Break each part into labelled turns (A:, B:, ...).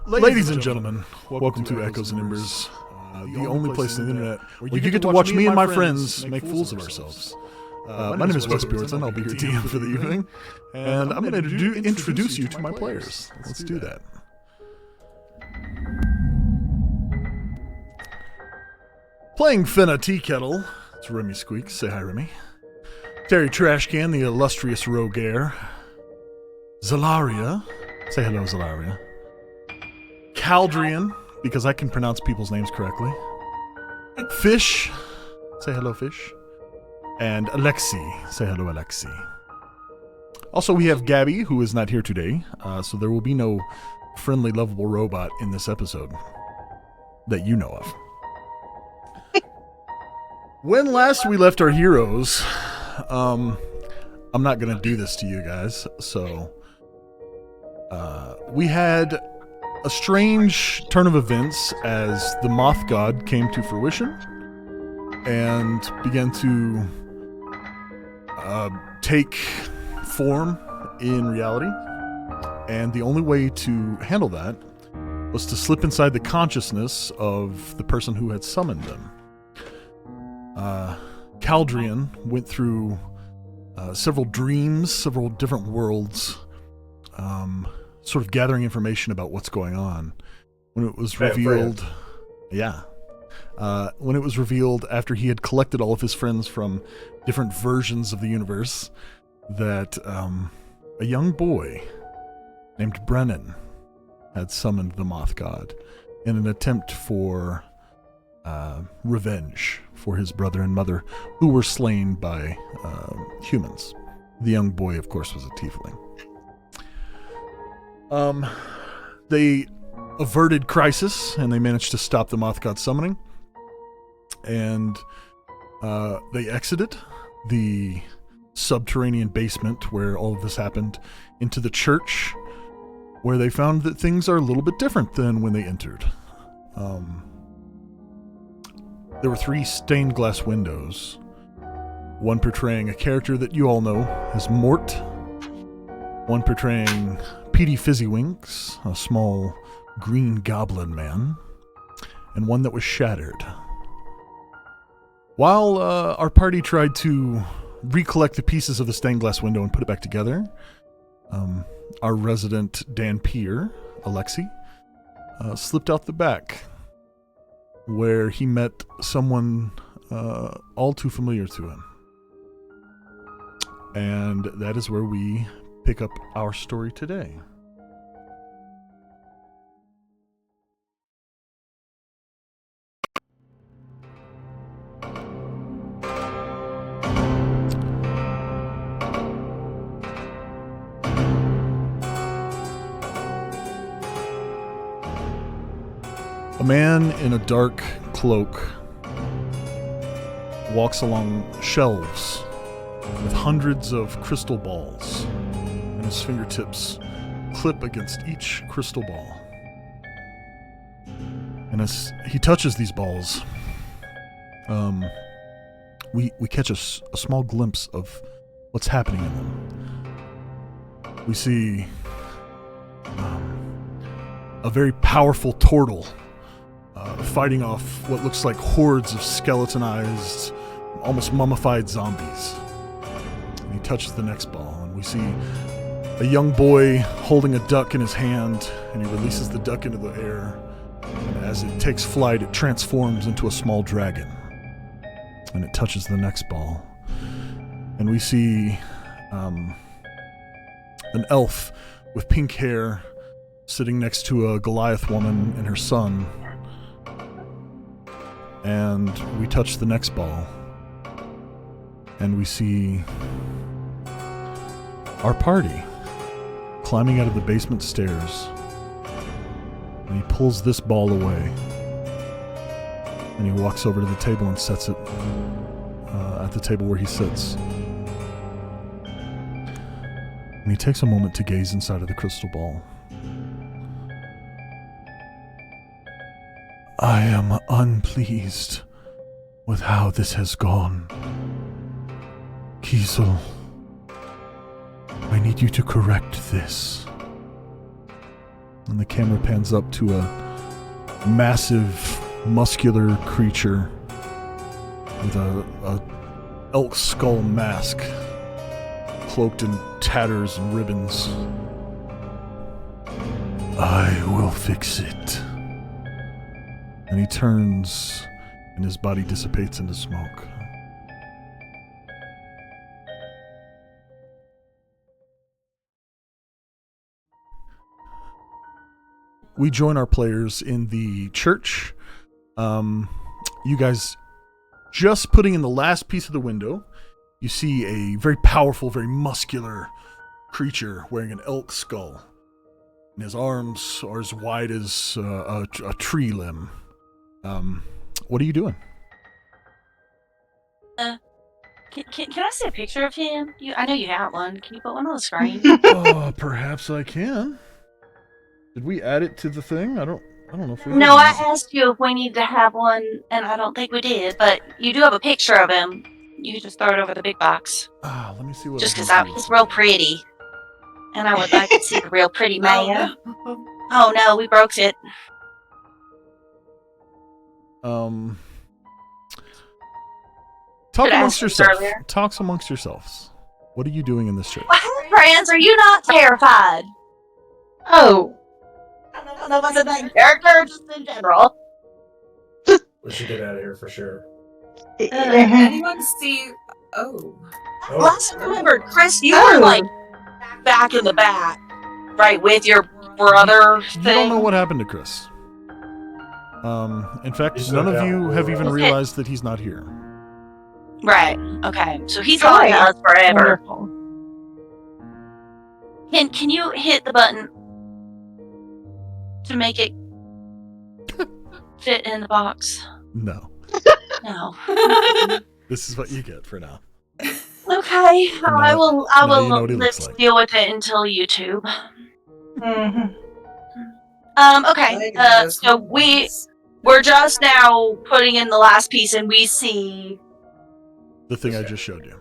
A: Ladies and gentlemen, welcome to Echoes and Embers, the only place on the internet where you get to watch me and my friends make fools of ourselves. My name is Wes Bjornson. I'll be your DM for the evening, and I'm going to introduce you to my players. Let's do that. Playing Finna Tea Kettle, it's Remy Squeaks. Say hi, Remy. Terry Trashcan, the illustrious Rogue Air. Zalaria. Say hello, Zalaria. Caldrian, because I can pronounce people's names correctly. Fish. Say hello, Fish. And Alexi. Say hello, Alexi. Also, we have Gabby, who is not here today, so there will be no friendly, lovable robot in this episode that you know of. When last we left our heroes, I'm not going to do this to you guys, so we had a strange turn of events as the Moth God came to fruition and began to take form in reality. And the only way to handle that was to slip inside the consciousness of the person who had summoned them. Caldrian went through several dreams, several different worlds, sort of gathering information about what's going on. When it was revealed, when it was revealed after he had collected all of his friends from different versions of the universe, that a young boy named Brennan had summoned the Moth God in an attempt for revenge for his brother and mother, who were slain by humans. The young boy, of course, was a tiefling. They averted crisis, and they managed to stop the Moth God summoning. And they exited the subterranean basement where all of this happened into the church, where they found that things are a little bit different than when they entered. There were 3 stained glass windows, one portraying a character that you all know as Mort, one portraying Petey Fizzwinks, a small green goblin man, and one that was shattered. While our party tried to recollect the pieces of the stained glass window and put it back together, our resident Dan Peer, Alexi, slipped out the back, where he met someone all too familiar to him. And that is where we pick up our story today. A man in a dark cloak walks along shelves with hundreds of crystal balls, and his fingertips clip against each crystal ball. And as he touches these balls, we catch a small glimpse of what's happening in them. We see a very powerful turtle fighting off what looks like hordes of skeletonized, almost mummified zombies. And he touches the next ball, and we see a young boy holding a duck in his hand, and he releases the duck into the air. And as it takes flight, it transforms into a small dragon. And it touches the next ball. And we see an elf with pink hair sitting next to a Goliath woman and her son. And we touch the next ball, and we see our party climbing out of the basement stairs, and he pulls this ball away, and he walks over to the table and sets it at the table where he sits. And he takes a moment to gaze inside of the crystal ball. I am unpleased with how this has gone. Kiesel, I need you to correct this. And the camera pans up to a massive, muscular creature with a elk skull mask, cloaked in tatters and ribbons. I will fix it. And he turns, and his body dissipates into smoke. We join our players in the church. You guys, just putting in the last piece of the window, you see a very powerful, very muscular creature wearing an elk skull. And his arms are as wide as a tree limb. What are you doing?
B: Can I see a picture of him? I know you have one. Can you put one on the screen?
A: Perhaps I can. Did we add it to the thing? I don't know if we did.
B: No, I asked you if we need to have one, and I don't think we did, but you do have a picture of him. You can just throw it over the big box.
A: Let me see what.
B: Just because he's real pretty. And I would like to see the real pretty man. Oh no, we broke it.
A: Talk amongst yourselves. Talk amongst yourselves. What are you doing in this church?
B: Well, friends, are you not terrified?
C: Oh.
B: I don't know if it's a main character or just in general.
D: We should get out of here for sure.
E: Anyone see...
B: Last I remembered, Chris, you were like back in the back, right, with your brother thing.
A: You don't know what happened to Chris. In fact, none of you have even realized that he's not here.
B: Right. Okay. So he's on us forever.
C: Wonderful.
B: Can you hit the button to make it fit in the box?
A: No.
B: No.
A: This is what you get for now.
B: Okay. I will
A: let's
B: deal with it until YouTube.
C: Mm-hmm.
B: Okay. So we're just now putting in the last piece, and we see
A: the thing I just showed you.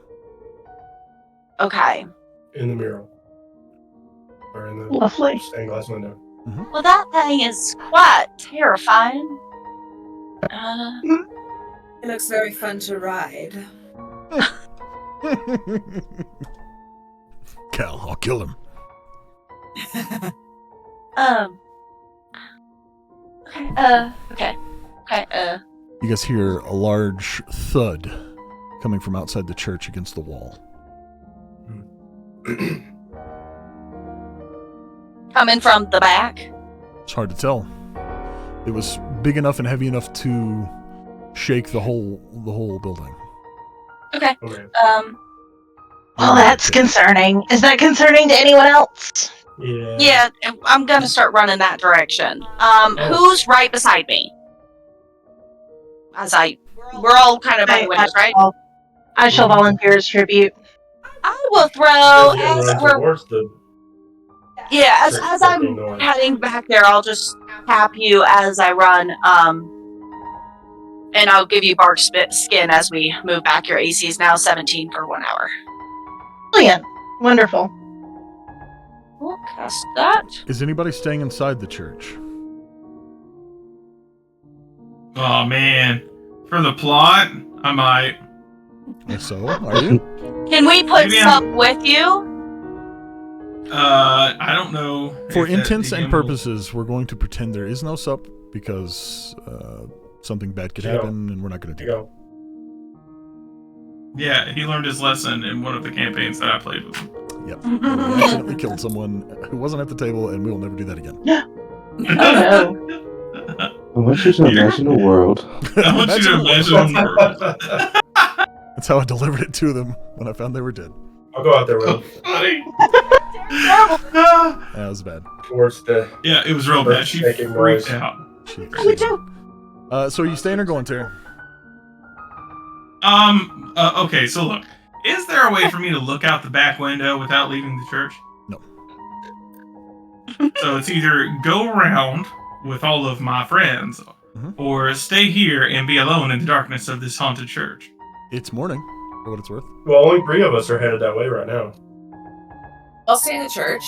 B: Okay.
D: In the mural. Or in the
C: Lovely
D: stained glass window.
A: Mm-hmm.
B: Well, that thing is quite terrifying.
E: It looks very fun to ride.
A: Cal, I'll kill him.
B: Okay.
A: You guys hear a large thud coming from outside the church against the wall.
B: Coming from the back?
A: It's hard to tell. It was big enough and heavy enough to shake the whole building.
B: Okay.
C: Well, that's concerning. Is that concerning to anyone else?
B: Yeah, I'm gonna start running that direction. Who's right beside me? We're all kind of by the windows, right?
C: I shall volunteer as tribute.
B: I will throw as I'm
D: Noise.
B: heading back there. I'll just tap you as I run, and I'll give you bark skin as we move back. Your AC is now 17 for 1 hour.
C: Brilliant. Wonderful.
B: We'll cast that.
A: Is anybody staying inside the church?
F: Oh man, for the plot, I might.
A: So, are you?
B: Can we put Sup with you?
F: I don't know.
A: For intents and purposes, we're going to pretend there is no Sup because something bad could happen, and we're not going to do it.
F: Yeah, he learned his lesson in one of the campaigns that I played with him.
A: Yep. We accidentally killed someone who wasn't at the table, and we will never do that again.
C: Oh no.
G: I want you to imagine a world.
F: I want you to imagine a world.
A: That's how I delivered it to them when I found they were dead.
D: I'll go out there, Will.
F: Funny.
A: That was bad.
D: Towards the...
F: Yeah, it was real bad. She freaked out.
C: Me too.
A: So are you staying or going, Terry?
F: Okay, so look. Is there a way for me to look out the back window without leaving the church?
A: No.
F: So it's either go around with all of my friends, or stay here and be alone in the darkness of this haunted church.
A: It's morning, for what it's worth.
D: Well, only 3 of us are headed that way right now.
E: I'll stay in the church.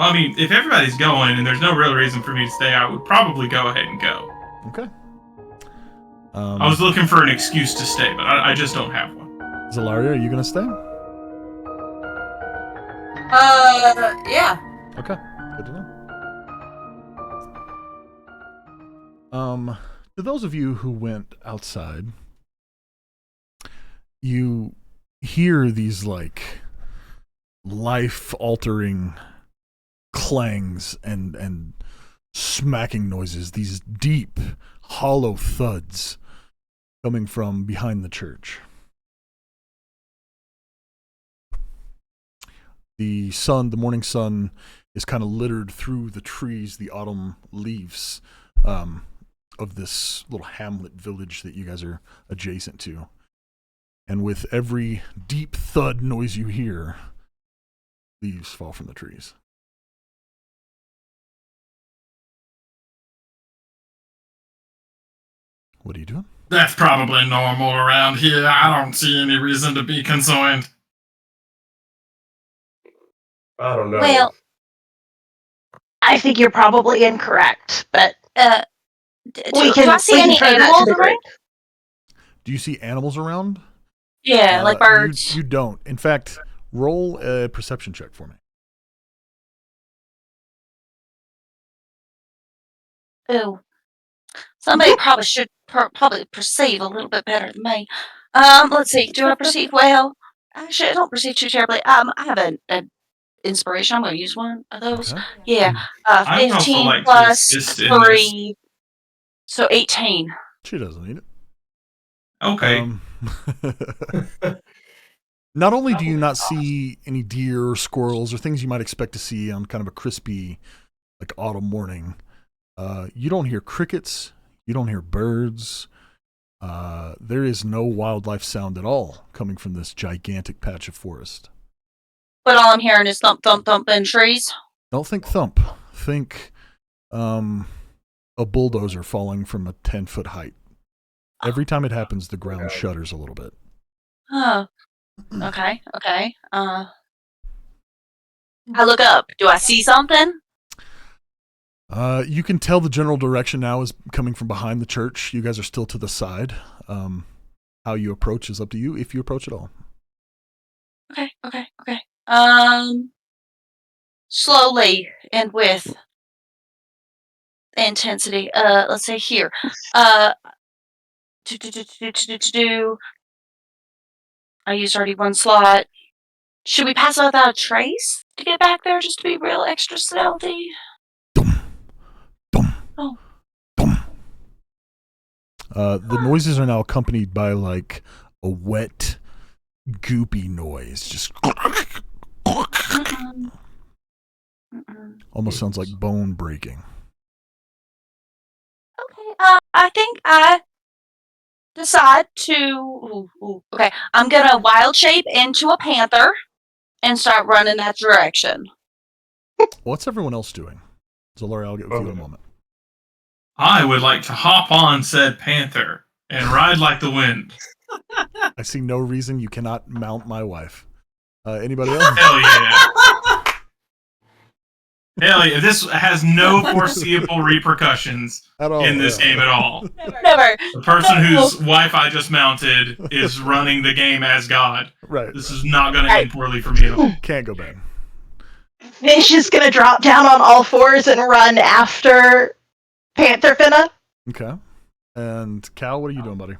F: Well, I mean, if everybody's going and there's no real reason for me to stay, I would probably go ahead and go.
A: Okay.
F: I was looking for an excuse to stay, but I just don't have one.
A: Zalaria, are you gonna stay?
E: Yeah.
A: Okay, good to know. To those of you who went outside, you hear these like life-altering clangs and smacking noises, these deep, hollow thuds coming from behind the church. The sun, the morning sun, is kind of littered through the trees, the autumn leaves of this little hamlet village that you guys are adjacent to. And with every deep thud noise you hear, leaves fall from the trees. What are you doing?
F: That's probably normal around here. I don't see any reason to be concerned.
D: I don't know.
C: Well, I think you're probably incorrect, but we can
B: do I see any
C: try that to
B: animals
C: the group.
B: around?
A: Do you see animals around?
B: Yeah, like birds.
A: You don't. In fact, roll a perception check for me.
B: Ooh. Somebody probably should probably perceive a little bit better than me. Let's see. Do I perceive well? Actually, I don't perceive too terribly. I have an inspiration. I'm going to use one of those.
A: Okay.
B: Yeah.
F: I would also
B: 15
F: like to
B: plus
F: assist in
B: 3. So 18.
A: She doesn't need it.
F: Okay.
A: Not only do you not see any deer or squirrels or things you might expect to see on kind of a crispy, like autumn morning, you don't hear crickets. You don't hear birds. There is no wildlife sound at all coming from this gigantic patch of forest.
B: But all I'm hearing is thump, thump, thump in trees.
A: Don't think thump. Think a bulldozer falling from a 10-foot height. Every time it happens, the ground shudders a little bit.
B: Oh. Okay. I look up. Do I see something?
A: You can tell the general direction now is coming from behind the church. You guys are still to the side. How you approach is up to you, if you approach at all.
B: Okay. Slowly and with intensity. Let's say here. I used already one slot. Should we pass without a trace to get back there just to be real extra stealthy?
A: The noises are now accompanied by like a wet, goopy noise. Just almost sounds like bone breaking.
B: Okay, I think I decide to... Okay, I'm gonna wild shape into a panther and start running that direction.
A: What's everyone else doing? Zalaria, I'll get with you in a moment.
F: I would like to hop on said panther and ride like the wind.
A: I see no reason you cannot mount my wife. Anybody else?
F: Hell yeah. Hell yeah. This has no foreseeable repercussions in this game at all.
B: Never.
F: The person whose wife I just mounted is running the game as God.
A: Right.
F: This is not going to end poorly for me at all.
A: Can't go bad.
C: Fish is gonna drop down on all fours and run after Panther Finna.
A: Okay. And Cal, what are you doing, buddy?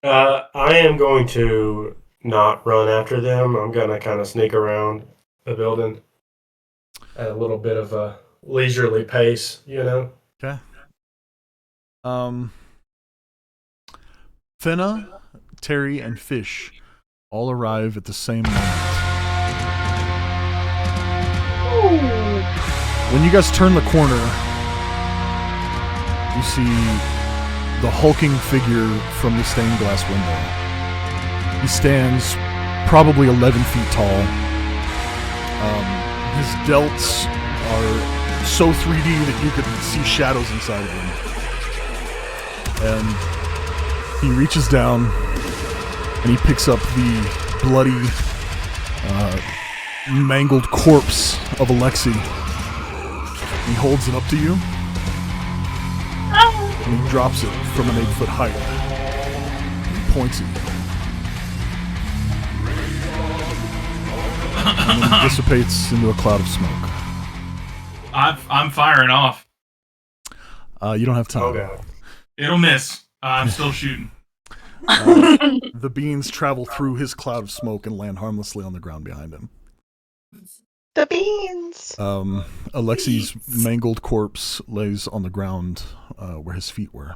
D: I am going to not run after them. I'm going to kind of sneak around the building at a little bit of a leisurely pace, you know?
A: Okay. Finna, Terry, and Fish all arrive at the same moment. When you guys turn the corner, you see the hulking figure from the stained glass window. He stands probably 11 feet tall. His delts are so 3D that you could see shadows inside of him. And he reaches down and he picks up the bloody mangled corpse of Alexei. He holds it up to you. And he drops it from an 8-foot height. He points at you. And then dissipates into a cloud of smoke.
F: I'm firing off.
A: You don't have time.
D: Oh, God.
F: It'll miss. I'm still shooting.
A: The beans travel through his cloud of smoke and land harmlessly on the ground behind him.
C: The beans.
A: Alexei's mangled corpse lays on the ground where his feet were.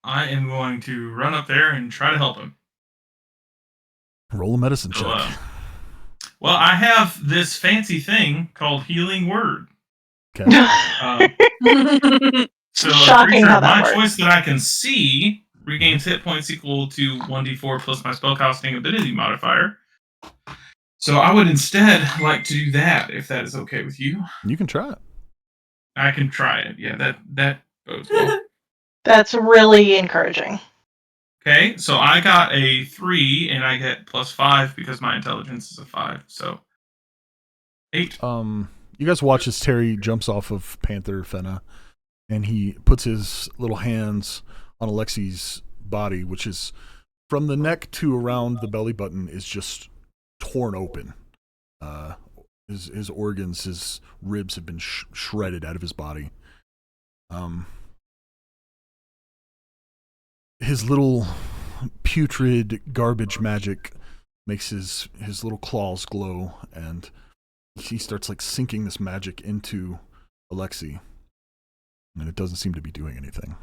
F: I am going to run up there and try to help him.
A: Roll a medicine check.
F: Well, I have this fancy thing called Healing Word.
A: Okay.
F: So
C: Shocking
F: a creature
C: how
F: of
C: that
F: my
C: works.
F: choice that I can see regains hit points equal to 1d4 plus my spellcasting ability modifier. So I would instead like to do that, if that is okay with you.
A: You can try it.
F: I can try it. Yeah, that bodes well.
C: That's really encouraging.
F: Okay, so I got a 3, and I get +5 because my intelligence is a 5. So 8.
A: You guys watch as Terry jumps off of Panther Fenna, and he puts his little hands on Alexei's body, which is from the neck to around the belly button is just torn open. His organs, his ribs have been shredded out of his body. His little putrid garbage magic makes his little claws glow, and he starts like sinking this magic into Alexei, and it doesn't seem to be doing anything.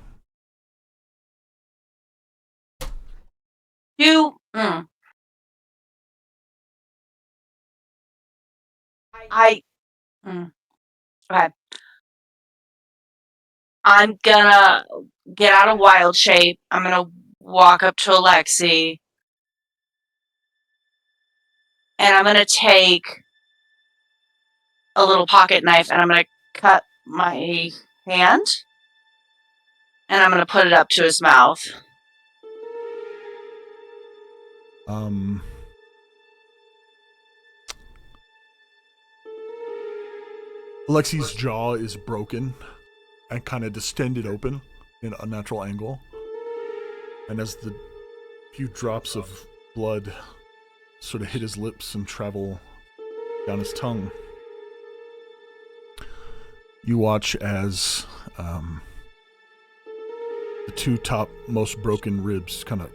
B: Okay. I'm gonna get out of wild shape. I'm gonna walk up to Alexei. And I'm gonna take a little pocket knife and I'm gonna cut my hand. And I'm gonna put it up to his mouth.
A: Alexei's jaw is broken and kind of distended open in a natural angle. And as the few drops of blood sort of hit his lips and travel down his tongue, you watch as the two top most broken ribs kind of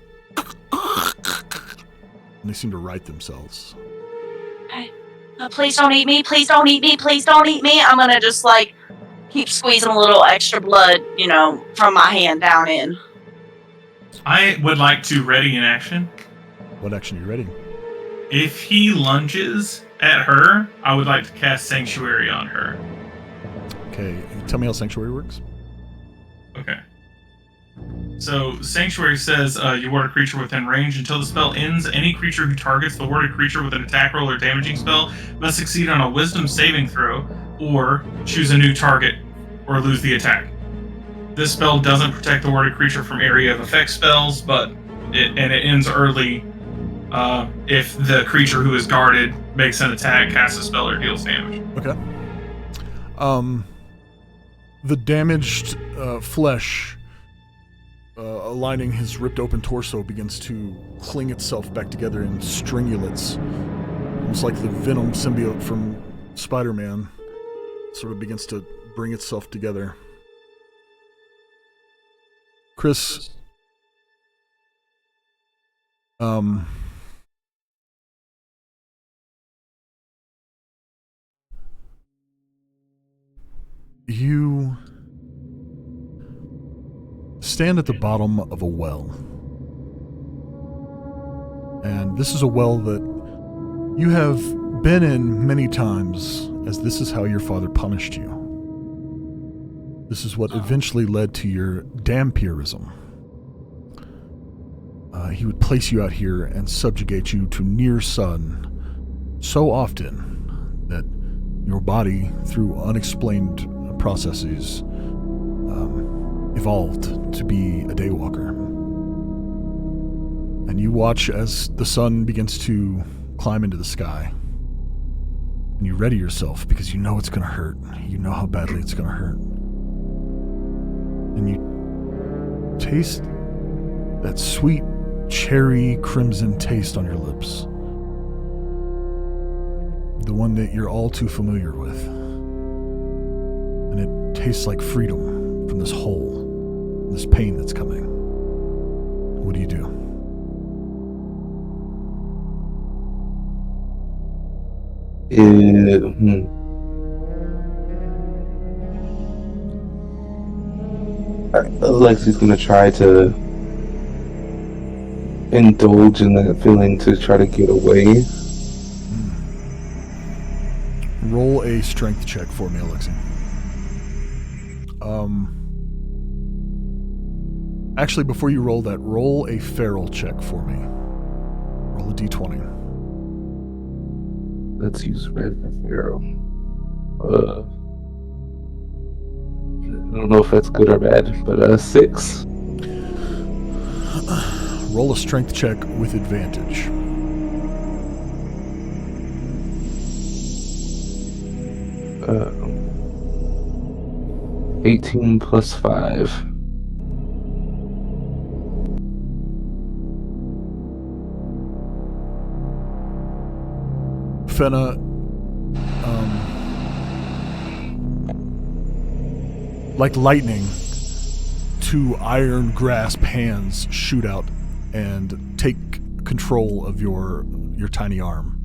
A: and they seem to right themselves.
B: Please don't eat me, please don't eat me, please don't eat me. I'm gonna just like keep squeezing a little extra blood, from my hand down in.
F: I would like to ready an action.
A: What action are you ready?
F: If he lunges at her, I would like to cast Sanctuary on her.
A: Okay, tell me how Sanctuary works.
F: Okay. So, Sanctuary says you ward a creature within range. Until the spell ends, any creature who targets the warded creature with an attack roll or damaging spell must succeed on a wisdom saving throw, or choose a new target, or lose the attack. This spell doesn't protect the warded creature from area of effect spells, but it ends early if the creature who is guarded makes an attack, casts a spell, or deals damage.
A: Okay. The damaged flesh aligning his ripped open torso begins to cling itself back together in stringulates, almost like the Venom symbiote from Spider-Man sort of begins to bring itself together. Chris, you stand at the bottom of a well. And this is a well that you have been in many times, as this is how your father punished you. This is what eventually led to your dampirism. He would place you out here and subjugate you to near sun so often that your body, through unexplained processes, evolved to be a daywalker. And you watch as the sun begins to climb into the sky. And you ready yourself because you know it's going to hurt. You know how badly it's going to hurt. And you taste that sweet cherry crimson taste on your lips. The one that you're all too familiar with. And it tastes like freedom from this hole, this pain that's coming. What do you do?
G: Alexi's gonna try to indulge in that feeling to try to get away.
A: Roll a strength check for me, Alexi. Actually, before you roll that, roll a feral check for me. Roll a d20.
G: Let's use red arrow. I don't know if that's good or bad, but 6.
A: Roll a strength check with advantage.
G: Uh, 18 plus 5.
A: Fenna, like lightning, 2 iron grasp hands shoot out and take control of your tiny arm.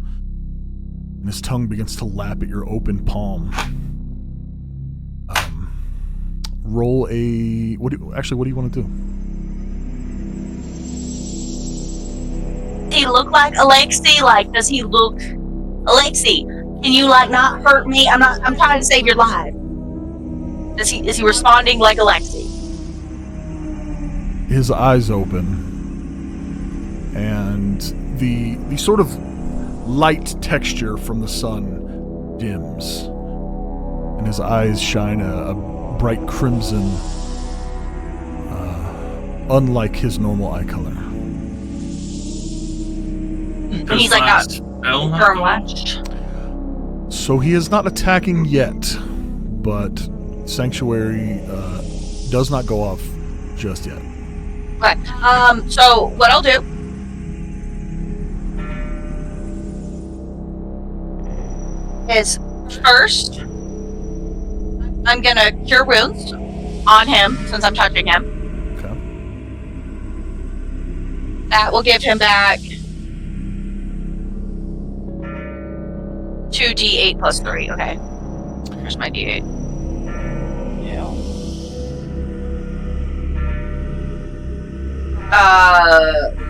A: And his tongue begins to lap at your open palm. Roll a... What do you want to do?
B: Does he look like Alexi? Like, does he look... Alexi, can you, like, not hurt me? I'm trying to save your life. Is he responding like Alexi?
A: His eyes open, and the sort of light texture from the sun dims, and his eyes shine a bright crimson, unlike his normal eye color.
B: And he's like,
F: Vaelmyr?
A: So he is not attacking yet, but Sanctuary does not go off just yet.
B: Okay. So what I'll do is first I'm gonna cure wounds on him since I'm touching him.
A: Okay.
B: That will give him back 2d8 plus 3. Okay. Here's my d8.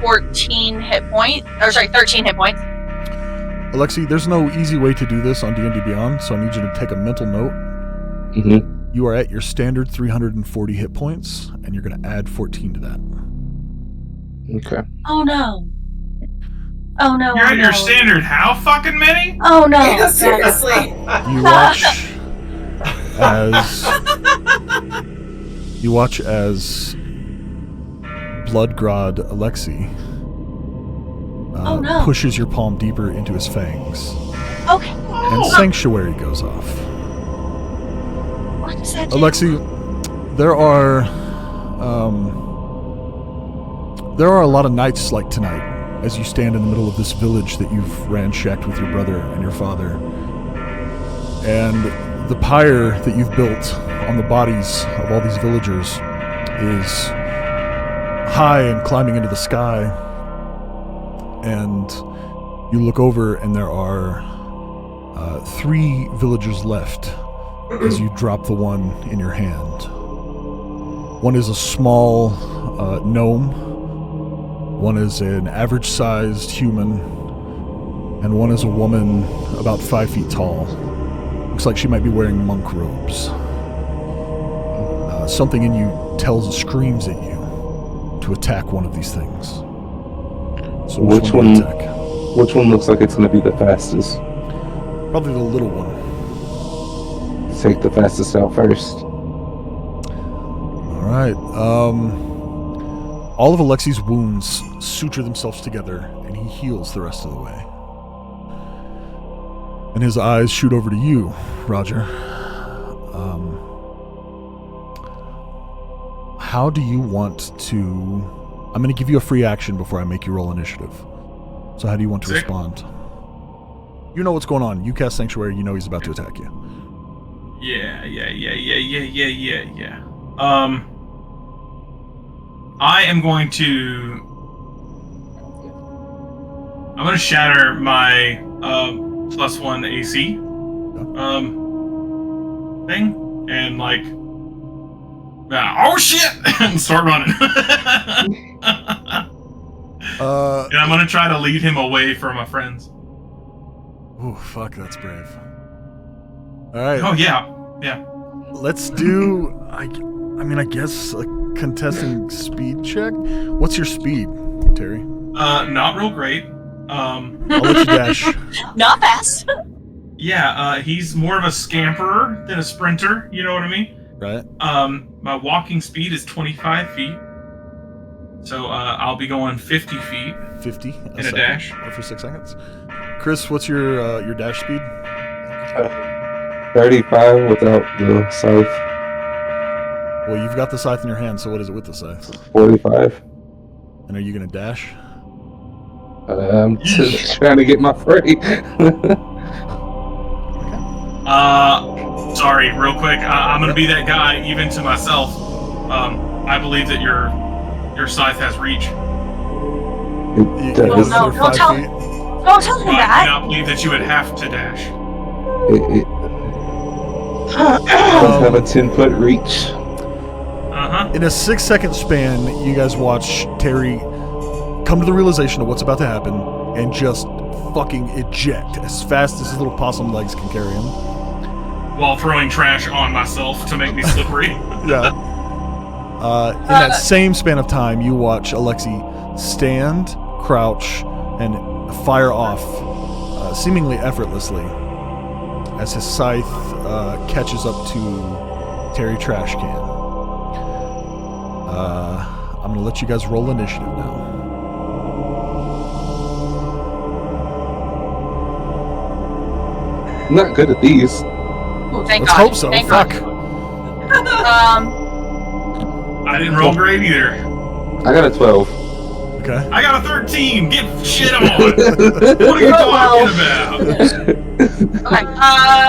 B: 14 hit points. Or sorry, 13 hit points.
A: Alexi, there's no easy way to do this on D&D Beyond, so I need you to take a mental note.
G: Mm-hmm.
A: You are at your standard 340 hit points, and you're going to add 14 to that.
G: Okay.
B: Oh no. Oh no.
F: You're
B: oh,
F: at
B: no.
F: your standard how fucking many?
B: Oh no.
E: Yeah, seriously.
A: You watch as Bloodgrod Alexi pushes your palm deeper into his fangs.
B: Okay.
A: And Sanctuary goes off.
B: What does that do?
A: Alexi, there are a lot of nights like tonight as you stand in the middle of this village that you've ransacked with your brother and your father. And the pyre that you've built on the bodies of all these villagers is high and climbing into the sky. And you look over and there are 3 villagers left as you drop the one in your hand. One is a small gnome, one is an average-sized human, and one is a woman about 5 feet tall. Looks like she might be wearing monk robes. Something in you screams at you to attack one of these things. So which one do you attack?
G: Which one looks like it's going to be the fastest?
A: Probably the little one.
G: Take the fastest out first.
A: All right. All of Alexi's wounds suture themselves together, and he heals the rest of the way. And his eyes shoot over to you, Roger. How do you want to... I'm going to give you a free action before I make you roll initiative. So how do you want to
F: Sick.
A: respond? You know what's going on. You cast Sanctuary, you know he's about to attack you.
F: Yeah. I am going to... I'm going to shatter my +1 AC thing, and like... oh shit! and start running. And I'm going to try to lead him away from my friends.
A: Oh, fuck, that's brave. All right.
F: Oh, yeah.
A: Let's do, I guess a contesting speed check. What's your speed, Terry?
F: Not real great.
A: I'll let you dash.
B: Not fast.
F: Yeah, he's more of a scamperer than a sprinter, you know what I mean?
A: Right.
F: My walking speed is 25 feet. So I'll be going 50 feet
A: 50
F: in a dash.
A: for 6 seconds. Chris, what's your dash speed?
G: 35 without the scythe.
A: Well, you've got the scythe in your hand, so what is it with the scythe?
G: 45.
A: And are you going to dash?
G: I'm just trying to get my freight.
F: Sorry, real quick. I'm gonna be that guy, even to myself. I believe that your scythe has reach.
G: It
A: You
G: does.
B: no,
A: for
B: don't
A: 5
B: tell-
A: feet.
B: Don't tell me
F: I do
B: that.
F: not believe that you would have to dash.
G: It does have a 10-foot reach.
A: In a 6-second span, you guys watch Terry come to the realization of what's about to happen and just fucking eject as fast as his little possum legs can carry him.
F: While throwing trash on myself to make me slippery.
A: Yeah. In that same span of time, you watch Alexi stand, crouch, and fire off seemingly effortlessly as his scythe catches up to Terry Trash Can. I'm going to let you guys roll initiative now.
G: I'm not good at these.
B: Oh, thank
A: Let's
B: God.
A: hope so.
B: Thank
A: Fuck.
B: God.
F: I didn't roll great either.
G: I got a 12.
A: Okay.
F: I got a 13. Get shit on. What are you talking about?
B: Okay.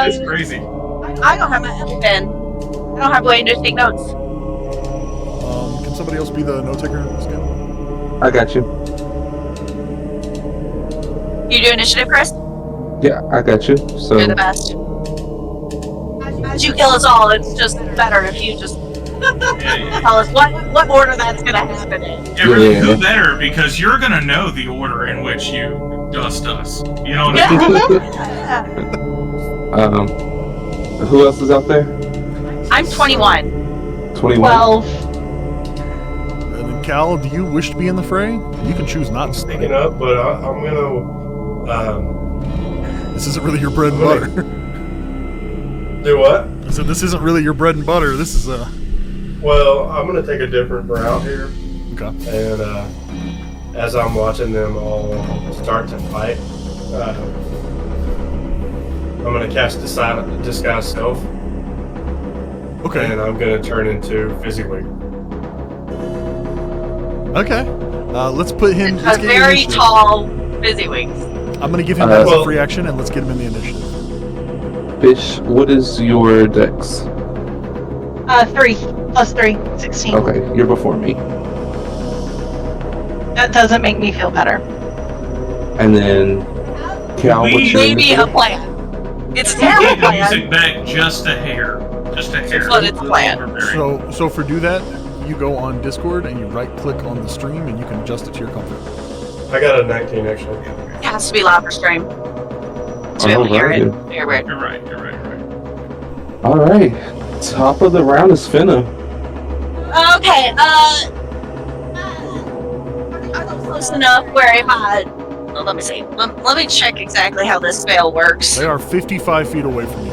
F: It's crazy.
B: I don't have my Apple Pen. I don't have a way to take notes.
A: Can somebody else be the note taker in this game?
G: I got you.
B: You do initiative, Chris?
G: Yeah, I got you. So
B: You're the best. As you kill us all, it's just better if you just tell us what order that's gonna happen in.
F: It really
G: Yeah.
F: could better because you're gonna know the order in which you dust us. You know what I mean?
B: Yeah.
G: Who else is out there?
B: I'm 21.
G: 21.
C: 12.
A: And then Cal, do you wish to be in the fray? You can choose not to.
D: Sneaking up, but I'm gonna.
A: This isn't really your bread and butter.
D: Do what?
A: I said this isn't really your bread and butter. This is
D: Well, I'm gonna take a different route here,
A: okay.
D: and as I'm watching them all start to fight, I'm gonna cast disguise self,
A: Okay.
D: and I'm gonna turn into Fizzwinks.
A: Okay. Let's put him.
B: A
A: let's get
B: very
A: initiative.
B: tall Fizzwinks.
A: I'm gonna give him that as a
D: Well-
A: free action, and let's get him in the initiative.
G: Fish, what is your dex?
C: 3 plus 3, 16.
G: Okay, you're before me.
C: That doesn't make me feel better.
G: And then Cal, what's your
B: Maybe a
G: initiative?
B: plan. It's a
F: Keep
B: terrible
F: the
B: plan,
F: music back just a hair. Just a hair.
B: but it's a plan.
A: So for do that, you go on Discord and you right click on the stream, and you can adjust it to your comfort.
D: I got a 19 actually.
B: It has to be loud for stream. To be able to hear it. Hear it.
F: You're right.
G: All right, top of the round is Finna.
B: Okay, I'm close enough where if I... Well, let me see. Let me check exactly how this spell works.
A: They are 55 feet away from you.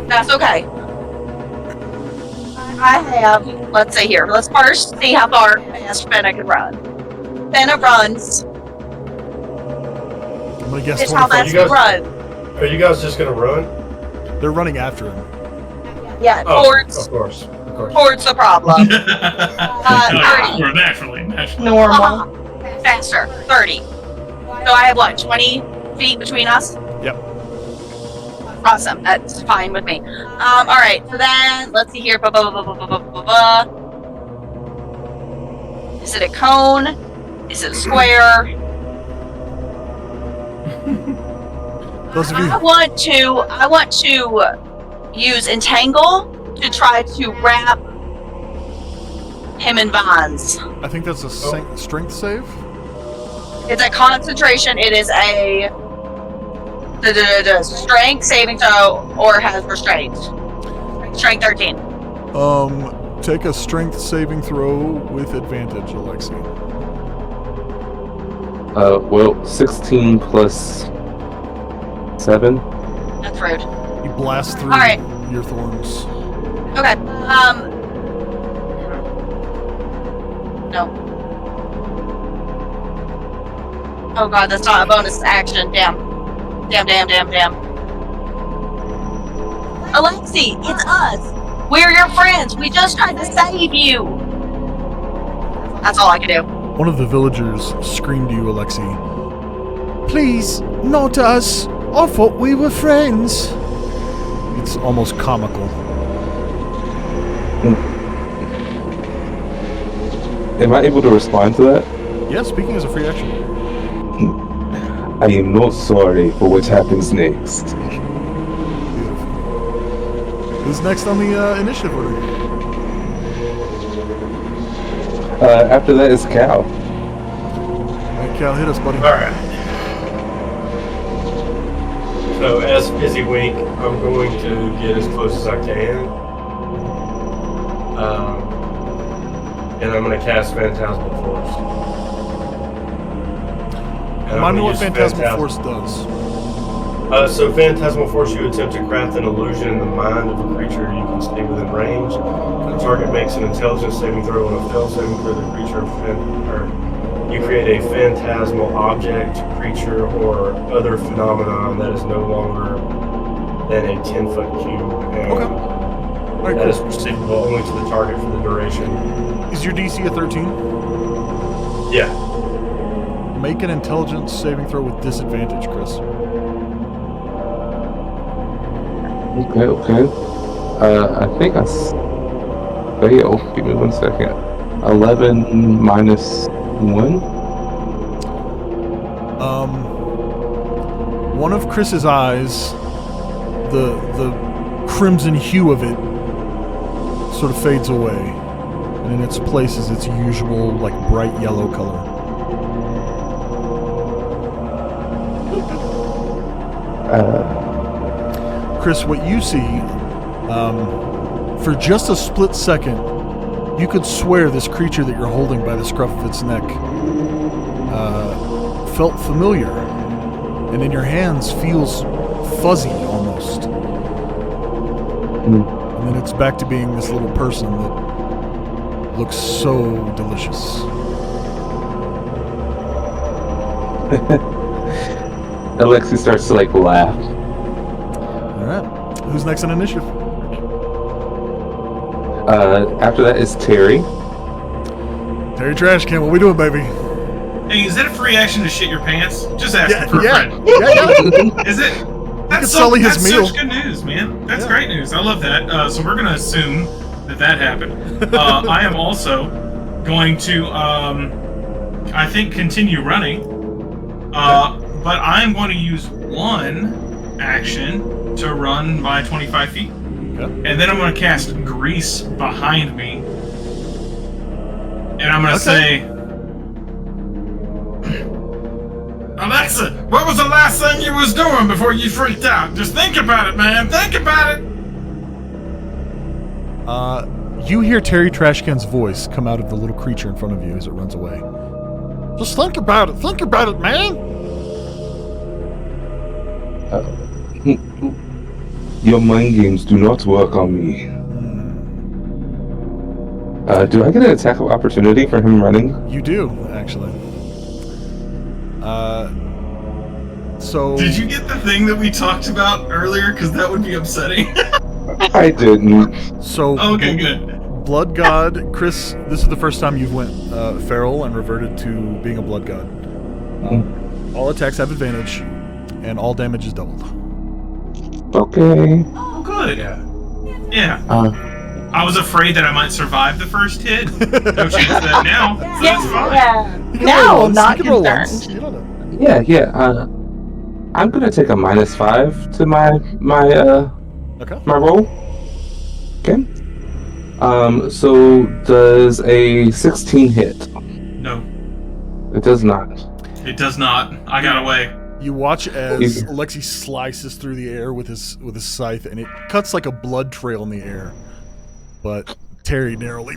B: That's okay. I have... Let's see here. Let's first see how fast Fenna can run. Fenna runs.
A: I'm gonna guess
B: It's how
A: 25.
B: that's run.
D: Are you guys just gonna run?
A: They're running after him.
B: Yeah,
D: Oh,
B: towards
D: of course.
B: the problem.
F: Naturally.
C: Normal.
B: Faster. 30. So I have what? 20 feet between us.
A: Yep.
B: Awesome. That's fine with me. All right. So then let's see here. Is it a cone? Is it a square?
A: Those of you.
B: I want to use entangle to try to wrap him in bonds.
A: I think that's a strength save.
B: It's a concentration. It is a strength saving throw or has restraint. Strength 13.
A: Take a strength saving throw with advantage, Alexi.
G: Well, 16 plus 7.
B: That's rude.
A: You blast through
B: All right.
A: your thorns.
B: Okay. No. Oh god, that's not a bonus action. Damn. Alexi, it's us. We're your friends. We just tried to save you. That's all I can do.
A: One of the villagers screamed to you, Alexi. Please, not us. I thought we were friends. It's almost comical.
G: Am I able to respond to that?
A: Yeah, speaking as a free action.
G: I am not sorry for what happens next.
A: Beautiful. Who's next on the initiative order?
G: After that is Cal.
A: Hey, Cal, hit us, buddy.
D: Alright. So as Fizzwinks, I'm going to get as close as I can. And I'm going to cast Phantasmal Force.
A: Remind me what Phantasmal Force does.
D: So Phantasmal Force, you attempt to craft an illusion in the mind of a creature you can see within range. The target makes an intelligence saving throw and a fail saving throw. The creature, you create a phantasmal object, creature, or other phenomenon that is no longer than a 10-foot cube. And
A: Okay. Alright,
D: that is
A: cool.
D: perceivable only to the target for the duration.
A: Is your DC a 13?
D: Yeah.
A: Make an intelligence saving throw with disadvantage, Chris.
G: Okay. I think I fail. Give me 1 second. 11 minus 1?
A: One of Chris's eyes, the crimson hue of it sort of fades away, and in its place is its usual, like, bright yellow color. Chris, what you see, for just a split second, you could swear this creature that you're holding by the scruff of its neck felt familiar, and in your hands feels fuzzy almost. And then it's back to being this little person that looks so delicious.
G: Alexi starts to laugh.
A: Alright. Who's next on initiative?
G: After that is Terry.
A: Terry Trashcan, what we doing, baby?
F: Hey, is that a free action to shit your pants? Just asking for a
A: Yeah.
F: friend.
A: Yeah.
F: Is it?
A: could sully his
F: that's
A: meal.
F: such good news, man. That's
A: Yeah.
F: great news. I love that. So we're going to assume that happened. I am also going to, I think, continue running. But I'm going to use one action to run by 25 feet.
A: Okay.
F: And then I'm going to cast Grease behind me. And I'm going to say... Alexa, what was the last thing you was doing before you freaked out? Just think about it, man. Think about it.
A: You hear Terry Trashcan's voice come out of the little creature in front of you as it runs away. Just think about it. Think about it, man.
G: Your mind games do not work on me. Do I get an attack of opportunity for him running?
A: You do, actually. So
F: Did you get the thing that we talked about earlier? Because that would be upsetting.
G: I didn't.
A: So
F: Okay, good.
A: Blood God, Chris, this is the first time you've went feral and reverted to being a blood god. All attacks have advantage, and all damage is doubled.
G: Okay.
F: Oh, good. Yeah.
G: Uh,
F: I was afraid that I might survive the first hit. No chance of that now. So that's fine.
C: Yeah.
A: You can
C: Now,
A: roll once,
C: not
A: you can roll
C: concerned.
A: once. You don't know.
G: yeah. I'm gonna take a -5 to my
A: Okay.
G: roll. Okay. So does a 16 hit?
F: No,
G: It does not.
F: it does not. I got away.
A: You watch as
G: He's-
A: Alexi slices through the air with his scythe, and it cuts like a blood trail in the air. But Terry narrowly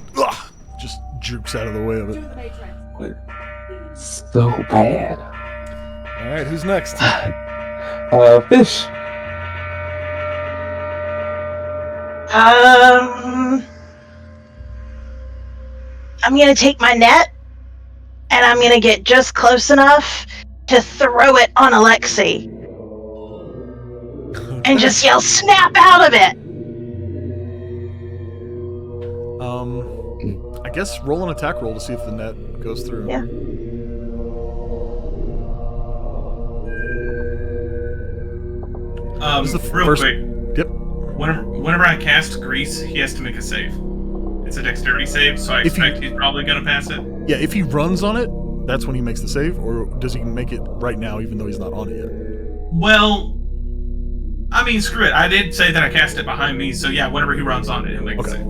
A: just jukes out of the way of it.
G: So bad.
A: All right, who's next?
G: Fish.
C: I'm gonna take my net, and I'm gonna get just close enough to throw it on Alexi, and just yell, "Snap out of it!"
A: I guess roll an attack roll to see if the net goes through.
C: Yeah.
A: This is the
F: Real
A: first-
F: quick.
A: Yep.
F: Whenever I cast Grease, he has to make a save. It's a dexterity save, so I
A: If you-
F: expect he's probably gonna pass it.
A: Yeah, if he runs on it, that's when he makes the save, or does he make it right now even though he's not on it yet?
F: Well, I mean, screw it. I did say that I cast it behind me, so yeah, whenever he runs on it, he'll make
A: Okay.
F: a save.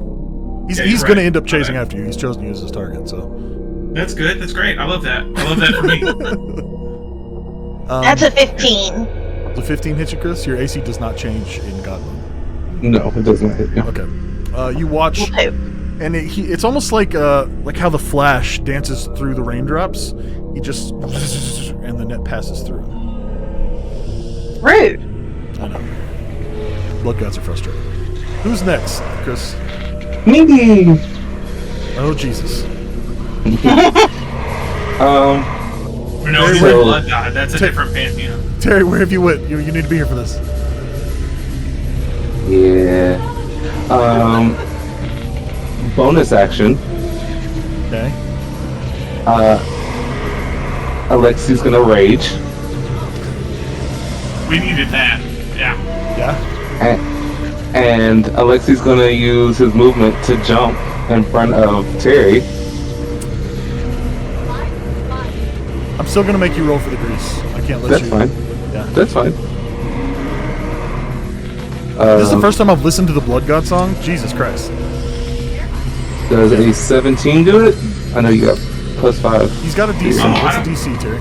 A: He's,
F: Yeah,
A: he's
F: you're
A: going to
F: right.
A: end up
F: My
A: chasing
F: bad.
A: after you. He's chosen you as his target, so.
F: That's good. That's great. I love that. I love that for me.
C: That's a 15.
A: The 15 hits you, Chris. Your AC does not change in God mode.
G: No, it does not hit you.
A: Okay. You watch,
C: Poop.
A: and it's almost like how the Flash dances through the raindrops. He just and the net passes through.
C: Rude.
A: I know. Blood gods are frustrated. Who's next, Chris?
G: Me.
A: Oh Jesus!
F: We're no, he's a
G: So-
F: blood god. That's a different pantheon.
A: Terry, where have you went? You need to be here for this.
G: Yeah. Bonus action.
A: Okay.
G: Alexi's gonna rage.
F: We needed that. Yeah.
A: Yeah.
G: And Alexi's gonna use his movement to jump in front of Terry.
A: I'm still gonna make you roll for the grease. I can't let
G: That's
A: you.
G: fine.
A: Yeah.
G: That's fine.
A: This is the first time I've listened to the Blood God song. Jesus Christ.
G: Does a 17 do it? I know you got +5.
A: He's got a DC.
F: Oh,
A: What's
F: I
A: a DC, Terry?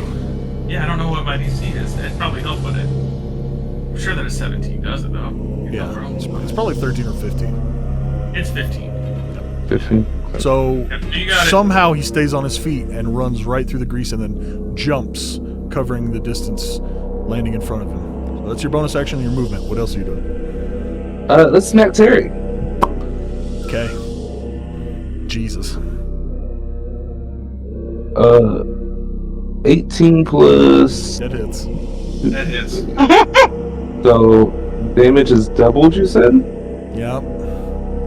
F: Yeah, I don't know what my DC is. That'd probably help with it. I'm sure that a 17 does it, though.
A: Yeah. It's probably 13 or 15.
F: It's 15.
G: 15.
A: So
F: Yep, you got it.
A: somehow he stays on his feet and runs right through the grease and then jumps, covering the distance, landing in front of him. So that's your bonus action and your movement. What else are you doing?
G: Let's smack Terry.
A: Okay. Jesus.
G: 18 plus.
A: That hits.
F: That hits.
G: So damage is doubled, you said?
A: Yep.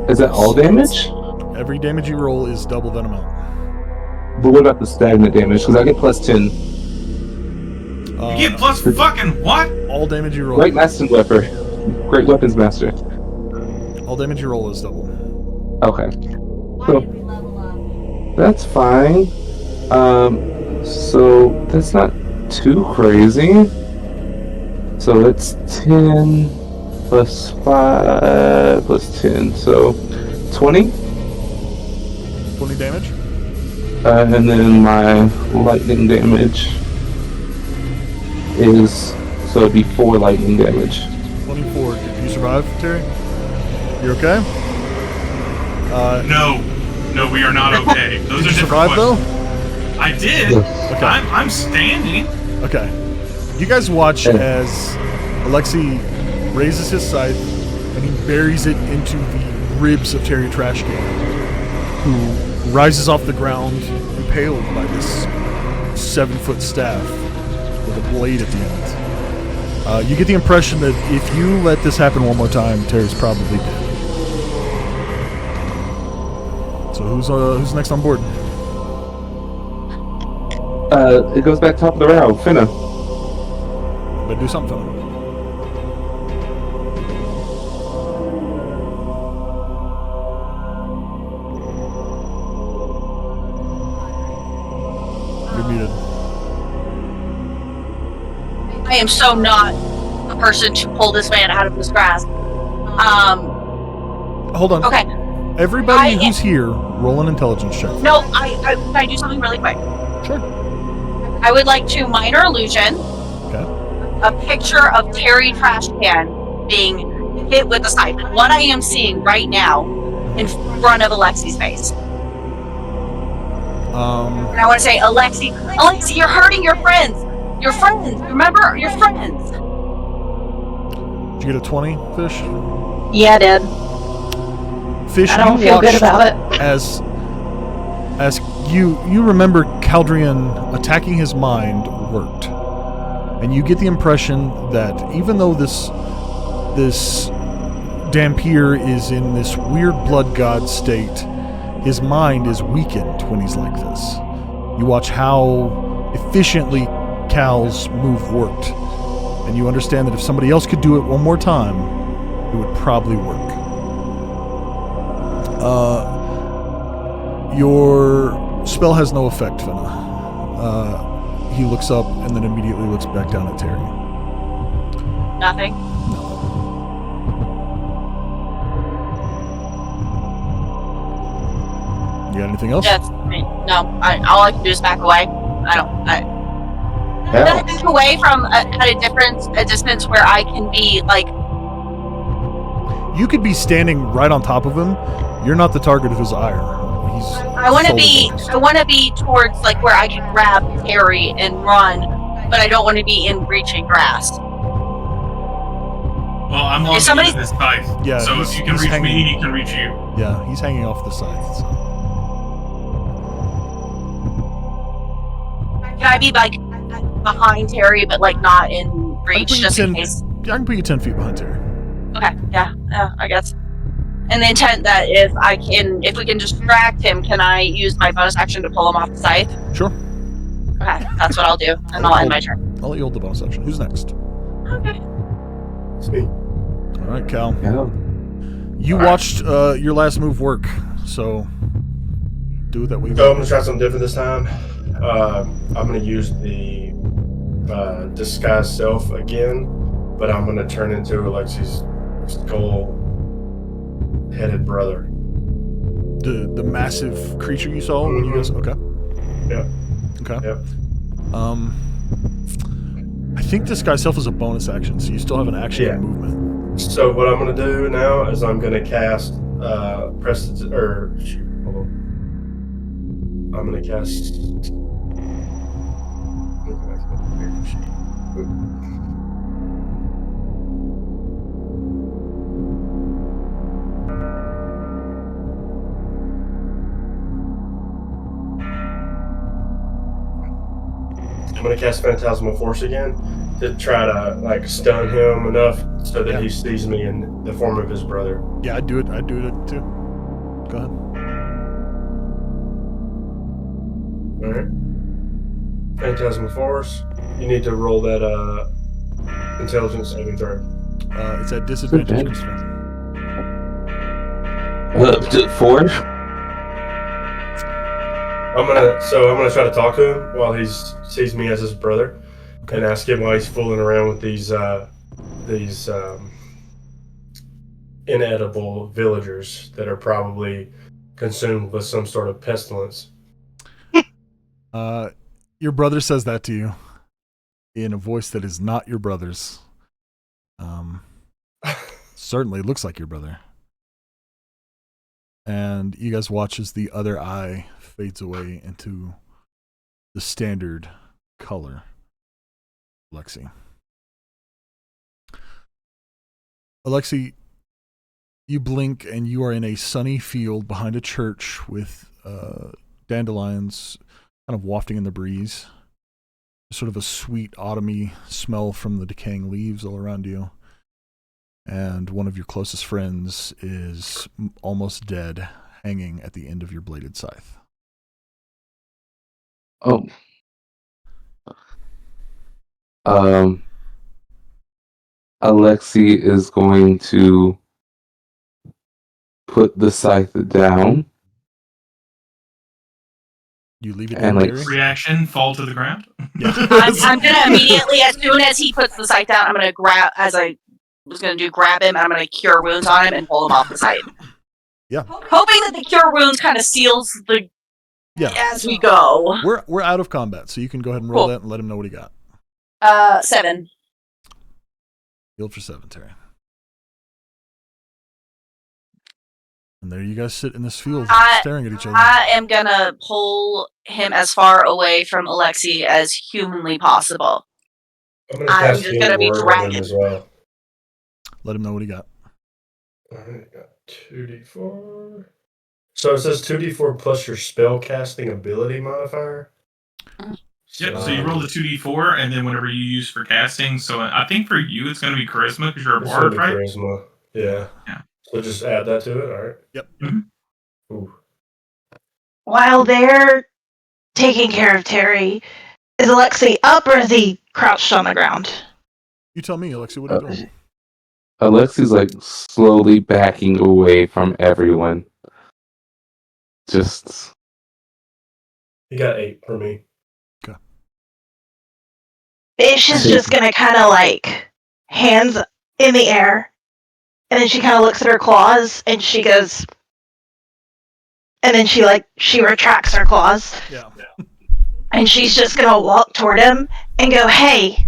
G: Is that all damage?
A: Every damage you roll is double that amount.
G: But what about the stagnant damage? Because I get +10.
F: You get plus fucking what?
A: All damage you roll.
G: Great Master Weapon. Great Weapons Master.
A: All damage you roll is double.
G: Okay. So that's fine. So that's not too crazy. So it's 10 plus 5 plus 10. So 20.
A: 20 damage.
G: And then my lightning damage is, so it'd be 4 lightning damage.
A: 24. Did you survive, Terry? You okay?
F: No. No, we are not okay. Those
A: Did
F: are
A: you
F: different
A: survive though?
F: questions. I did.
A: Okay.
F: I'm standing.
A: Okay. You guys watch as Alexi raises his scythe and he buries it into the ribs of Terry Trashcan, who rises off the ground impaled by this 7-foot staff with a blade at the end. You get the impression that if you let this happen one more time, Terry's probably dead. So who's next on board?
G: It goes back top of the round. Finna.
A: Better do something. You're muted.
B: I am so not the person to pull this man out of this grass.
A: Hold on.
B: Okay.
A: Everybody who's here, roll an intelligence check.
B: No, can I do something really quick?
A: Sure.
B: I would like to minor illusion
A: Okay.
B: a picture of Terry Trash Can being hit with a scythe. What I am seeing right now in front of Alexi's face. And I want to say, Alexi, you're hurting your friends. Your friends. Remember, your friends.
A: Did you get a 20, Fish?
C: Yeah, I did.
A: Fish,
C: I don't
A: you
C: feel good
A: watched
C: about it.
A: as you remember Caldrian attacking his mind worked. And you get the impression that even though this Dampier is in this weird blood god state, his mind is weakened when he's like this. You watch how efficiently Cal's move worked, and you understand that if somebody else could do it one more time, it would probably work. Your spell has no effect, Finna. He looks up and then immediately looks back down at Terry.
B: Nothing.
A: You got anything else?
B: That's no. All I can do is back away. Back away from at a distance where I can be like.
A: You could be standing right on top of him. You're not the target of his ire.
B: I want to be towards like where I can grab Terry and run, but I don't want to be in reaching grass.
F: Well, I'm
B: If
F: lost
B: somebody-
F: in this scythe.
A: Yeah,
F: So if you can
A: he's
F: reach
A: hanging-
F: me, he can reach you.
A: Yeah, he's hanging off the side. So.
B: Can I be like behind Terry, but like not in reach,
A: you
B: just in
A: 10
B: case?
A: I can put you 10 feet behind Terry.
B: Okay, yeah, I guess. And the intent that if we can distract him, can I use my bonus action to pull him off the scythe?
A: Sure.
B: Okay, that's what I'll do, and I'll end my turn.
A: I'll let you hold the bonus action. Who's next?
B: Okay.
D: Sweet.
A: All right, Cal.
G: Yeah.
A: You watched your last move work, so do it that way.
D: So I'm gonna try something different this time. I'm gonna use the disguise self again, but I'm gonna turn into Alexi's skull-headed brother.
A: The massive creature you saw when you guys. Okay.
D: Yep.
A: Okay.
D: Yep.
A: I think disguise self is a bonus action, so you still have an action
D: Yeah.
A: and movement.
D: So what I'm gonna do now is I'm gonna cast I'm gonna cast. I'm gonna cast Phantasmal Force again to try to like stun him enough so that
A: Yeah.
D: he sees me in the form of his brother.
A: Yeah, I'd do it. I'd do it too. Go ahead.
D: All right. Phantasmal Force. You need to roll that intelligence saving throw.
A: It's at disadvantage.
G: Okay.
A: Christopher.
G: 4?
D: I'm gonna try to talk to him while he sees me as his brother, and ask him why he's fooling around with these inedible villagers that are probably consumed with some sort of pestilence.
A: Your brother says that to you in a voice that is not your brother's. Certainly looks like your brother. And you guys watch as the other eye fades away into the standard color. Alexi, you blink and you are in a sunny field behind a church with dandelions kind of wafting in the breeze. sort of a sweet autumny smell from the decaying leaves all around you. And one of your closest friends is almost dead, hanging at the end of your bladed scythe.
G: Oh. Alexi is going to put the scythe down.
A: You leave it
G: And,
A: there,
G: like,
A: Terry?
F: Reaction, fall to the ground.
A: Yeah.
B: I'm gonna immediately, as soon as he puts the scythe down, I'm gonna grab, as I was gonna do, grab him, and I'm gonna cure wounds on him and pull him off the scythe.
A: Yeah.
B: Hoping that the cure wounds kind of seals the as we go.
A: We're out of combat, so you can go ahead and roll
B: Cool.
A: that and let him know what he got.
B: 7.
A: Healed for 7, Terry. And there you guys sit in this field, staring at each other.
B: I am gonna pull him as far away from Alexi as humanly possible.
D: I'm gonna
B: I'm
D: cast
B: just gonna be
D: Healing Word on
B: dragging.
D: him as well.
A: Let him know what he got.
D: Alright, got 2d4. So it says 2d4 plus your spell casting ability modifier.
F: Yep, so you roll the 2d4, and then whatever you use for casting. So I think for you, it's going to be charisma because you're a
D: It's
F: bard,
D: gonna be
F: right?
D: Charisma. Yeah.
F: Yeah.
D: So just add that to it, alright?
A: Yep.
F: Mm-hmm.
D: Ooh.
C: While they're taking care of Terry, is Alexi up or is he crouched on the ground?
A: You tell me, Alexi, what are you doing?
G: Alexi's like slowly backing away from everyone. Just
D: He got 8 for me.
C: Bish is just gonna kind of like hands in the air, and then she kind of looks at her claws and she goes, and then she retracts her claws,
A: Yeah.
C: and she's just gonna walk toward him and go, "Hey,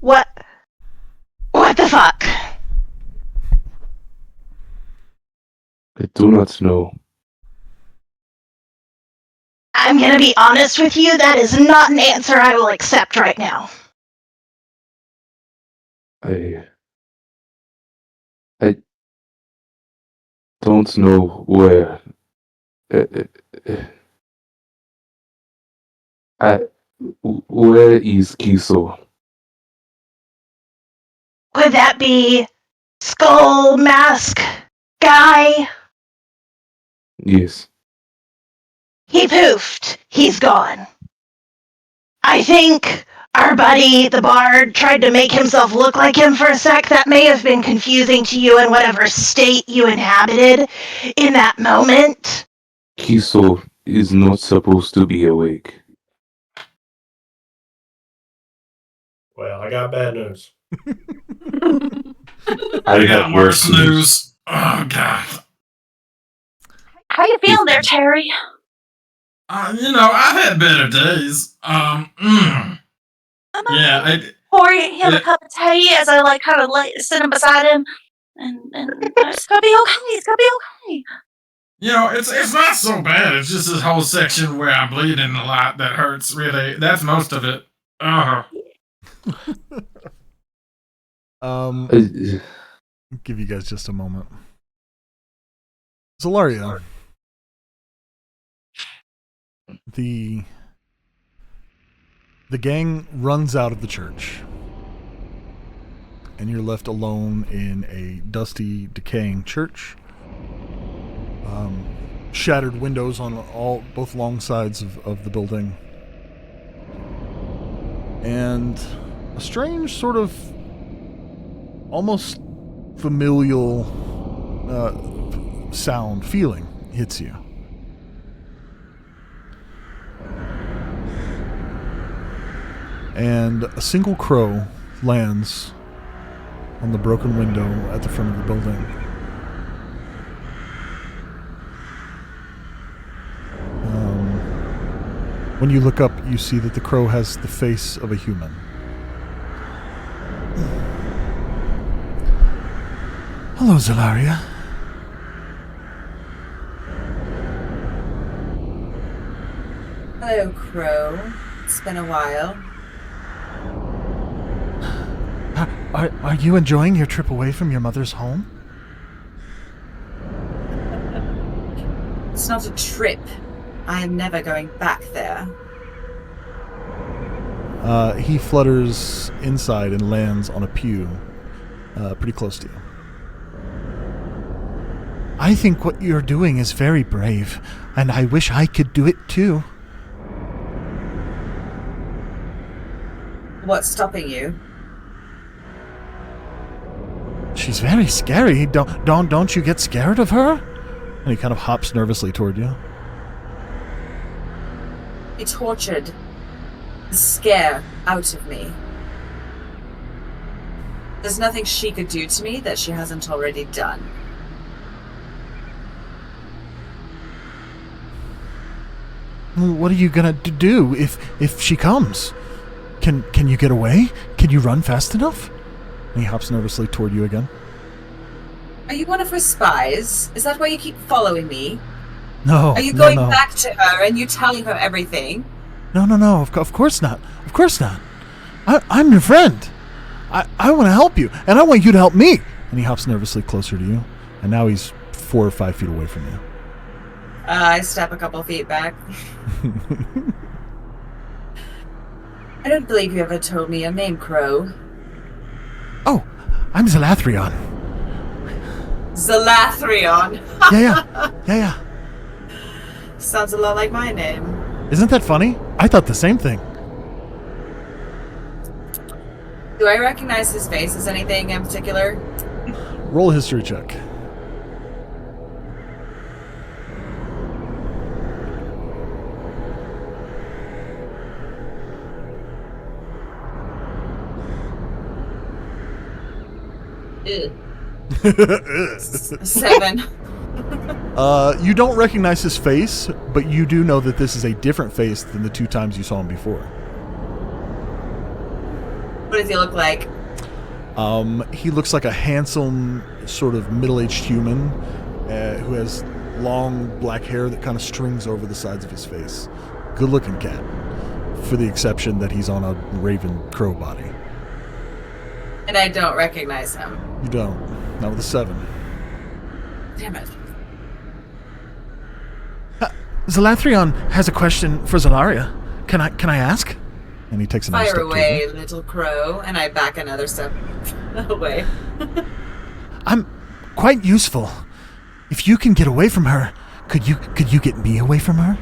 C: what the fuck?"
G: I do not know.
C: I'm gonna be honest with you, that is not an answer I will accept right now.
G: I don't know where. Where is Kiso?
C: Would that be skull mask guy?
G: Yes.
C: He poofed. He's gone. I think our buddy, the bard, tried to make himself look like him for a sec. That may have been confusing to you in whatever state you inhabited in that moment.
G: Kiso is not supposed to be awake.
D: Well, I got bad news.
F: I got worse news. Oh, God.
B: How you feeling there, Terry?
F: I've had better days. Yeah,
B: Pour him a cup of tea as I kind of sit him beside him, and it's gonna be okay. It's gonna be okay.
F: It's not so bad. It's just this whole section where I'm bleeding a lot that hurts. Really, that's most of it.
A: I'll give you guys just a moment. Zolaria, the gang runs out of the church, and you're left alone in a dusty, decaying church. Shattered windows on both long sides of the building, and a strange sort of almost familial feeling hits you. And a single crow lands on the broken window at the front of the building. When you look up, you see that the crow has the face of a human. Hello, Zolaria.
E: Hello, Crow. It's been a while.
A: Are you enjoying your trip away from your mother's home?
E: It's not a trip. I am never going back there.
A: He flutters inside and lands on a pew pretty close to you.
H: I think what you're doing is very brave, and I wish I could do it too.
E: What's stopping you?
H: She's very scary. Don't you get scared of her?
A: And he kind of hops nervously toward you.
E: He tortured the scare out of me. There's nothing she could do to me that she hasn't already done.
H: What are you gonna do if she comes? Can you get away? Can you run fast enough?
A: And he hops nervously toward you again.
E: Are you one of her spies? Is that why you keep following me?
H: No.
E: Are you going
H: no.
E: back to her and you telling her everything?
H: No. Of course not. Of course not. I'm your friend. I want to help you, and I want you to help me.
A: And he hops nervously closer to you. And now he's 4 or 5 feet away from you.
E: I step a couple feet back. I don't believe you ever told me your name, Crow.
H: Oh, I'm Zalathrion.
E: Zalathrion.
H: Yeah.
E: Sounds a lot like my name.
A: Isn't that funny? I thought the same thing.
E: Do I recognize his face as anything in particular?
A: Roll a history check.
E: Ew. 7.
A: You don't recognize his face, but you do know that this is a different face than the 2 times you saw him before.
E: What does he look like?
A: He looks like a handsome, sort of middle-aged human who has long black hair that kind of strings over the sides of his face. Good-looking cat, for the exception that he's on a raven crow body.
E: And I don't recognize him.
A: You don't. Not with a 7.
E: Damn it.
H: Zalathrion has a question for Zalaria. Can I ask?
A: And he takes another
E: Fire
A: step
E: away,
A: toward you.
E: little crow, and I back another step away.
H: I'm quite useful. If you can get away from her, could you get me away from her?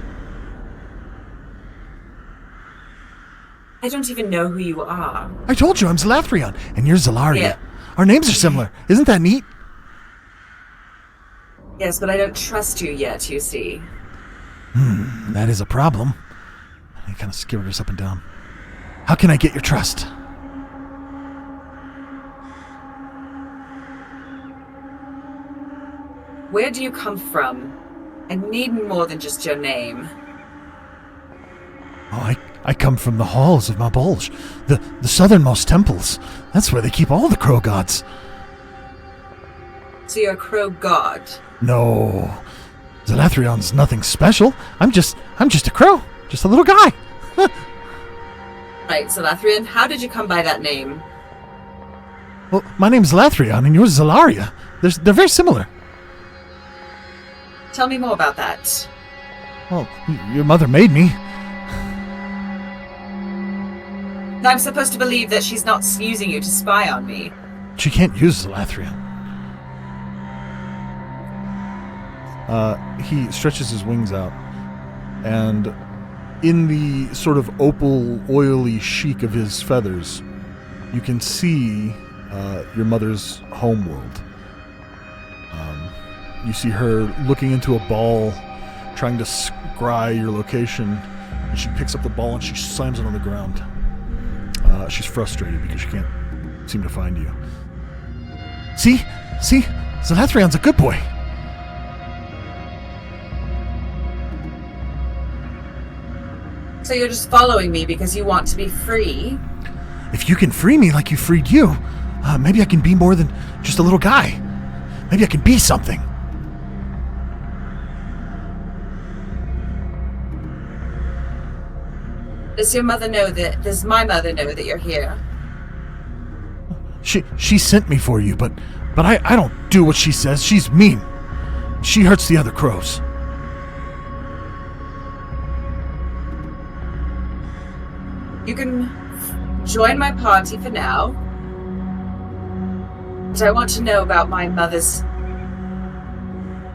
E: I don't even know who you are.
H: I told you I'm Zalathrion, and you're Zalaria.
E: Yeah.
H: Our names are similar. Isn't that neat?
E: Yes, but I don't trust you yet, you see.
H: That is a problem.
A: He kind of skitters up and down.
H: How can I get your trust?
E: Where do you come from? I need more than just your name.
H: Oh, I come from the halls of Mabulj, the southernmost temples. That's where they keep all the crow gods.
E: So you're a crow god.
H: No, Zalathrion's nothing special. I'm just a crow, just a little guy.
E: Right, Zalathrion, how did you come by that name?
H: Well, my name's Zalathrion, and yours is Zalaria. They're very similar.
E: Tell me more about that.
H: Well, your mother made me.
E: I'm supposed to believe that she's not using you to spy on me.
H: She can't use Zalathrion.
A: He stretches his wings out, and in the sort of opal, oily chic of his feathers, you can see your mother's homeworld. You see her looking into a ball, trying to scry your location, and she picks up the ball and she slams it on the ground. She's frustrated because she can't seem to find you.
H: See? Zalathrion's a good boy.
E: So you're just following me because you want to be free?
H: If you can free me like you freed you, maybe I can be more than just a little guy. Maybe I can be something.
E: Does my mother know that you're here?
H: She sent me for you, but I don't do what she says. She's mean. She hurts the other crows.
E: You can join my party for now. But I want to know about my mother's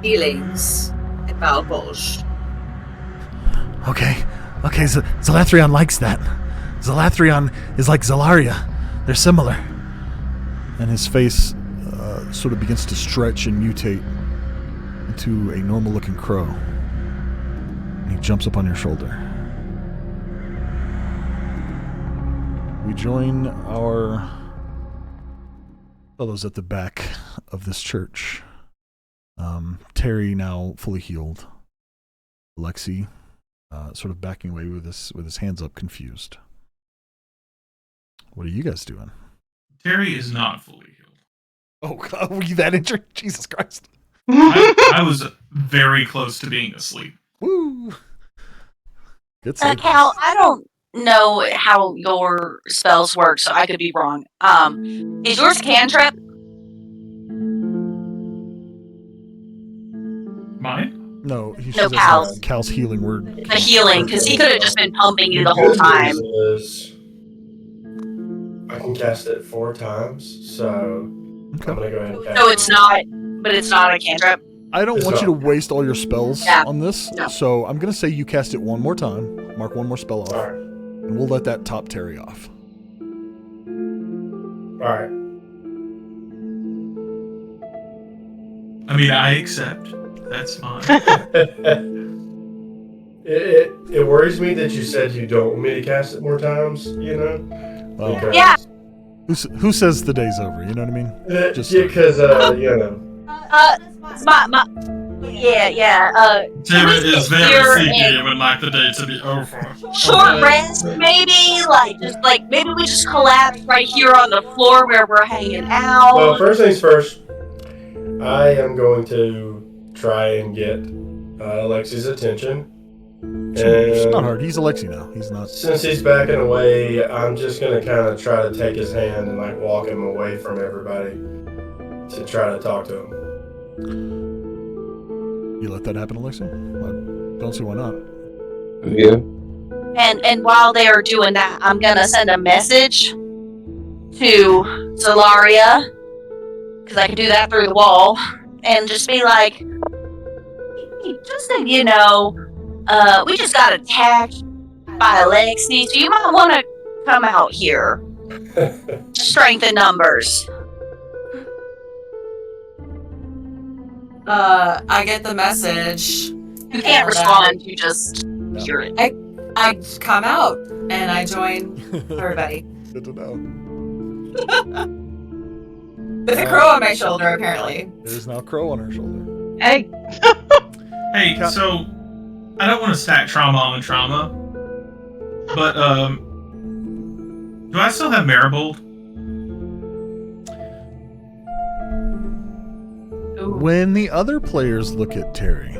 E: feelings in Vaelmyr.
H: Okay, Zalathrion likes that. Zalathrion is like Zalaria. They're similar.
A: And his face sort of begins to stretch and mutate into a normal-looking crow. And he jumps up on your shoulder. We join our fellows at the back of this church. Terry now fully healed. Lexi sort of backing away with his hands up, confused. What are you guys doing?
F: Terry is not fully healed.
A: Oh, God, were you that injured? Jesus Christ.
F: I was very close to being asleep.
A: Woo! Good save.
B: Cal, I don't know how your spells work, so I could be wrong. Is yours cantrip?
F: Mine?
A: No, he
B: No,
A: should
B: Cal's.
A: have Cal's healing word.
B: The healing, because he could have just been pumping you the whole time.
D: I can cast it 4 times, so
A: Okay.
D: I'm gonna go ahead and cast
B: No,
D: it.
B: it's not. But it's not a cantrip.
A: I don't
D: It's
A: want you
D: not.
A: to waste all your spells
B: Yeah.
A: on this,
B: No.
A: so I'm going to say you cast it one more time, mark one more spell off,
D: Alright.
A: and we'll let that top Terry off.
D: Alright.
F: I mean, I accept. That's fine.
D: It worries me that you said you don't want me to cast it more times, you know?
A: Well,
D: Because,
B: Yeah.
A: who says the day's over? You know what I mean? Just-
D: because, you know.
F: Terry is
B: sit
F: very
B: here
F: sleepy
B: and-
F: and would like the day to be over.
B: Short
F: Okay.
B: rest, maybe? Maybe we just collapse right here on the floor where we're hanging out.
D: Well, first things first, I am going to try and get Alexi's attention.
A: It's not
D: And
A: hard. He's Alexi now. He's not.
D: since he's backing away, I'm just going to kind of try to take his hand and like walk him away from everybody to try to talk to him.
A: You let that happen, Alexi? I don't see why not.
G: Yeah.
B: And while they are doing that, I'm gonna send a message to Zalaria, because I can do that through the wall, and just be like, "Hey, just so you know, we just got attacked by Alexi, so you might want to come out here. Strength in numbers."
E: I get the message.
B: You can't respond, you just hear it.
E: I come out and I join everybody.
A: Good to know.
E: With a crow on my shoulder, apparently.
A: There's now Crow on her shoulder.
C: Hey,
F: Hey, so I don't want to stack trauma on trauma, but do I still have Marigold?
A: When the other players look at Terry,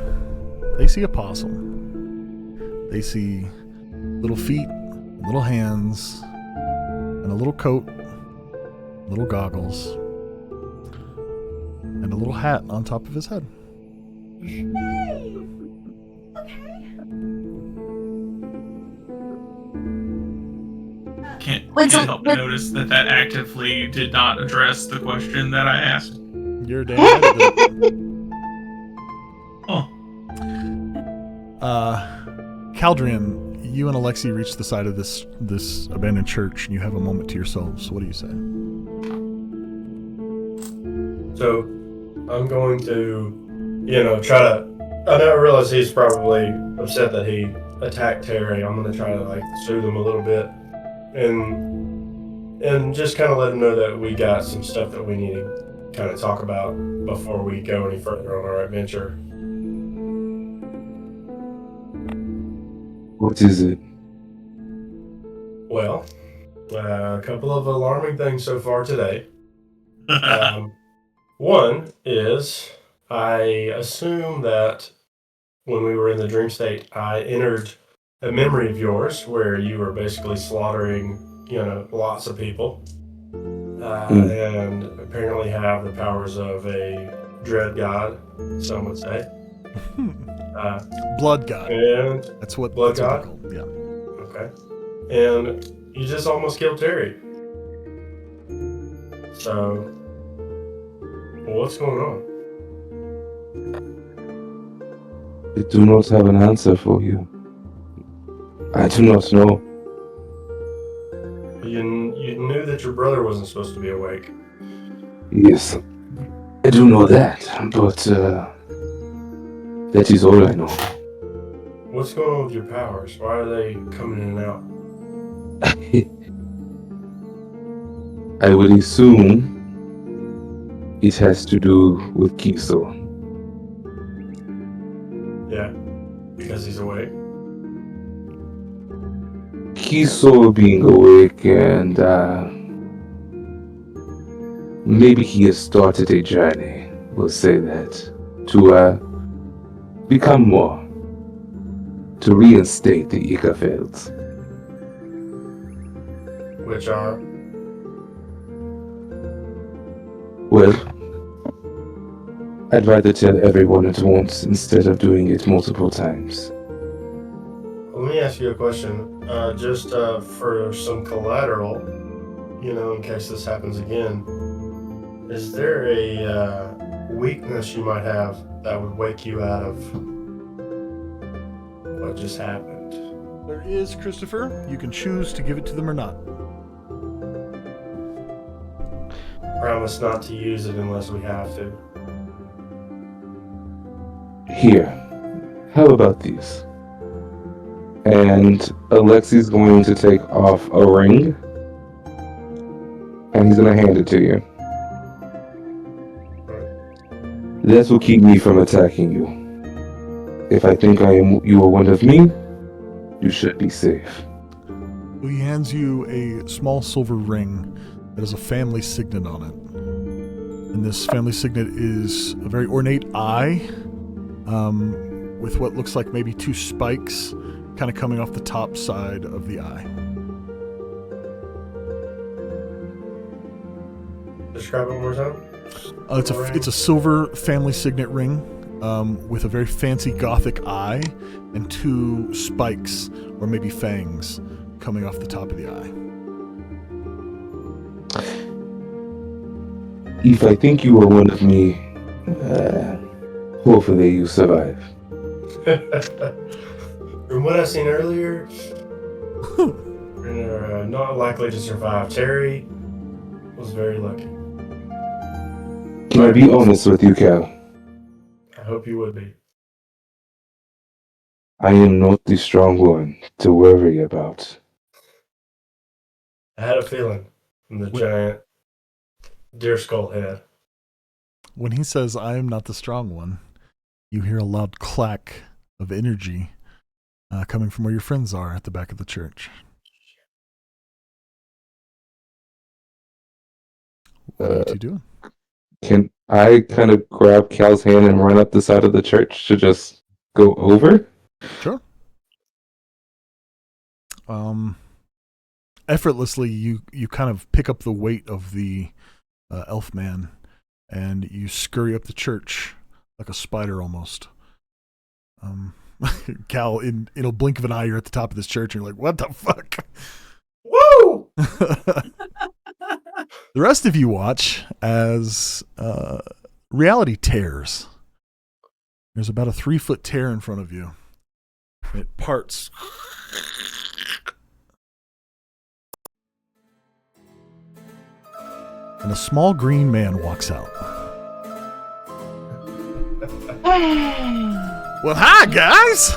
A: they see a possum. They see little feet, little hands, and a little coat, little goggles, and a little hat on top of his head.
F: Can't
B: When's
F: help
B: the-
F: but notice that actively did not address the question that I asked.
A: You're damn right it did.
F: Oh,
A: Caldrian, you and Alexi reach the side of this abandoned church, and you have a moment to yourselves. What do you say?
D: So I'm going to, try to. I realize he's probably upset that he attacked Terry. I'm going to try to like soothe him a little bit, and just kind of let him know that we got some stuff that we need to kind of talk about before we go any further on our adventure.
G: What is it?
D: Well, a couple of alarming things so far today. One is, I assume that when we were in the dream state, I entered a memory of yours where you were basically slaughtering, lots of people, and apparently have the powers of a dread god, some would say.
A: Blood God.
D: And
A: That's what
D: Blood
A: that's what
D: God?
A: they're called. Yeah.
D: okay, and You just almost killed Terry. So, what's going on?
G: I do not have an answer for you. I do not know.
D: You knew that your brother wasn't supposed to be awake.
G: Yes, I do know that, but that is all I know.
D: What's going on with your powers? Why are they coming in and out?
G: I would assume it has to do with Kiso.
D: Yeah, because he's awake.
G: Kiso being awake and maybe he has started a journey, we'll say that, to become more, to reinstate the Ikafelds.
D: Which are?
G: Well, I'd rather tell everyone at once instead of doing it multiple times.
D: Let me ask you a question. Just for some collateral, in case this happens again. Is there a weakness you might have that would wake you out of what just happened?
A: There is, Christopher. You can choose to give it to them or not.
D: Promise not to use it unless we have to.
G: Here, how about these? And Alexi's going to take off a ring, and he's going to hand it to you. This will keep me from attacking you. If I think you are one of me, you should be safe.
A: He hands you a small silver ring that has a family signet on it. And this family signet is a very ornate eye, with what looks like maybe two spikes kind of coming off the top side of the eye.
D: Describe it one more time.
A: It's a silver family signet ring with a very fancy gothic eye and two spikes or maybe fangs coming off the top of the eye.
G: If I think you are one of me, hopefully you survive.
D: From what I've seen earlier, you're not likely to survive. Terry was very lucky.
G: Can I be honest with you, Cal?
D: I hope you would be.
G: I am not the strong one to worry about.
D: I had a feeling from the giant deer skull head.
A: When he says, "I am not the strong one," you hear a loud clack of energy coming from where your friends are at the back of the church. What are you two doing?
G: Can I kind of grab Cal's hand and run up the side of the church to just go over?
A: Sure. Effortlessly, you kind of pick up the weight of the elf man, and you scurry up the church like a spider almost. Cal, in a blink of an eye, you're at the top of this church, and you're like, "What the fuck?"
D: Woo!
A: The rest of you watch as reality tears. There's about a 3-foot tear in front of you. It parts. And a small green man walks out. Well, hi, guys!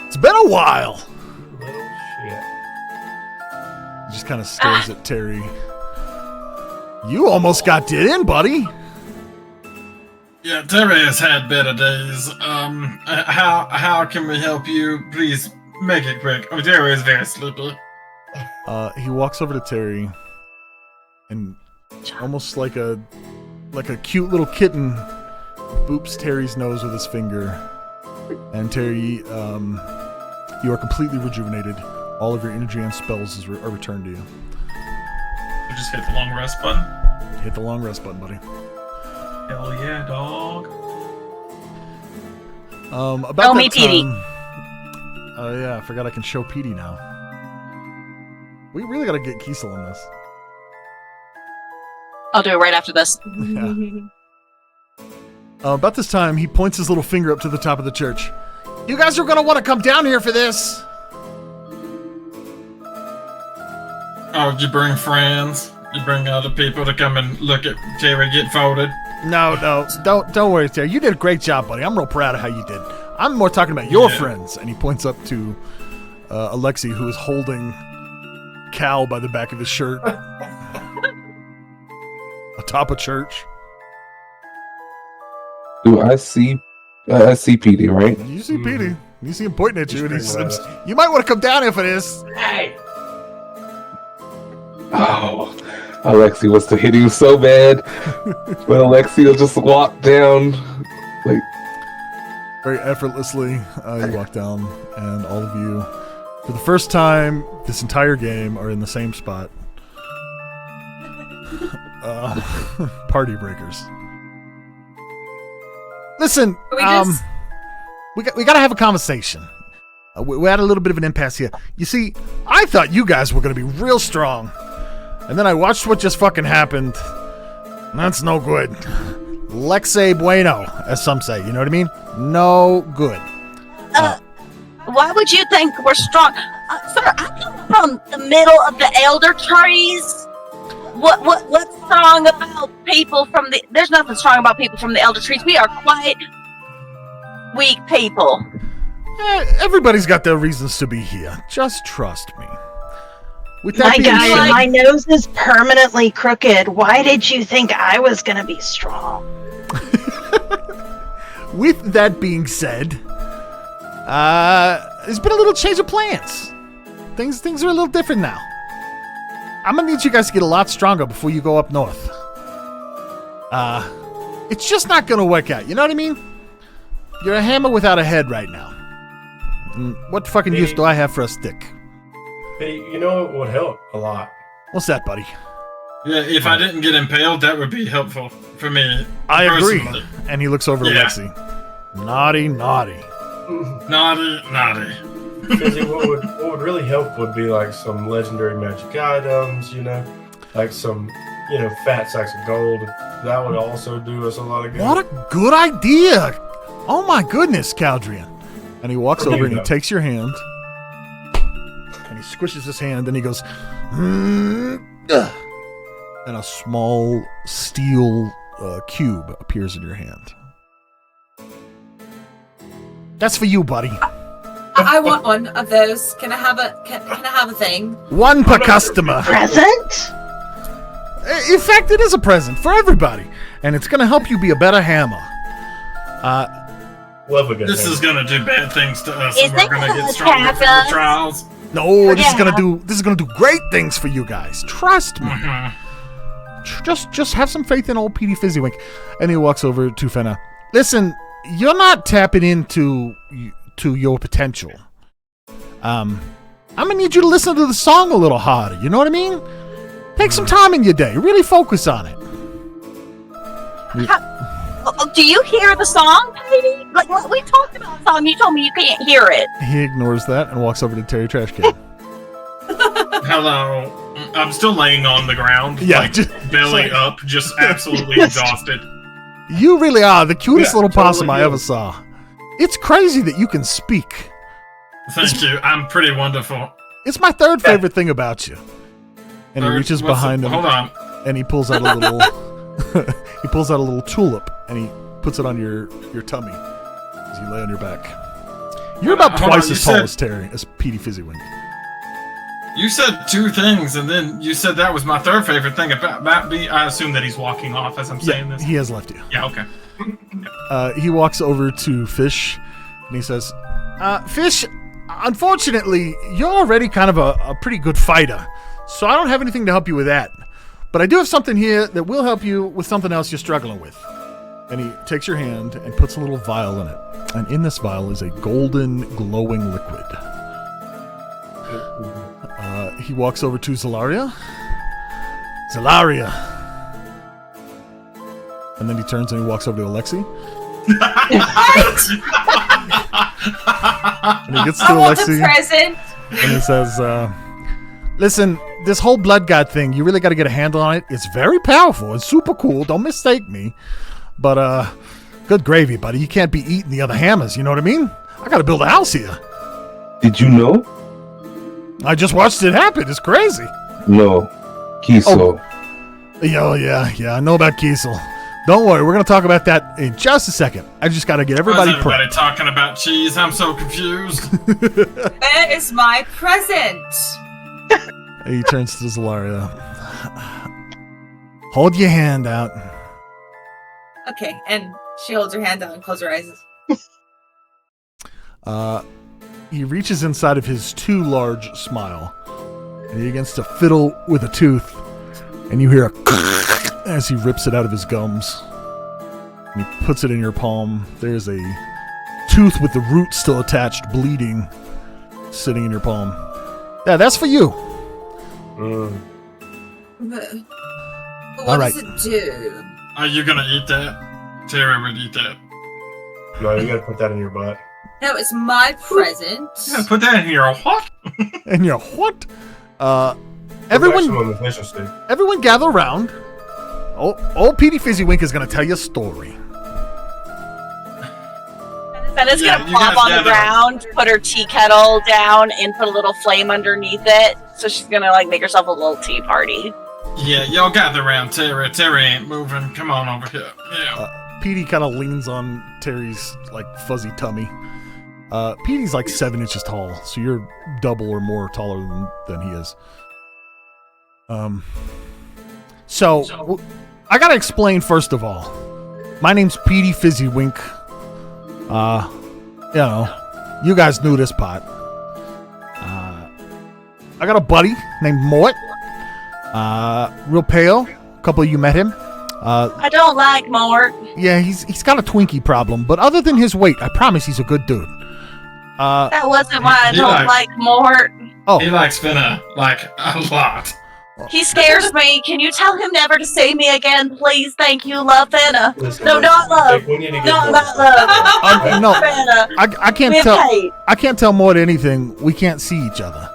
A: It's been a while!
D: Little shit.
A: He just kind of stares at Terry. You almost got it in, buddy!
F: Yeah, Terry has had better days. How can we help you? Please make it quick. Oh, Terry is very sleepy.
A: He walks over to Terry and almost like a cute little kitten boops Terry's nose with his finger. And Terry, you are completely rejuvenated. All of your energy and spells are returned to you.
F: You just hit the long rest button.
A: Hit the long rest button, buddy.
F: Hell yeah, dog.
A: About
B: Show
A: that
B: me Petey.
A: time, yeah, I forgot I can show Petey now. We really gotta get Kiesel on this.
B: I'll do it right after this.
A: Yeah. About this time, he points his little finger up to the top of the church. You guys are gonna want to come down here for this.
I: Oh, you bring friends? You bring other people to come and look at Terry get folded?
A: No, don't worry, Terry. You did a great job, buddy. I'm real proud of how you did. I'm more talking about your friends. And he points up to Alexei, who is holding Cal by the back of his shirt atop a church.
G: Do I see Petey, right?
A: You see Petey. You see him pointing at you, and he says, "You might want to come down here for this."
D: Hey!
G: Oh, Alexei was to hit him so bad, but Alexei will just walk down, like
A: very effortlessly. You walk down, and all of you, for the first time this entire game, are in the same spot. Party breakers. Listen, we got to have a conversation. We had a little bit of an impasse here. You see, I thought you guys were going to be real strong, and then I watched what just fucking happened. That's no good. Lexe bueno, as some say. You know what I mean? No good.
B: Why would you think we're strong? Sir, I come from the middle of the elder trees. What's strong about people from the... There's nothing strong about people from the elder trees. We are quite weak people.
A: Everybody's got their reasons to be here. Just trust me. With that
C: My
A: being
C: guy,
A: said,
C: my nose is permanently crooked. Why did you think I was gonna be strong?
A: with that being said, there's been a little change of plans. Things are a little different now. I'm gonna need you guys to get a lot stronger before you go up north. It's just not gonna work out. You know what I mean? You're a hammer without a head right now. And what fucking use do I have for a stick?
D: Hey, you know what would help a lot?
A: What's that, buddy?
I: Yeah, if I didn't get impaled, that would be helpful for me.
A: I agree.
I: personally.
A: And he looks over at
I: Yeah.
A: Lexi. Naughty.
I: Naughty.
D: Fizzy, what would really help would be like some legendary magic items, like some, fat sacks of gold. That would also do us a lot of good.
A: What a good idea! Oh my goodness, Caldrian. And he walks over and he takes your hand. And he squishes his hand and he goes, and a small steel cube appears in your hand. That's for you, buddy.
E: I want one of those. Can I have a thing?
A: One per customer.
C: Present?
A: In fact, it is a present for everybody. And it's going to help you be a better hammer.
D: Love a good
I: This
D: thing.
I: is gonna do bad things to us,
B: Is
I: and we're
B: it
I: gonna
B: gonna
I: get stronger from
B: attack
I: the trials.
A: No, this is gonna do great things for you guys. Trust me.
I: Mhm.
A: Just have some faith in old Petey Fizzwink. And he walks over to Fenna. Listen, you're not tapping into your potential. I'm gonna need you to listen to the song a little harder. You know what I mean? Take some time in your day. Really focus on it.
B: Do you hear the song, Petey? Like, we talked about the song. You told me you can't hear it.
A: He ignores that and walks over to Terry Trash Can.
I: Hello. I'm still laying on the ground,
A: Yeah,
I: like belly up, just absolutely
A: Yes.
I: exhausted.
A: You really are the cutest
D: Yeah,
A: little possum
D: totally
A: I
D: do.
A: ever saw. It's crazy that you can speak.
I: Thank you. I'm pretty wonderful.
A: It's my third favorite thing about you. And he reaches
I: What's
A: behind
I: the-
A: him
I: Hold on.
A: and he pulls out a little he pulls out a little tulip and he puts it on your tummy as you lay on your back. You're about
I: Hold on,
A: twice
I: you
A: as tall
I: said-
A: as Terry, as Petey Fizzwink.
I: You said two things, and then you said that was my third favorite thing about me. I assume that he's walking off as I'm saying this.
A: He has left you.
I: Yeah, okay.
A: He walks over to Fish and he says, Fish, unfortunately, you're already kind of a pretty good fighter, so I don't have anything to help you with that. But I do have something here that will help you with something else you're struggling with. And he takes your hand and puts a little vial in it. And in this vial is a golden, glowing liquid. He walks over to Zalaria. Zalaria! And then he turns and he walks over to Alexei. And he gets to
E: I want a
A: Alexei
E: present.
A: and he says,
H: Listen, this whole blood god thing, you really got to get a handle on it. It's very powerful. It's super cool. Don't mistake me. But, good gravy, buddy. You can't be eating the other hammers. You know what I mean? I got to build a house here.
G: Did you know?
H: I just watched it happen. It's crazy.
G: No. Kiesel.
H: Yeah. I know about Kiesel. Don't worry. We're going to talk about that in just a second. I just got to get everybody
I: Why is everybody talking about cheese? I'm so confused.
E: Where is my present?
H: He turns to Zalaria. Hold your hand out.
E: Okay, and she holds her hand out and closes her eyes.
H: He reaches inside of his too large smile, and he begins to fiddle with a tooth, and you hear a as he rips it out of his gums. And he puts it in your palm. There's a tooth with the root still attached, bleeding, sitting in your palm. Yeah, that's for you.
E: But
H: All
E: what
H: right.
E: does it do?
I: Are you gonna eat that? Terry would eat that.
D: No, you gotta put that in your butt.
E: No, it's my present.
F: Yeah, put that in your what?
H: And you're what? Everyone
D: Maximum efficiency.
H: Everyone gather around. Old Petey Fizzwinks is going to tell you a story.
B: Fenna's
I: Yeah,
B: gonna
I: you
B: plop
I: guys
B: on the
I: gather.
B: ground, put her tea kettle down, and put a little flame underneath it. So she's gonna like make herself a little tea party.
I: Yeah, y'all gather around Terry. Terry ain't moving. Come on over here. Yeah.
H: Petey kind of leans on Terry's like fuzzy tummy. Petey's like 7 inches tall, so you're double or more taller than he is. So I gotta explain first of all. My name's Petey Fizzwink. You guys knew this part. I got a buddy named Mort. Real pale. A couple of you met him.
B: I don't like Mort.
H: Yeah, he's got a Twinkie problem, but other than his weight, I promise he's a good dude.
B: That wasn't why I
I: He
B: don't
I: likes-
B: like Mort.
I: He likes Finna, like, a lot.
B: He scares me. Can you tell him never to see me again, please? Thank you, love Fenna.
D: Listen,
B: No, not love.
D: we need to get
B: No,
D: more-
B: not love.
H: No,
B: Fenna.
H: I can't
B: With
H: tell.
B: hate.
H: I can't tell Mort anything. We can't see each other.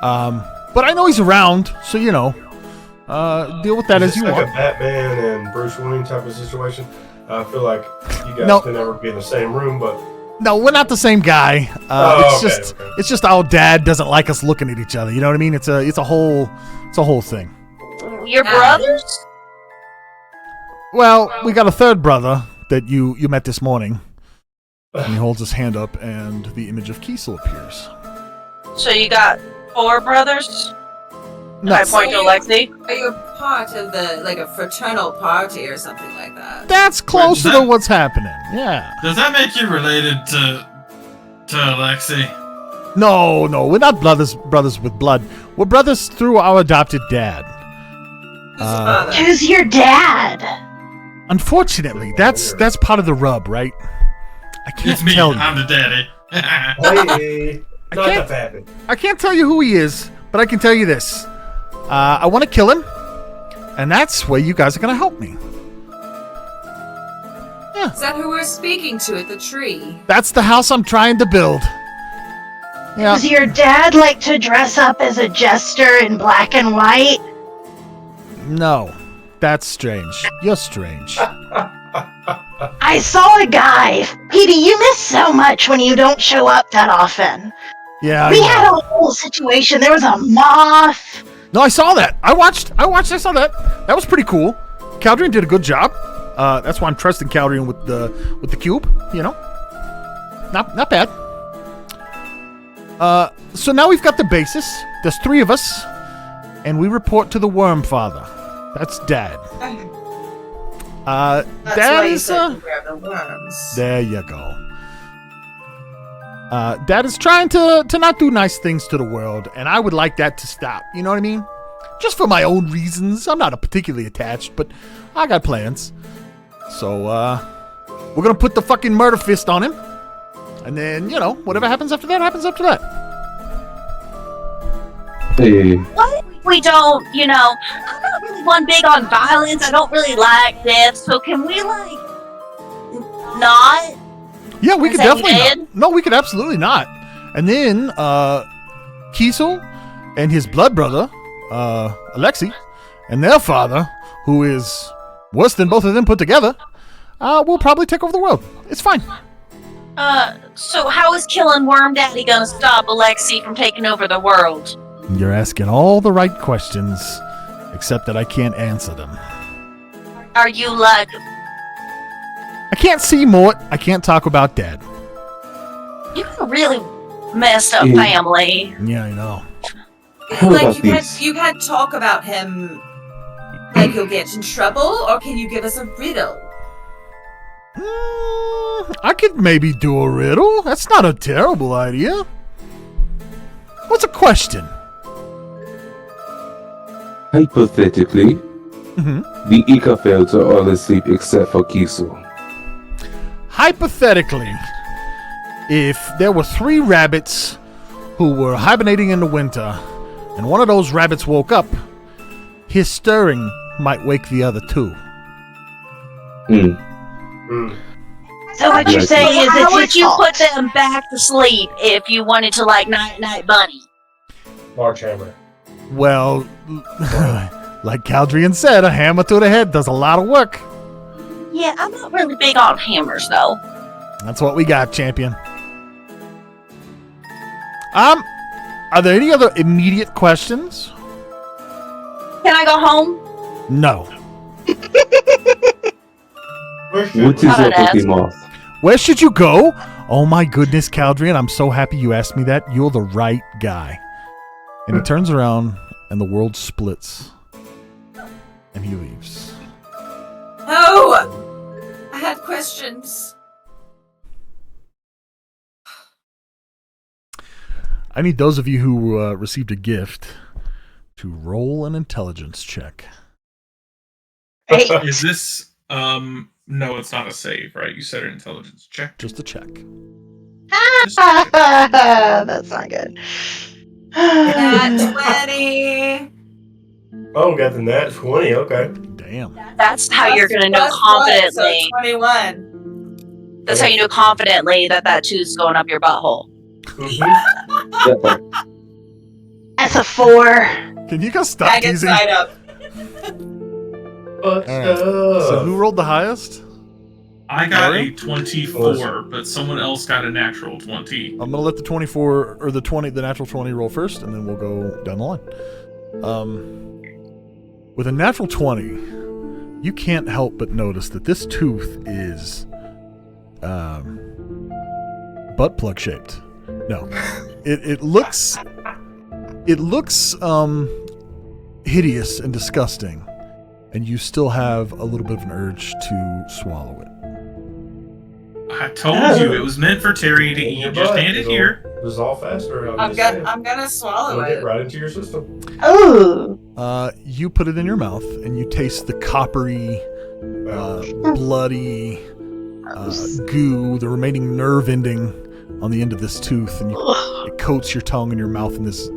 H: But I know he's around, so deal with that
D: Is
H: as
D: this
H: you
D: like
H: want.
D: a Batman and Bruce Wayne type of situation? I feel like you guys
H: No.
D: can never be in the same room, but
H: No, we're not the same guy.
D: okay.
H: It's just our dad doesn't like us looking at each other. You know what I mean? It's a whole thing.
B: Your brothers?
H: Well, we got a third brother that you met this morning. And he holds his hand up, and the image of Kiesel appears.
B: So you got 4 brothers?
H: No,
B: I point to Lexi.
E: Are you part of a fraternal party or something like that?
H: that's closer
I: that-
H: to what's happening. Yeah.
I: Does that make you related to Alexi?
H: No, we're not brothers with blood. We're brothers through our adopted dad.
E: Who's your father?
C: Who's your dad?
H: Unfortunately, that's part of the rub, right? I can't
I: It's me.
H: tell you.
I: I'm the daddy.
D: hey, not
H: can't-
D: the Batman.
H: I can't tell you who he is, but I can tell you this. I want to kill him, and that's where you guys are going to help me.
E: Is that who we're speaking to at the tree?
H: That's the house I'm trying to build. Yeah.
C: Does your dad like to dress up as a jester in black and white?
H: No, that's strange. You're strange.
C: I saw a guy. Petey, you miss so much when you don't show up that often.
H: Yeah.
C: We
H: I
C: had
H: know.
C: a whole situation. There was a moth.
H: No, I saw that. I watched. I saw that. That was pretty cool. Caldrian did a good job. That's why I'm trusting Caldrian with the cube. You know, not bad. So now we've got the basis. There's 3 of us, and we report to the Worm Father. That's Dad.
E: That's
H: Dad
E: why you
H: is
E: said beware of the worms.
H: There you go. Dad is trying to not do nice things to the world, and I would like that to stop. You know what I mean? Just for my own reasons. I'm not particularly attached, but I got plans. So, we're gonna put the fucking murder fist on him. And then, whatever happens after that, happens after that.
G: Hey,
B: What? We don't, I'm not really one big on violence. I don't really like death. So can we, not?
H: Yeah, we
B: Is
H: could
B: that
H: definitely
B: dead?
H: not. No, we could absolutely not. And then, Kiesel, and his blood brother, Alexei, and their father, who is worse than both of them put together, will probably take over the world. It's fine.
B: So how is killing Worm Daddy gonna stop Alexei from taking over the world?
H: You're asking all the right questions, except that I can't answer them.
B: Are you like...
H: I can't see Mort. I can't talk about Dad.
B: You got a really messed up
G: Yeah.
B: family.
H: Yeah, I know.
G: How
E: Like
G: about these?
E: you had talk about him, like he'll get in trouble, or can you give us a riddle?
H: I could maybe do a riddle. That's not a terrible idea. What's a question?
G: Hypothetically, the Ikafelds are all asleep except for Kiso.
H: Hypothetically, if there were 3 rabbits who were hibernating in the winter, and one of those rabbits woke up, his stirring might wake the other 2.
C: So what you're
G: Yeah.
C: saying is
B: How
C: it's
B: would
C: his
B: you
C: fault.
B: put them back to sleep if you wanted to, like, night bunny?
D: March Hammer.
H: Well, like Caldrian said, a hammer to the head does a lot of work.
B: Yeah, I'm not really big on hammers, though.
H: That's what we got, champion. Are there any other immediate questions?
B: Can I go home?
H: No.
G: What is up with the moth?
H: Where should you go? Oh my goodness, Caldrian, I'm so happy you asked me that. You're the right guy. And he turns around and the world splits. And he leaves.
E: No! I had questions.
H: I need those of you who received a gift to roll an intelligence check.
C: Right.
F: Is this no, it's not a save, right? You said an intelligence check.
H: Just a check.
F: Just a check.
C: That's not good.
E: Nat 20.
D: Oh, got the nat 20. Okay.
H: Damn.
B: That's how you're gonna know
E: Plus one,
B: confidently.
E: So 21.
B: That's how you know confidently that that tooth's going up your butthole.
C: That's a 4.
H: Can you guys stop
E: I get
H: teasing?
E: side up.
H: All right. So who rolled the highest?
F: I got a
H: Sorry?
F: 24, but someone else got a natural 20.
H: I'm gonna let the 24 or the natural 20 roll first, and then we'll go down the line. With a natural 20, you can't help but notice that this tooth is butt plug shaped. No, it looks hideous and disgusting, and you still have a little bit of an urge to swallow it.
F: I told you it was meant for Terry to eat. Just hand it here.
D: Dissolve faster.
E: I'm gonna swallow
D: It'll get
E: it.
D: right into your system.
C: Ooh.
H: You put it in your mouth, and you taste the coppery, bloody goo, the remaining nerve ending on the end of this tooth, and it coats your tongue and your mouth in this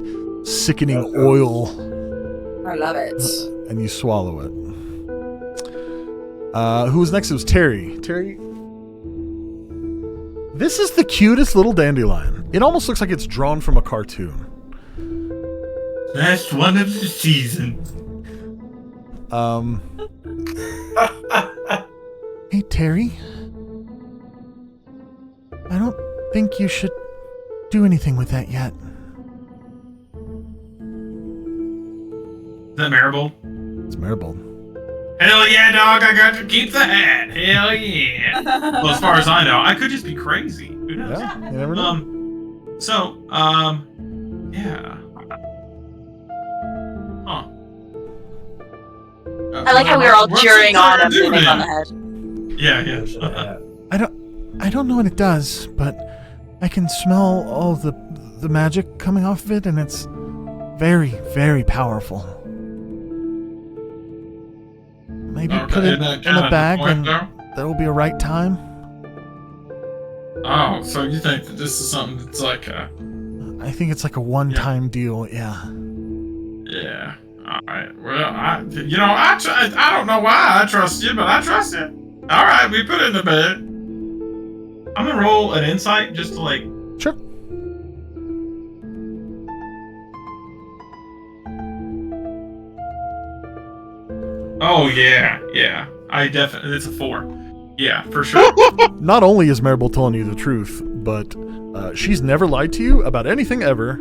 H: sickening oil,
E: I love it.
H: and you swallow it. Who was next? It was Terry. Terry, this is the cutest little dandelion. It almost looks like it's drawn from a cartoon.
F: Last one of the season.
H: Hey, Terry. I don't think you should do anything with that yet.
F: Is that Maribel?
H: It's Maribel.
F: Hell yeah, dog! I got to keep the hat. Hell yeah. Well, as far as I know, I could just be crazy. Who knows?
H: Yeah, you never know.
F: Yeah. Huh.
B: I like how we were all
F: What's
B: cheering
F: it
B: on
F: gonna
B: him
F: do
B: hitting on the
F: then?
B: head.
F: Yeah.
H: I don't know what it does, but I can smell all the magic coming off of it, and it's very, very powerful. Maybe put it in a bag, and there will be a right time.
I: Oh, so you think that this is something that's like
H: I think it's like a one-time deal. Yeah.
I: yeah. All right. Well, I don't know why I trust you, but I trust you. All right, we put it in the bed.
F: I'm gonna roll an insight just to like.
H: Sure.
F: Oh yeah. I definitely. It's a 4. Yeah, for sure.
H: Not only is Maribel telling you the truth, but she's never lied to you about anything ever,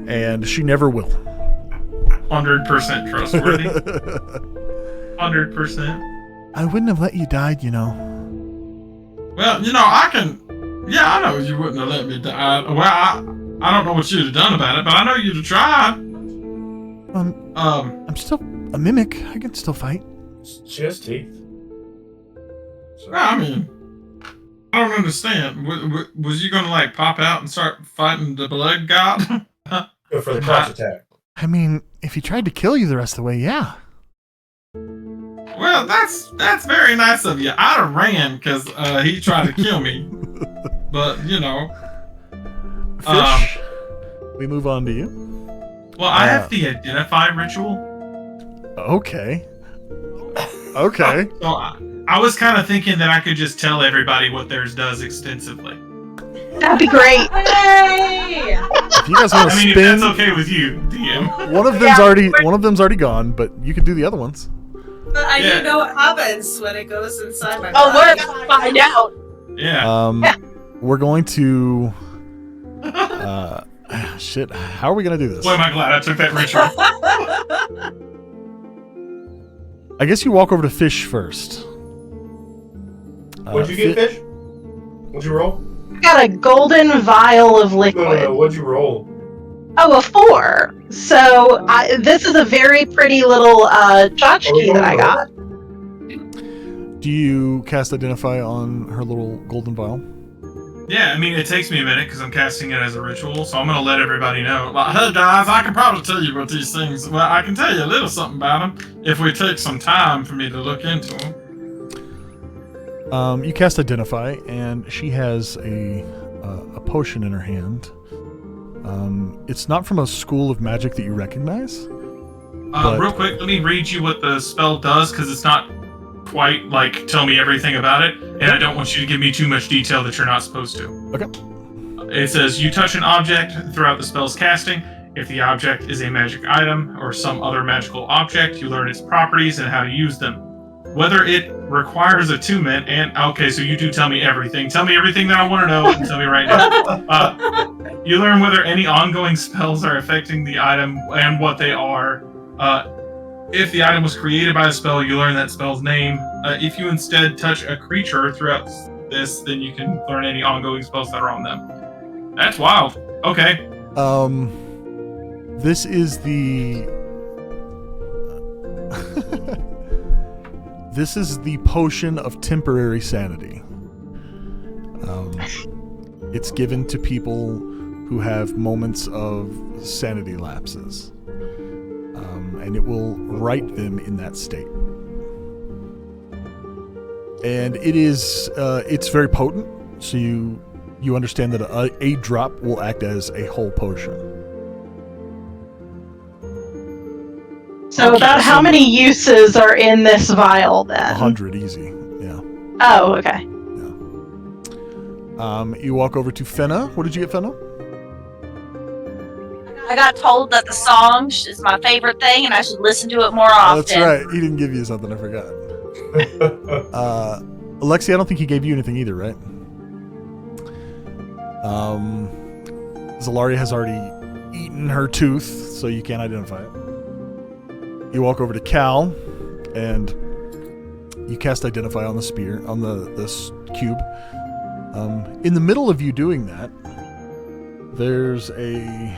H: and she never will.
F: 100% trustworthy. 100%.
H: I wouldn't have let you die, you know.
I: Well, I can. Yeah, I know you wouldn't have let me die. Well, I don't know what you'd have done about it, but I know you'd have tried.
H: I'm still a mimic. I can still fight.
D: She has teeth. So,
I: I mean, I don't understand. Was you gonna pop out and start fighting the blood god?
D: go for the cross attack.
H: I mean, if he tried to kill you the rest of the way, yeah.
I: Well, that's very nice of you. I'd have ran because he tried to kill me. But
H: Fish, we move on to you.
F: Well, I have the identify ritual.
H: Okay. Okay.
F: So I was kind of thinking that I could just tell everybody what theirs does extensively.
C: That'd be great.
E: Hey!
H: If you guys want to
F: I mean,
H: spin,
F: if that's okay with you, DM.
H: one of them's already gone, but you could do the other ones.
E: But I
F: Yeah.
E: don't know what happens when it goes inside my
B: Oh, we're
E: body.
B: about to find out.
F: Yeah.
H: We're going to. Shit. How are we gonna do this?
F: Boy, am I glad I took that ritual.
H: I guess you walk over to Fish first.
D: What'd you get, Fish? What'd you roll?
C: Got a golden vial of
D: No,
C: liquid.
D: what'd you roll?
C: Oh, a 4. So this is a very pretty little tchotchke that I got.
H: Do you cast Identify on her little golden vial?
F: Yeah, I mean, it takes me a minute because I'm casting it as a ritual, so I'm going to let everybody know. Like, hey guys, I can probably tell you what these things. Well, I can tell you a little something about them if we take some time for me to look into them.
H: You cast Identify, and she has a potion in her hand. It's not from a school of magic that you recognize. But-
F: Real quick, let me read you what the spell does because it's not quite tell me everything about it, and I don't want you to give me too much detail that you're not supposed to.
H: Okay.
F: It says you touch an object throughout the spell's casting. If the object is a magic item or some other magical object, you learn its properties and how to use them. Whether it requires attunement and okay, so you do tell me everything. Tell me everything that I want to know and tell me right now. You learn whether any ongoing spells are affecting the item and what they are. If the item was created by a spell, you learn that spell's name. If you instead touch a creature throughout this, then you can learn any ongoing spells that are on them. That's wild. Okay.
H: This is the this is the potion of temporary sanity. It's given to people who have moments of sanity lapses. And it will right them in that state. And it is, it's very potent, so you understand that a drop will act as a whole potion.
C: So about how many uses are in this vial then?
H: 100 easy, yeah.
C: Oh, okay.
H: You walk over to Fenna. What did you get, Fenna?
B: I got told that the song is my favorite thing and I should listen to it more often.
H: That's right. He didn't give you something. I forgot. Alexi, I don't think he gave you anything either, right? Zalaria has already eaten her tooth, so you can't identify it. You walk over to Cal, and you cast Identify on the spear, on this cube. In the middle of you doing that, there's a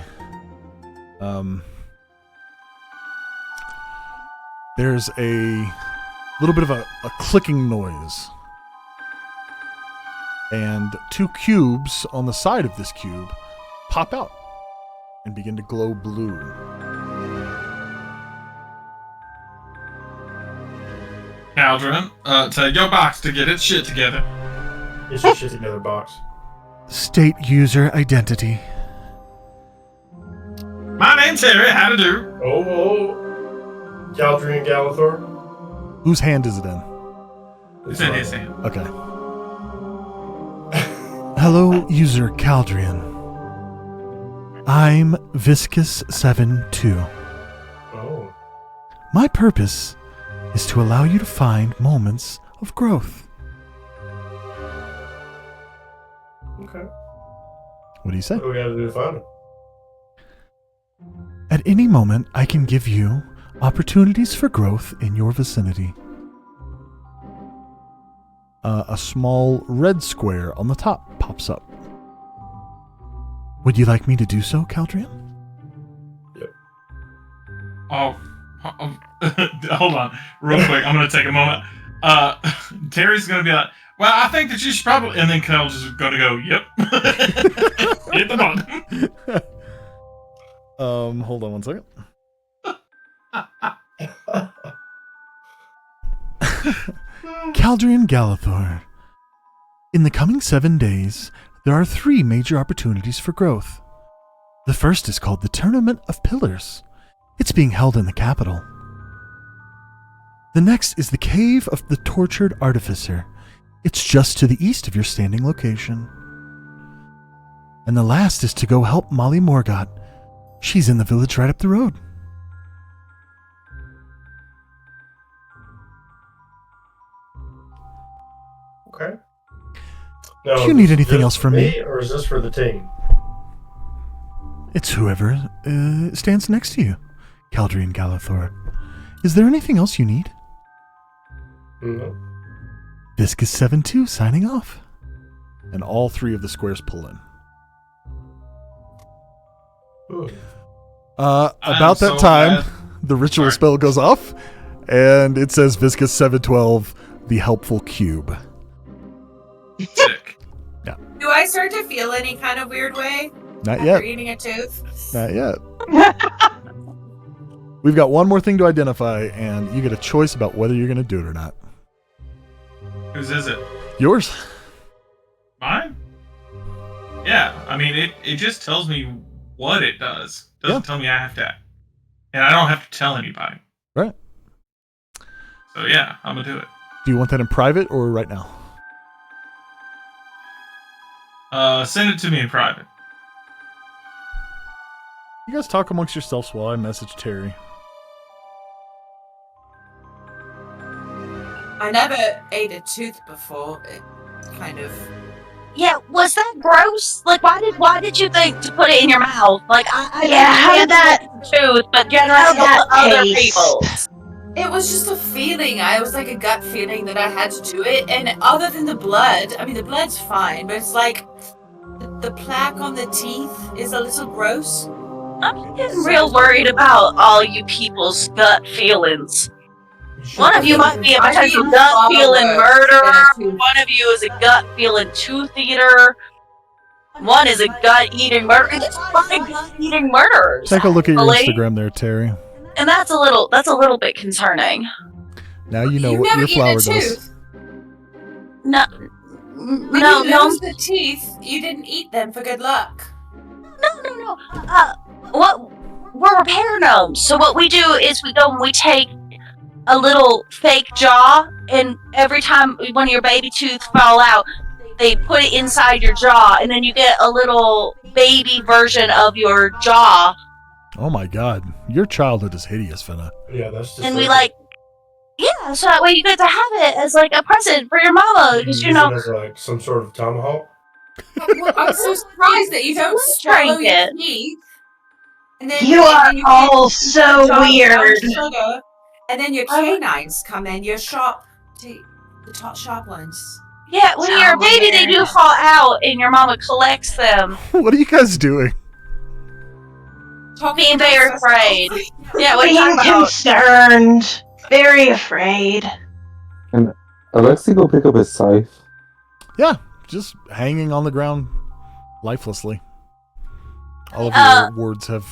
H: little bit of a clicking noise. And 2 cubes on the side of this cube pop out and begin to glow blue.
I: Aldrin, take your box to get its shit together.
D: It's your shit together box.
H: State user identity.
I: My name's Harry, how to do?
D: Oh. Galdrian Galathor.
H: Whose hand is it in?
F: It's in his hand.
H: Okay. Hello, user Caldrian. I'm Viscous72.
D: Oh.
H: My purpose is to allow you to find moments of growth.
D: Okay.
H: What do you say?
D: What do we got to do to find him?
H: At any moment, I can give you opportunities for growth in your vicinity. A small red square on the top pops up. Would you like me to do so, Caldrian?
F: Oh, hold on, real quick. I'm gonna take a moment. Terry's gonna be like, "Well, I think that you should probably," and then Kel's just gonna go, "Yep." Hit the button.
H: Hold on one second. Caldrian Galathor. In the coming 7 days, there are 3 major opportunities for growth. The first is called the Tournament of Pillars. It's being held in the capital. The next is the Cave of the Tortured Artificer. It's just to the east of your standing location. And the last is to go help Molly Morgott. She's in the village right up the road.
D: Okay. Now,
H: Do you need
D: is
H: anything
D: this
H: else
D: for
H: from me?
D: or is this for the team?
H: It's whoever stands next to you, Caldrian Galathor. Is there anything else you need?
D: No.
H: Viscus 7-2 signing off. And all 3 of the squares pull in.
D: Ooh.
H: About
F: so
H: that time,
F: glad.
H: the ritual
F: Sorry.
H: spell goes off, and it says Viscus 712, the helpful cube.
F: Sick.
E: Do I start to feel any kind of weird way
H: Not
E: after
H: yet.
E: eating a tooth?
H: Not yet. We've got one more thing to identify, and you get a choice about whether you're going to do it or not.
F: Whose is it?
H: Yours.
F: Mine? Yeah, I mean, it just tells me what it does. Doesn't tell me I have to, and I don't have to tell anybody.
H: Right.
F: So yeah, I'm gonna do it.
H: Do you want that in private or right now?
F: Send it to me in private.
H: You guys talk amongst yourselves while I message Terry.
E: I never ate a tooth before. It kind of.
B: Yeah, was that gross? Like, why did you think to put it in your mouth? Like, I
C: Yeah, how did that-
B: tooth, but generally
C: how'd that
B: other
C: taste?
B: people's.
E: It was just a feeling. I was like a gut feeling that I had to do it. And other than the blood, I mean, the blood's fine, but it's like the plaque on the teeth is a little gross.
B: I'm getting real worried about all you people's gut feelings. One of you might be a
E: I've
B: potential
E: eaten
B: gut
E: follower
B: feeling
E: in a
B: murderer.
E: tooth.
B: One of you is a gut feeling tooth eater. One is a gut eating murderer. It's a lot of gut eating murderers.
H: Take a look at your
B: actually.
H: Instagram there, Terry.
B: And that's a little bit concerning.
H: Now you know
E: You've
H: what
E: never
H: your
E: eaten
H: flower
E: a
H: does.
E: tooth.
B: No,
E: When
B: no,
E: you
B: no,
E: lose the teeth, you didn't eat them for good luck.
B: no. We're repair gnomes. So what we do is we go and we take a little fake jaw, and every time one of your baby teeth fall out, they put it inside your jaw, and then you get a little baby version of your jaw.
H: Oh my god. Your childhood is hideous, Finna.
D: Yeah, that's just.
B: And we yeah, so that way you get to have it as like a present for your mama, because you know.
D: It as like some sort of tomahawk.
E: Well, I'm so surprised that you don't swallow your
B: Trinket.
E: teeth. And then
C: You are
E: and you
C: all
E: get
C: so
E: jaw
C: weird.
E: sugar, and then your canines come in, your sharp teeth, the top sharp ones.
B: Yeah, when you're a baby, they do fall out, and your mama collects them.
H: What are you guys doing?
E: Talking
B: Being
E: about
B: very
E: stuff.
B: afraid. Yeah, what are you
C: Being
B: talking about?
C: concerned. Very afraid.
G: Alexi go pick up his scythe.
H: Yeah, just hanging on the ground lifelessly. All of
B: Uh,
H: your wards have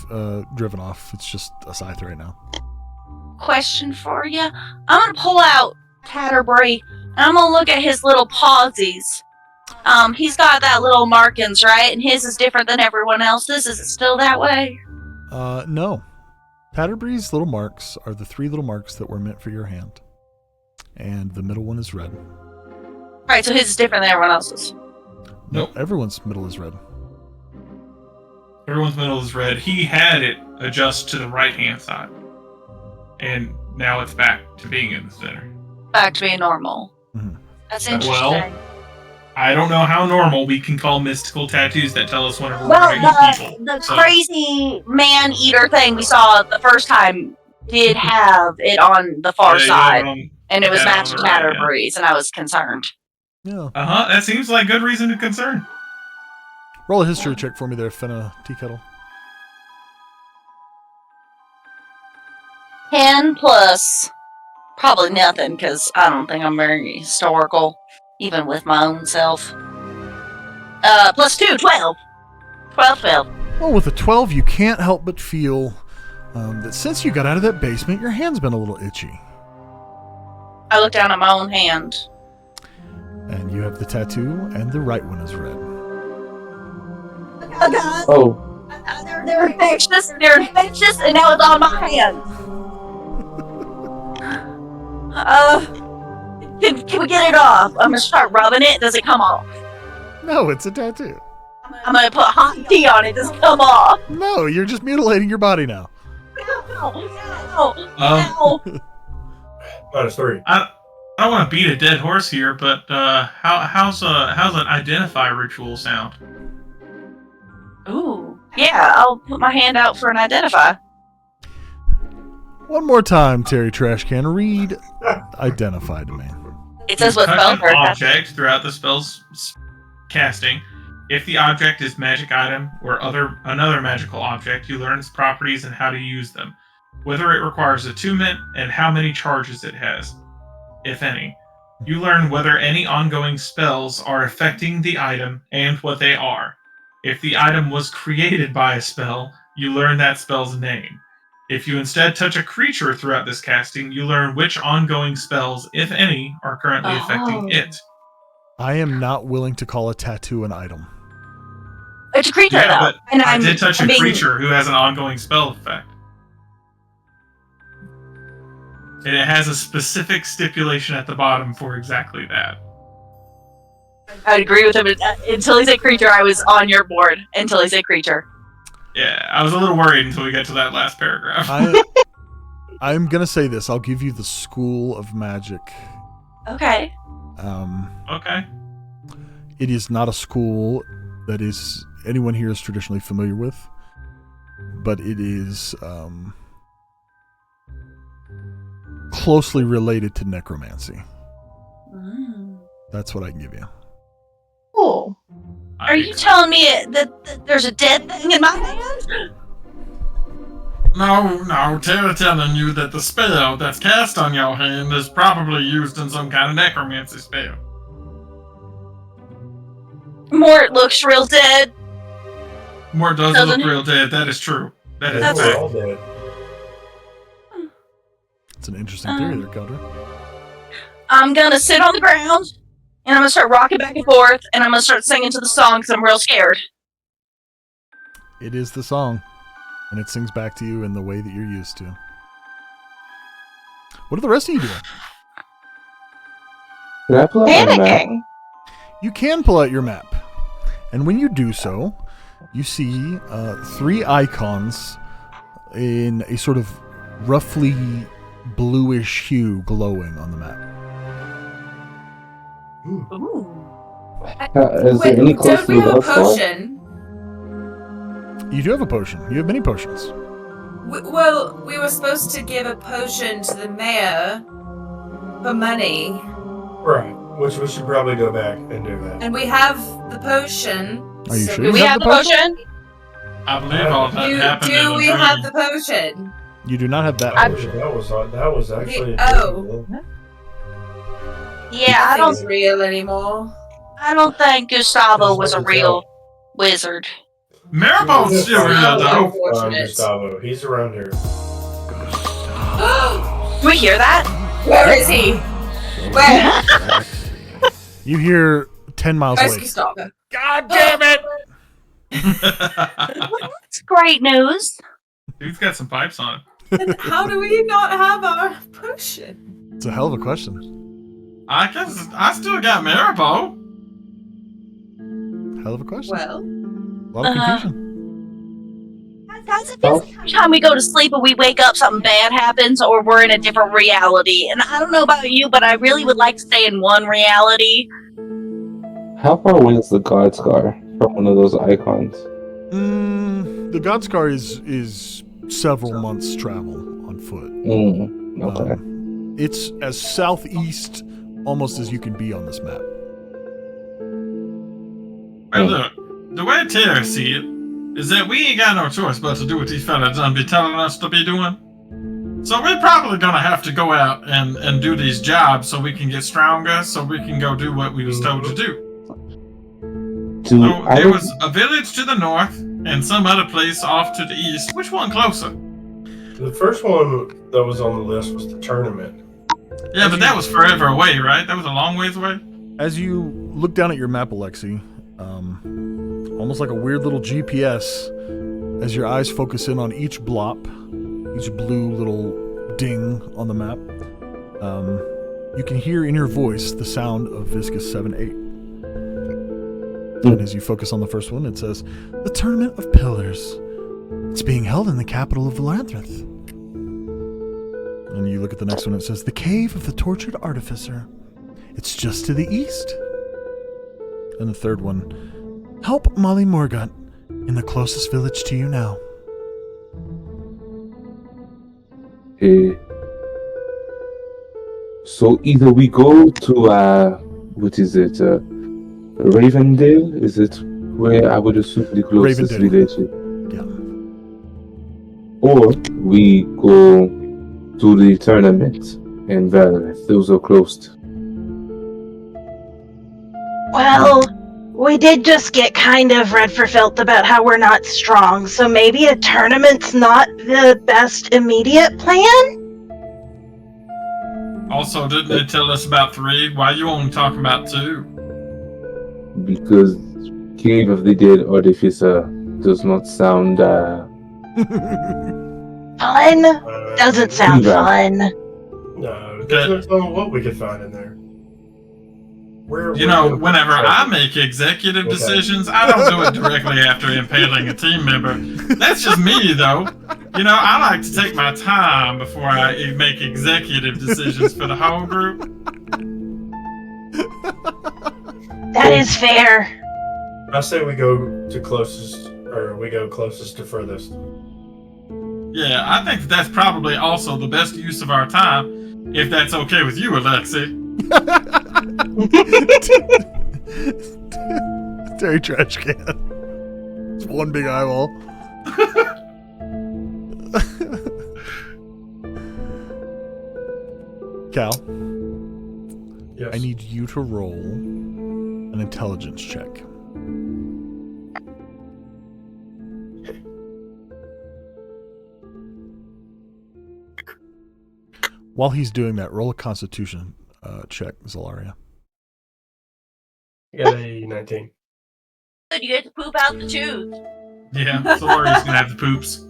H: driven off. It's just a scythe right now.
B: Question for you. I'm gonna pull out Tatterbury, and I'm gonna look at his little pawsies. He's got that little markings, right? And his is different than everyone else's. Is it still that way?
H: No. Tatterbury's little marks are the 3 little marks that were meant for your hand. And the middle one is red.
B: Right, so his is different than everyone else's.
H: No, everyone's middle is red.
F: Everyone's middle is red. He had it adjust to the right hand side, and now it's back to being in the center.
B: Back to being normal.
A: Mhm.
B: That's interesting.
F: Well, I don't know how normal we can call mystical tattoos that tell us whenever we're
B: Well,
F: going to eat people.
B: the
F: So,
B: crazy man-eater thing we saw the first time did have it on the far
F: yeah,
B: side, and it was
F: had it on
B: Master
F: the right, yeah.
B: Tatterbury's, and I was concerned.
A: Yeah.
F: That seems like good reason to concern.
A: Roll a history check for me there, Finna Teakettle.
B: 10 plus probably nothing, because I don't think I'm very historical, even with my own self. Plus 2, 12. 12.
A: Well, with a 12, you can't help but feel that since you got out of that basement, your hand's been a little itchy.
B: I look down at my own hand.
A: And you have the tattoo, and the right one is red.
B: Oh, God.
G: Oh,
B: They're infectious. They're infectious, and now it's on my hand. Can we get it off? I'm gonna start rubbing it. Does it come off?
A: No, it's a tattoo.
B: I'm gonna put hot tea on it. Does it come off?
A: No, you're just mutilating your body now.
B: Ow.
D: -3.
F: I don't want to beat a dead horse here, but how's an identify ritual sound?
B: Ooh. Yeah, I'll put my hand out for an identify.
A: One more time, Terry Trashcan. Read identify to me.
B: It says what
F: Touch
B: spell
F: an
B: card.
F: object throughout the spell's casting. If the object is magic item or another magical object, you learn its properties and how to use them, whether it requires attunement and how many charges it has, if any. You learn whether any ongoing spells are affecting the item and what they are. If the item was created by a spell, you learn that spell's name. If you instead touch a creature throughout this casting, you learn which ongoing spells, if any, are currently affecting it.
A: I am not willing to call a tattoo an item.
B: It's a creature,
F: Yeah,
B: though.
F: but
B: And
F: I did touch a creature who has an ongoing spell effect. And it has a specific stipulation at the bottom for exactly that.
B: I'd agree with him. Until he said creature, I was on your board. Until he said creature.
F: Yeah, I was a little worried until we got to that last paragraph.
A: I'm going to say this. I'll give you the School of Magic.
B: Okay.
F: Okay.
A: It is not a school that is anyone here is traditionally familiar with, but it is closely related to necromancy. That's what I can give you.
C: Cool.
B: Are you telling me that there's a dead thing in my hand?
I: No, Tara telling you that the spell that's cast on your hand is probably used in some kind of necromancy spell.
B: Mort looks real dead.
I: More does
B: Doesn't
I: look
B: it?
I: real dead, that is true. That is
B: That's-
D: We're
I: fact.
D: all dead.
A: It's an interesting theory there, Keldra.
B: I'm gonna sit on the ground, and I'm gonna start rocking back and forth, and I'm gonna start singing to the song because I'm real scared.
A: It is the song, and it sings back to you in the way that you're used to. What are the rest of you doing?
G: can I pull out my map?
C: Panicking.
A: You can pull out your map, and when you do so, you see 3 icons in a sort of roughly bluish hue glowing on the map.
B: Ooh.
G: Is there any close
E: Don't
G: to
E: we
G: the
E: have a
G: blood spell?
E: potion?
A: You do have a potion. You have many potions.
E: Well, we were supposed to give a potion to the mayor for money,
D: Right. Which we should probably go back and do that.
E: and we have the potion.
A: Are you
E: so
A: sure
B: Do we
A: have
B: have
A: the
B: the potion?
I: I believe all that happened in
E: Do
I: a
E: we
I: dream.
E: have the potion?
A: You do not have that
D: That
A: potion.
D: was actually.
E: Oh.
B: Yeah, I
E: Nothing's
B: don't.
E: real anymore.
B: I don't think Gustavo was a real wizard.
I: Marabout's still real,
E: Oh,
I: though.
E: unfortunate.
D: Gustavo. He's around here.
B: Do we hear that?
E: Where is he? Where?
A: You hear 10 miles
E: Where's
A: away.
E: Gustavo?
I: God damn it!
B: It's great news.
F: Dude's got some pipes on him.
E: Then how do we not have our potion?
A: It's a hell of a question.
I: I guess I still got Marabou.
A: Hell of a question.
E: Well,
A: A lot of confusion.
B: Guys, it feels like every time we go to sleep and we wake up, something bad happens, or we're in a different reality. And I don't know about you, but I really would like to stay in one reality.
G: How far away is the God Scar from one of those icons?
H: The God Scar is several months' travel on foot.
G: Okay.
H: It's as southeast almost as you can be on this map.
I: Well, look, the way Terry see it is that we ain't got no choice but to do what these fellas done be telling us to be doing. So we're probably gonna have to go out and do these jobs so we can get stronger, so we can go do what we was told to do. So there was a village to the north and some other place off to the east. Which one closer?
D: The first one that was on the list was the tournament.
I: Yeah, but that was forever away, right? That was a long ways away.
H: As you look down at your map, Alexi, almost like a weird little GPS, as your eyes focus in on each blop, each blue little ding on the map, you can hear in your voice the sound of Viscus 7-8. And as you focus on the first one, it says, "The Tournament of Pillars. It's being held in the capital of Vaelmyr." And you look at the next one, it says, "The Cave of the Tortured Artificer. It's just to the east." And the third one, "Help Molly Morgut in the closest village to you now."
G: So either we go to, what is it, Ravendale? Is it where I would assume the closest
H: Ravendale.
G: village is?
H: Yeah.
G: Or we go to the tournament in Vaelmyr. Those are close.
C: Well, we did just get kind of read for filth about how we're not strong, so maybe a tournament's not the best immediate plan?
I: Also, didn't they tell us about 3? Why you only talking about 2?
G: Because Cave of the Dead Artificer does not sound
C: Fun? Doesn't sound fun.
D: No, it doesn't know what we could find in there.
I: Whenever I make executive decisions, I don't do it directly after impaling a team member. That's just me, though. I like to take my time before I make executive decisions for the whole group.
C: That is fair.
D: I say we go closest to furthest.
I: Yeah, I think that's probably also the best use of our time, if that's okay with you, Alexi.
H: Terry trash can. It's one big eyeball. Cal,
D: Yes.
H: I need you to roll an intelligence check. While he's doing that, roll a Constitution check, Zalaria.
D: I got a 19.
B: Good, you get to poop out the tooth.
I: Yeah, Solari's gonna have the poops.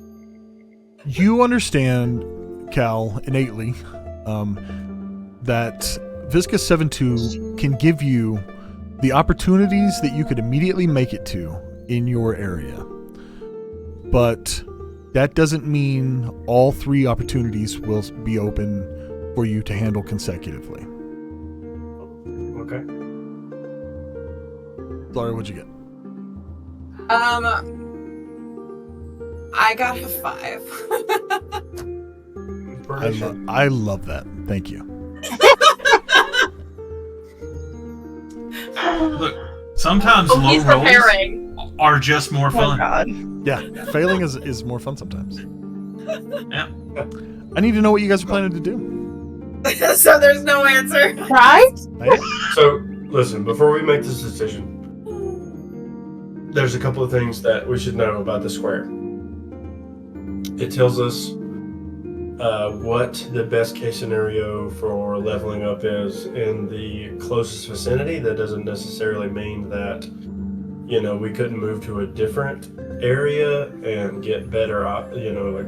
H: You understand, Cal, innately, that Viscus 7-2 can give you the opportunities that you could immediately make it to in your area. But that doesn't mean all 3 opportunities will be open for you to handle consecutively.
D: Okay.
H: Laura, what'd you get?
E: I got a 5.
H: I love that. Thank you.
I: Look, sometimes low
B: he's
I: rolls
B: preparing.
I: are just more fun.
B: God.
H: Yeah, failing is more fun sometimes.
I: Yeah.
H: I need to know what you guys are planning to do.
E: So there's no answer.
C: Right?
D: So, listen, before we make this decision, there's a couple of things that we should know about the square. It tells us what the best case scenario for leveling up is in the closest vicinity. That doesn't necessarily mean that, we couldn't move to a different area and get better,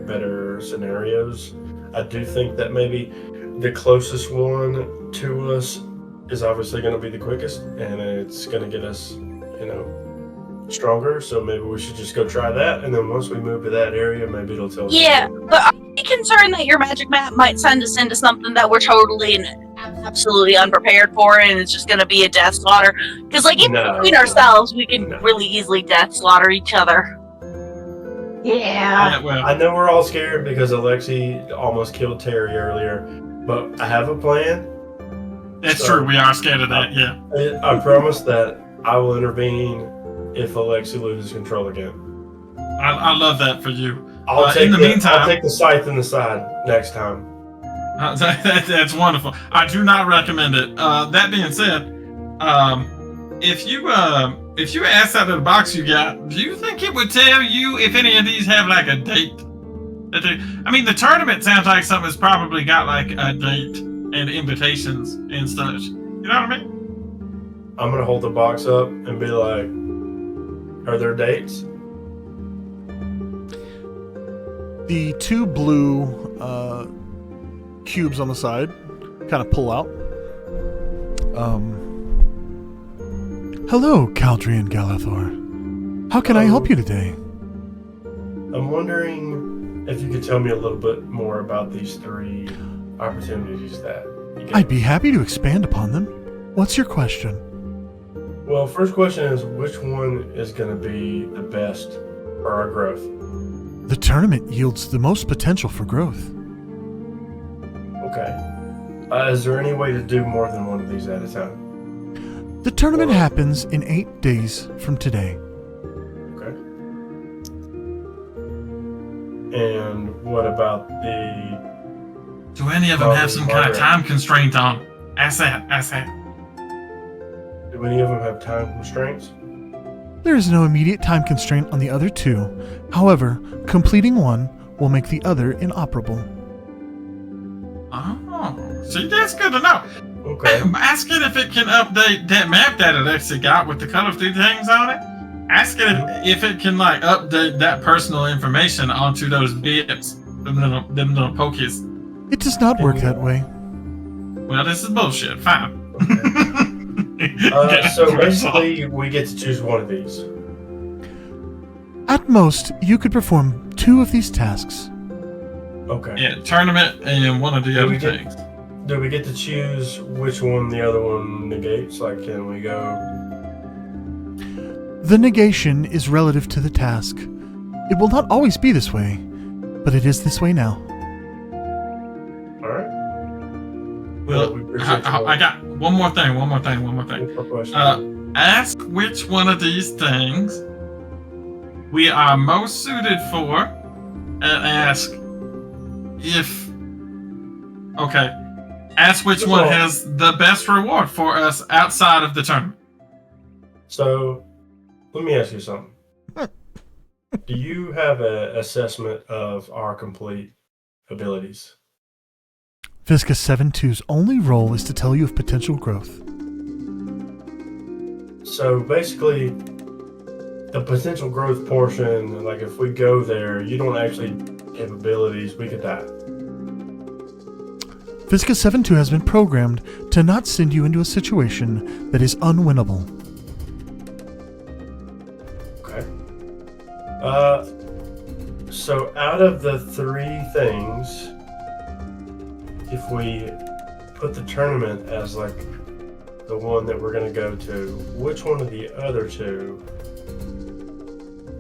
D: better scenarios. I do think that maybe the closest one to us is obviously going to be the quickest, and it's going to get us, stronger, so maybe we should just go try that, and then once we move to that area, maybe it'll tell us.
B: Yeah, but are you concerned that your magic map might send us into something that we're totally and absolutely unprepared for, and it's just going to be a death slaughter? Because, like, even between ourselves, we can really easily death slaughter each other.
C: Yeah.
I: Well,
D: I know we're all scared because Alexi almost killed Terry earlier, but I have a plan.
I: that's true. We are scared of that. Yeah.
D: I promise that I will intervene if Alexi loses control again.
I: I love that for you.
D: I'll
I: In the meantime,
D: I'll take the scythe in the side next time.
I: That's wonderful. I do not recommend it. That being said, if you ask out of the box you got, do you think it would tell you if any of these have like a date? I mean, the tournament sounds like something's probably got like a date and invitations and such. You know what I mean?
D: I'm gonna hold the box up and be like, "Are there dates?"
H: The two blue cubes on the side kind of pull out. Hello, Caldrian Galathor. How can I help you today?
D: I'm wondering if you could tell me a little bit more about these 3 opportunities that you get.
H: I'd be happy to expand upon them. What's your question?
D: Well, first question is, which one is going to be the best for our growth?
H: The tournament yields the most potential for growth.
D: Okay. Is there any way to do more than one of these at a time?
H: The tournament happens in 8 days from today.
D: Okay. And what about the...
I: Do any of them have some kind of time constraint on? Ask that.
D: Do any of them have time constraints?
H: There is no immediate time constraint on the other 2. However, completing one will make the other inoperable.
I: Oh, see, that's good to know.
D: Okay.
I: Ask it if it can update that map that Alexi got with the colorful things on it. Ask it if it can like update that personal information onto those bits, them little pokies.
H: It does not work that way.
I: Well, this is bullshit. Fine.
D: Okay. So basically, we get to choose one of these.
H: At most, you could perform 2 of these tasks.
D: Okay.
I: Yeah, tournament and one of the other things.
D: Do we get to choose which one the other one negates? Like, can we go...
H: The negation is relative to the task. It will not always be this way, but it is this way now.
D: Alright.
I: Well, I got one more thing. Ask which one of these things we are most suited for, and ask if... Okay. Ask which one has the best reward for us outside of the tournament.
D: So, let me ask you something. Do you have an assessment of our complete abilities?
H: Viscous 7-2's only role is to tell you of potential growth.
D: So, basically, the potential growth portion, like if we go there, you don't actually have abilities, we could die.
H: Viscous 7-2 has been programmed to not send you into a situation that is unwinnable.
D: Okay. So out of the 3 things, if we put the tournament as like the one that we're going to go to, which one of the other 2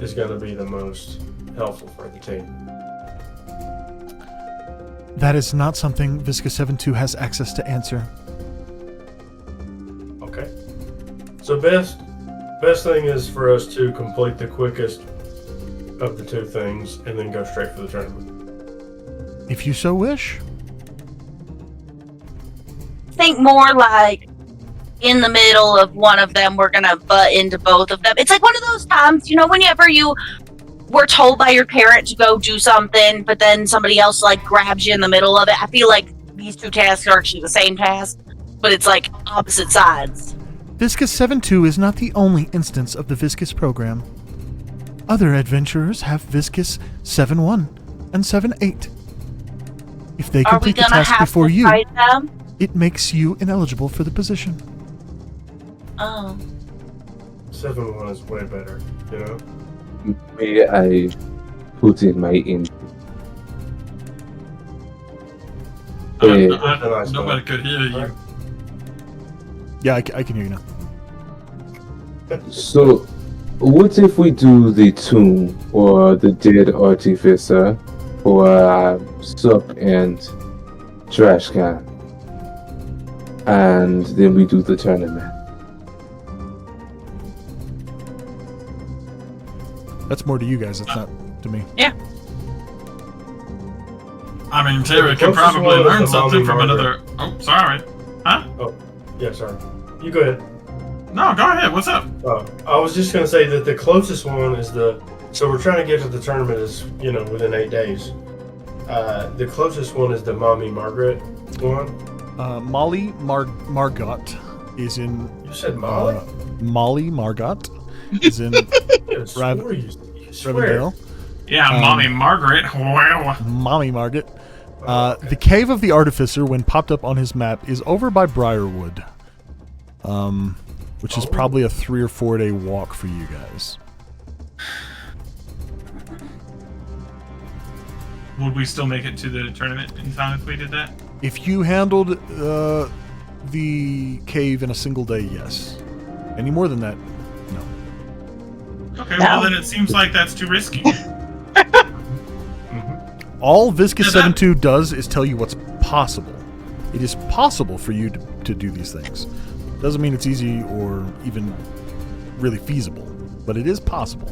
D: is going to be the most helpful for the team?
H: That is not something Viscous 7-2 has access to answer.
D: Okay. So best thing is for us to complete the quickest of the 2 things and then go straight for the tournament.
H: If you so wish.
B: Think more like in the middle of one of them, we're gonna butt into both of them. It's like one of those times, whenever you were told by your parent to go do something, but then somebody else like grabs you in the middle of it. I feel like these 2 tasks are actually the same task, but it's like opposite sides.
H: Viscous 7-2 is not the only instance of the Viscous program. Other adventurers have Viscous 7-1 and 7-8. If they complete the task before you, it makes you ineligible for the position.
B: Oh.
D: 7-1 is way better, you know?
G: May I put in my in?
I: Nobody could hear you.
H: Yeah, I can hear you now.
G: So, what if we do the tomb or the dead artificer or sup and trash can, and then we do the tournament?
H: That's more to you guys. It's not to me.
I: I mean, Terry
D: The
I: could
D: closest
I: probably
D: one is
I: learn
D: the
I: something
D: Mommy
I: from
D: Margaret.
I: another. Oh, sorry. Huh?
D: Yeah, sorry. You go ahead.
I: No, go ahead. What's up?
D: I was just going to say that the closest one is the... So we're trying to get to the tournament is, within 8 days. The closest one is the Mommy Margaret one.
H: Molly Margot is in.
D: You said Molly?
H: Molly Margot is in
D: I swore you swear.
H: Rivendell.
I: Yeah, Mommy Margaret. Well,
H: Mommy Margaret. The Cave of the Artificer, when popped up on his map, is over by Briarwood. Which is probably a 3 or 4 day walk for you guys.
F: Would we still make it to the tournament in time if we did that?
H: If you handled the cave in a single day, yes. Any more than that, no.
F: Okay, well then it seems like that's too risky.
H: All Viscous
F: Yeah, that-
H: 7.2 does is tell you what's possible. It is possible for you to do these things. Doesn't mean it's easy or even really feasible, but it is possible.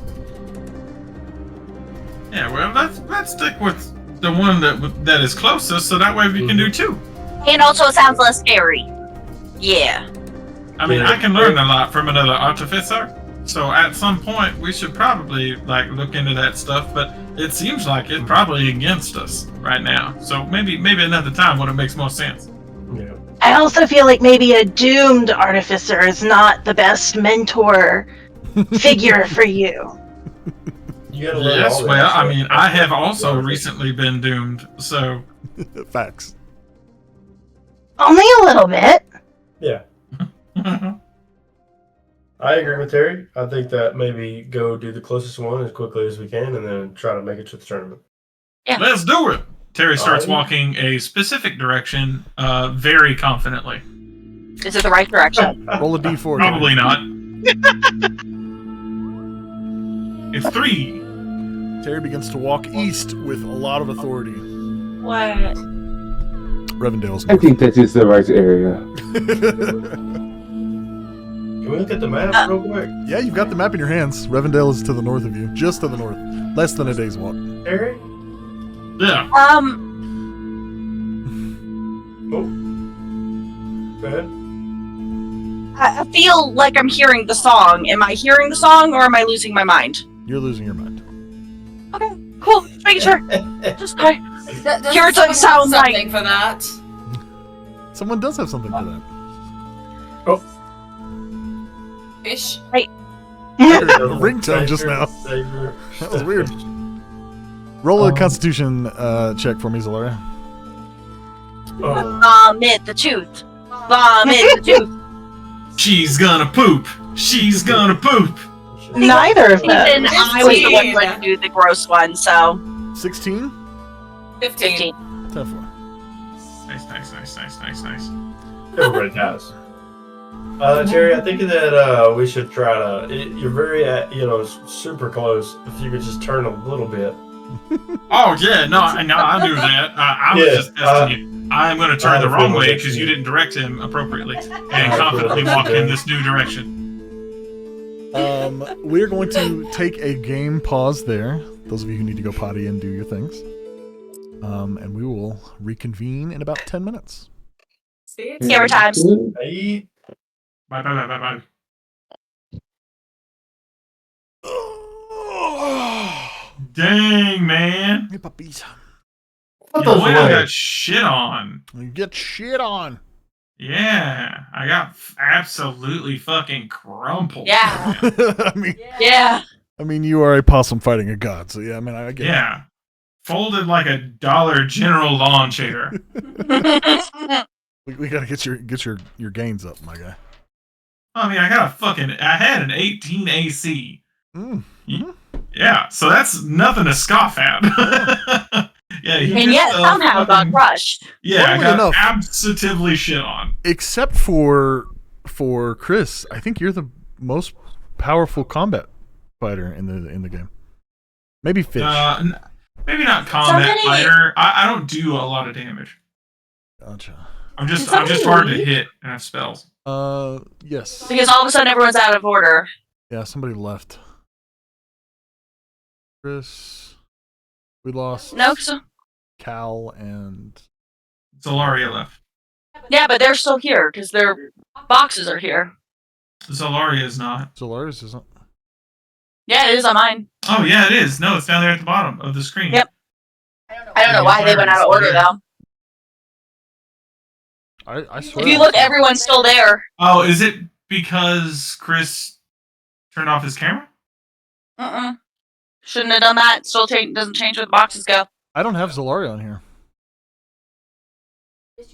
F: Yeah, well let's stick with the one that is closest, so that way we can do two.
B: And also it sounds less scary. Yeah.
F: I mean, I can learn a lot from another artificer, so at some point we should probably look into that stuff. But it seems like it's probably against us right now. So maybe another time when it makes more sense.
D: Yeah.
C: I also feel like maybe a doomed artificer is not the best mentor figure for you.
D: You gotta learn
F: Yes,
D: all that
F: well, I
D: stuff.
F: mean, I have also recently been doomed, so
H: Facts.
C: Only a little bit.
D: Yeah. I agree with Terry. I think that maybe go do the closest one as quickly as we can and then try to make it to the tournament.
F: let's do it. Terry starts
D: Alright.
F: walking a specific direction, very confidently.
B: Is it the right direction?
H: Roll a d4.
F: Probably not. It's 3.
H: Terry begins to walk east with a lot of authority.
B: What?
H: Revendale's
G: I think that is the right area.
D: Can we look at the map real quick?
H: Yeah, you've got the map in your hands. Revendale is to the north of you, just to the north. Less than a day's walk.
D: Terry?
F: Yeah.
D: Oh. Go ahead.
B: I feel like I'm hearing the song. Am I hearing the song or am I losing my mind?
H: You're losing your mind.
B: Okay, cool. Just making sure. Just okay.
E: Does
B: Yours
E: someone
B: sound
E: have
B: like-
E: something for that?
H: Someone does have something for that.
E: Fish.
H: Ringtone just now. That was weird. Roll a Constitution check for me, Zalaria.
D: Oh.
B: Vomit the tooth. Vomit the tooth.
F: She's gonna poop. She's gonna poop.
C: Neither of them.
B: And I was the one
E: 15.
B: who had to do the gross one, so
H: 16?
E: 15.
H: 10-4.
F: Nice.
D: Everybody has. Terry, I think that we should try to. You're very, super close. If you could just turn a little bit.
F: Oh yeah, no, I knew that. I was
D: Yeah,
F: just testing you. I'm going to turn the wrong way because you didn't direct him appropriately and confidently walk in this new direction.
H: We're going to take a game pause there. Those of you who need to go potty and do your things. And we will reconvene in about 10 minutes.
E: See it?
B: scary times.
D: Hey.
F: Bye. Dang, man.
H: Hey, puppies.
D: Put
F: You
D: those
F: know, I
D: away.
F: got shit on.
H: You get shit on.
F: Yeah, I got absolutely fucking crumpled.
B: Yeah.
F: man.
B: Yeah.
H: I mean, you are a possum fighting a god, so yeah, I mean, I get
F: Yeah. Folded like a Dollar General lawn chair.
H: it. We gotta get your gains up, my guy.
F: I mean, I had an 18 AC.
H: Mm-hmm.
F: Yeah, so that's nothing to scoff at. Yeah, he
B: And
F: just,
B: yet somehow got
F: fucking-
B: crushed.
F: Yeah, I
H: Funnily
F: got
H: enough-
F: absolutely shit on.
H: Except for Chris, I think you're the most powerful combat fighter in the game. Maybe Fish.
F: Maybe not combat
B: Somebody-
F: fighter. I don't do a lot of damage.
H: Gotcha.
F: I'm just
B: somebody
F: hard to
B: leave?
F: hit and have spells.
H: Yes.
B: Because all of a sudden everyone's out of order.
H: Yeah, somebody left. Chris. We lost
B: No, 'cause-
H: Cal and
F: Zolaria left.
B: yeah, but they're still here because their boxes are here.
F: Zolaria is not.
H: Zolaris isn't.
B: Yeah, it is on mine.
F: Oh yeah, it is. No, it's down there at the bottom of the screen.
B: Yep. I don't know why they went out of order though.
H: I swear.
B: If you look, everyone's still there.
F: Oh, is it because Chris turned off his camera?
B: Shouldn't have done that. Still doesn't change where the boxes go.
H: I don't have Zolaria on here.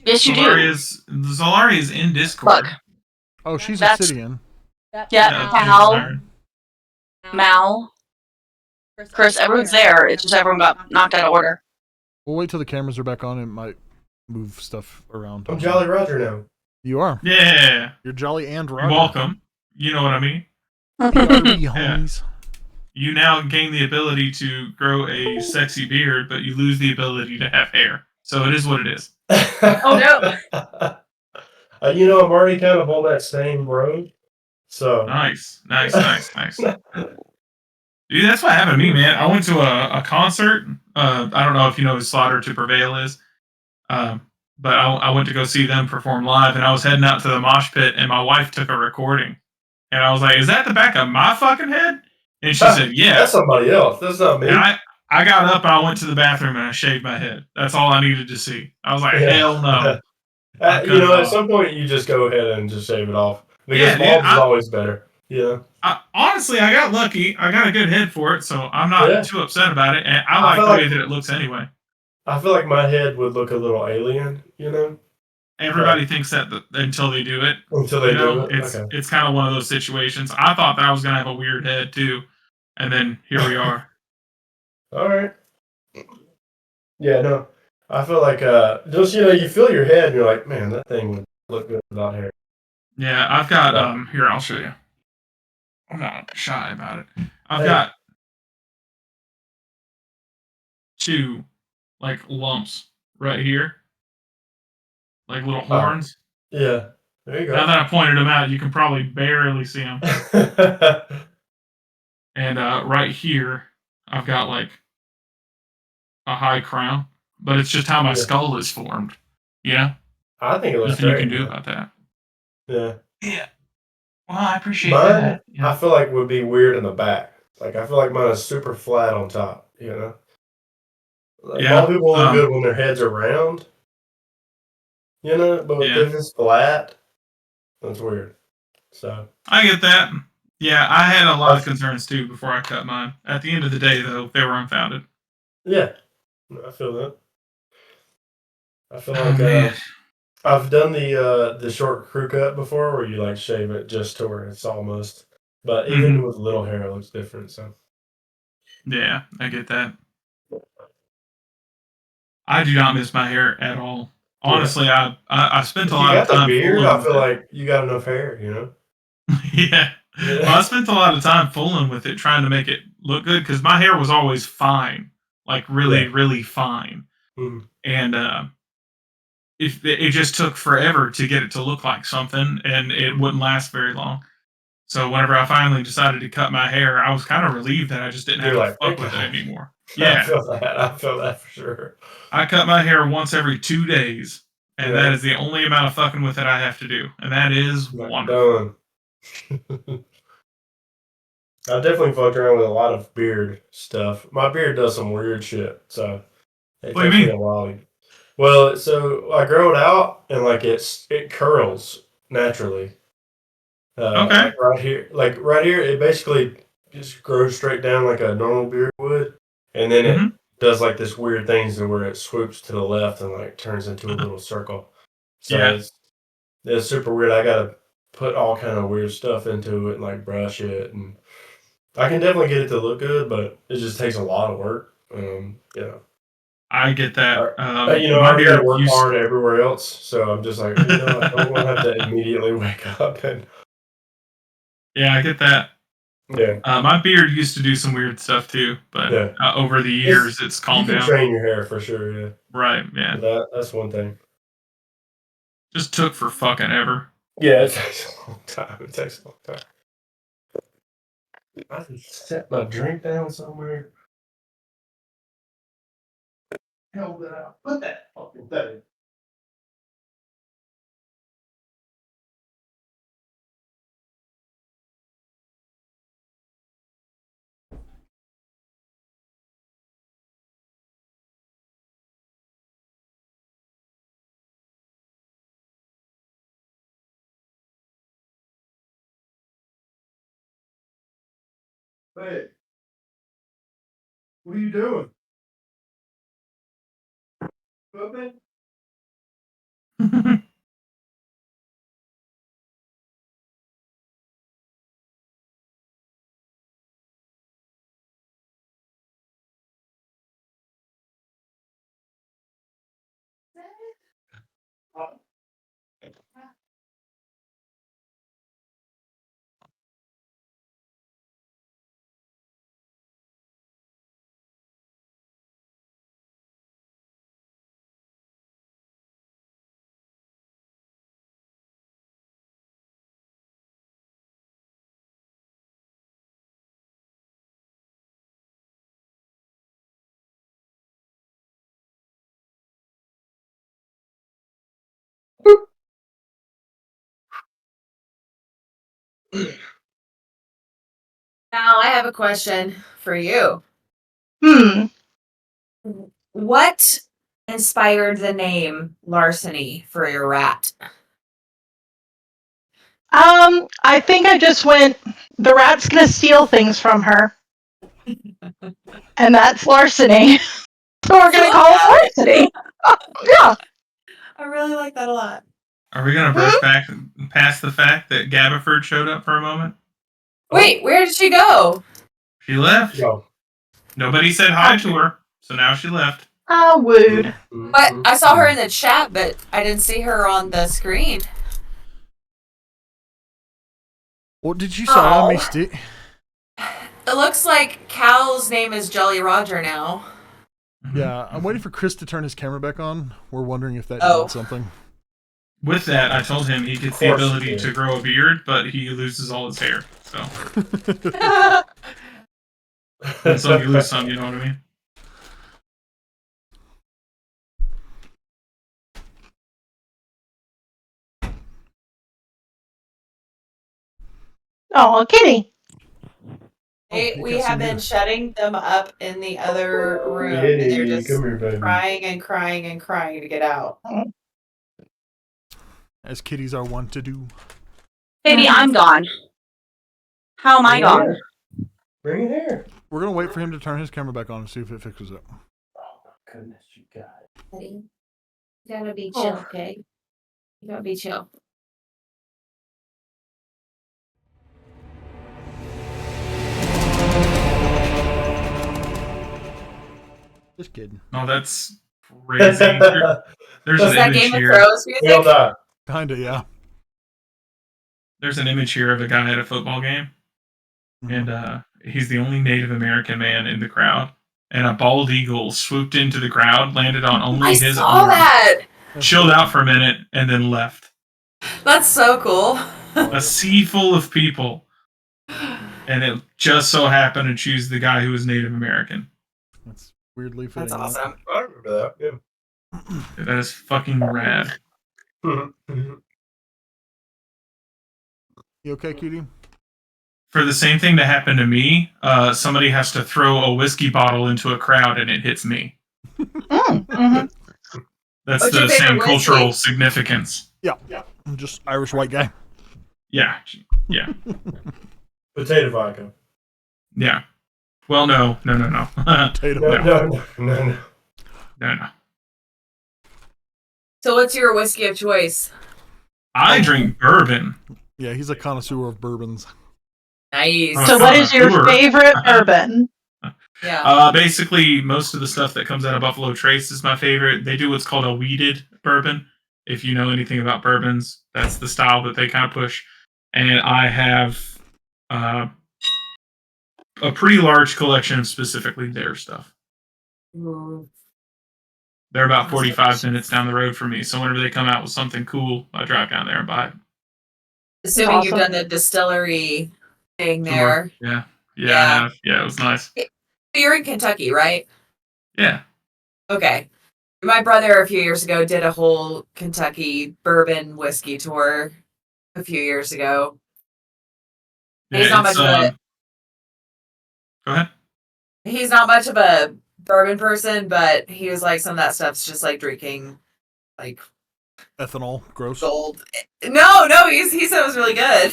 B: Yes, you do.
F: Zolaria's in Discord.
B: Look.
H: Oh, she's
B: That's-
H: Obsidian.
B: Yeah,
F: Yeah,
B: Cal, Mal, Chris, everyone's there. It's just everyone got knocked out of order.
H: We'll wait till the cameras are back on. It might move stuff around.
D: I'm Jolly Roger now.
H: You are.
F: Yeah.
H: You're Jolly and
F: You're
H: Roger.
F: welcome. You know what I mean?
H: PRB, homies.
F: You now gain the ability to grow a sexy beard, but you lose the ability to have hair. So it is what it is.
B: Oh, no.
D: You know, I'm already kind of on that same road. So
F: Nice. Dude, that's what happened to me, man. I went to a concert. I don't know if you know who Slaughter to Prevail is. But I went to go see them perform live, and I was heading out to the mosh pit, and my wife took a recording. And I was like, is that the back of my fucking head? And she said, yeah.
D: That's somebody else. That's not me.
F: And I got up and I went to the bathroom and I shaved my head. That's all I needed to see. I was like,
D: Yeah.
F: hell no.
D: You know, at some point you just go ahead and just shave it off. Because
F: Yeah,
D: bald is always better. Yeah.
F: Honestly, I got lucky. I got a good head for it, so I'm not too upset about it. And I like the way that it looks anyway.
D: I feel like my head would look a little alien, you know?
F: Everybody thinks that until they do it.
D: Until they do it.
F: It's kind of one of those situations. I thought that I was going to have a weird head too. And then here we are.
D: All right. Yeah, no. I feel like, just, you feel your head and you're like, man, that thing would look good without hair.
F: Yeah, I've got, here, I'll show you. I'm not shy about it. I've got 2, lumps right here. Like little horns.
D: Yeah. There you go.
F: Now that I pointed them out, you can probably barely see them. And right here, I've got a high crown, but it's just how my skull is formed. Yeah,
D: I think it looks
F: nothing you
D: great.
F: can do about that.
D: Yeah.
F: Yeah. Well, I appreciate
D: Mine,
F: that. Yeah.
D: I feel like would be weird in the back. Like I feel like mine is super flat on top. You know.
F: Yeah,
D: All people look good when their heads are round. You know, but if it's flat, that's weird. So
F: I get that. Yeah, I had a lot of concerns too before I cut mine. At the end of the day, though, they were unfounded.
D: yeah, I feel that. I feel like I've done the short crew cut before, where you shave it just to where it's almost. But even with little hair, it looks different. So
F: yeah, I get that. I do not miss my hair at all. Honestly, I spent a lot of time.
D: You got the beard.
F: fooling
D: I
F: with
D: feel
F: it.
D: like you got enough hair. You know.
F: Yeah. Well, I spent a lot of time fooling with it, trying to make it look good, because my hair was always fine, really fine.
D: Mhm.
F: And it just took forever to get it to look like something, and it wouldn't last very long. So whenever I finally decided to cut my hair, I was kind of relieved that I just didn't have
D: You're
F: to
D: like,
F: fuck
D: "Thank
F: with it
D: God."
F: anymore.
D: I
F: Yeah,
D: feel that for sure.
F: I cut my hair once every 2 days, and
D: Yeah.
F: that is the only amount of fucking with it I have to do, and that is
D: Like,
F: wonderful.
D: done. I definitely fucked around with a lot of beard stuff. My beard does some weird shit, so it
F: What do you
D: takes me
F: mean?
D: a while. Well, so I grow it out and it curls naturally.
F: Okay.
D: Right here, it basically just grows straight down like a normal beard would, and then it does this weird things where it swoops to the left and turns into a little circle. So
F: Yeah.
D: it's super weird. put all kind of weird stuff into it and like brush it, and I can definitely get it to look good, but it just takes a lot of work.
F: I get that.
D: I
F: My
D: already got to
F: beard
D: work
F: used
D: hard everywhere else, so I'm just like, I don't want to have to immediately wake up and
F: Yeah, I get that.
D: yeah.
F: My beard used to do some weird stuff too, but
D: Yeah.
F: over the years it's calmed
D: You can
F: down.
D: train your hair for sure, yeah.
F: Right, yeah.
D: That's one thing.
F: Just took for fucking ever.
D: Yeah, it takes a long time. I can set my drink down somewhere. Hell did I put that fucking thing? Hey, what are you doing? Cooking?
E: Now I have a question for you. What inspired the name Larceny for your rat?
C: I think I just went, the rat's gonna steal things from her. And that's larceny. So we're gonna call it larceny. Yeah.
E: I really like that a lot.
F: Are we gonna brush back past the fact that Gabaford showed up for a moment?
E: Wait, where did she go?
F: She left.
D: Yo.
F: Nobody said hi to her, so now she left.
C: Oh, wooed.
E: But I saw her in the chat, but I didn't see her on the screen.
H: What did you say? I missed it.
E: It looks like Cal's name is Jolly Roger now.
H: Yeah, I'm waiting for Chris to turn his camera back on. We're wondering if that
E: Oh.
H: did something.
F: With that, I told him he gets the ability to grow a beard, but he loses all his hair. So win some, you lose some. You know what I mean?
C: Oh, kitty.
E: Hey,
H: you
E: we
H: got some
E: have been
H: good.
E: shutting them up in the other room, and they're just
D: come here, baby.
E: crying and crying and crying to get out.
H: As kitties are wont to do.
B: Maybe I'm gone. How am I gone?
D: Bring it here.
H: We're gonna wait for him to turn his camera back on and see if it fixes it.
D: Oh my goodness, you guys.
E: You gotta be chill, okay? You gotta be chill.
H: Just kidding.
F: No, that's crazy. There's
E: Is
F: an
E: that
F: image
E: Game of
F: here.
E: Thrones
D: We all
E: music?
D: die.
H: Kinda, yeah.
F: There's an image here of a guy at a football game, and he's the only Native American man in the crowd. And a bald eagle swooped into the crowd, landed on only
E: I
F: his
E: saw
F: arm,
E: that!
F: chilled out for a minute, and then left.
E: That's so cool.
F: A sea full of people, and it just so happened to choose the guy who was Native American.
H: That's weirdly fitting.
E: That's awesome.
D: I remember that. Yeah.
F: That is fucking rad.
H: You okay, cutie?
F: For the same thing to happen to me, somebody has to throw a whiskey bottle into a crowd and it hits me.
C: Mm-hmm.
F: That's
E: What's your
F: the same
E: favorite
F: cultural
E: whiskey?
F: significance.
H: Yeah. I'm just Irish white guy.
F: Yeah. Yeah.
D: Potato vodka.
F: Yeah. Well, no.
H: Potato.
F: No.
E: So what's your whiskey of choice?
F: I drink bourbon.
A: Yeah, he's a connoisseur of bourbons.
E: Nice.
C: So, what is your
F: Sure.
C: favorite bourbon?
E: Yeah.
F: Basically, most of the stuff that comes out of Buffalo Trace is my favorite. They do what's called a weeded bourbon. If you know anything about bourbons, that's the style that they kind of push. And I have a pretty large collection of specifically their stuff.
E: Ooh.
F: They're about 45 minutes down the road from me, so whenever they come out with something cool, I drive down there and buy it.
E: Assuming you've
C: Awesome.
E: done the distillery thing
F: Sure.
E: there.
F: Yeah,
E: Yeah.
F: I have. Yeah, it was nice.
E: You're in Kentucky, right?
F: Yeah.
E: Okay. My brother a few years ago did a whole Kentucky bourbon whiskey tour a few years ago. He's not much of a
F: Go ahead.
E: he's not much of a bourbon person, but he was like, some of that stuff's just like drinking like
A: Ethanol, gross.
E: gold. No, he said it was really good.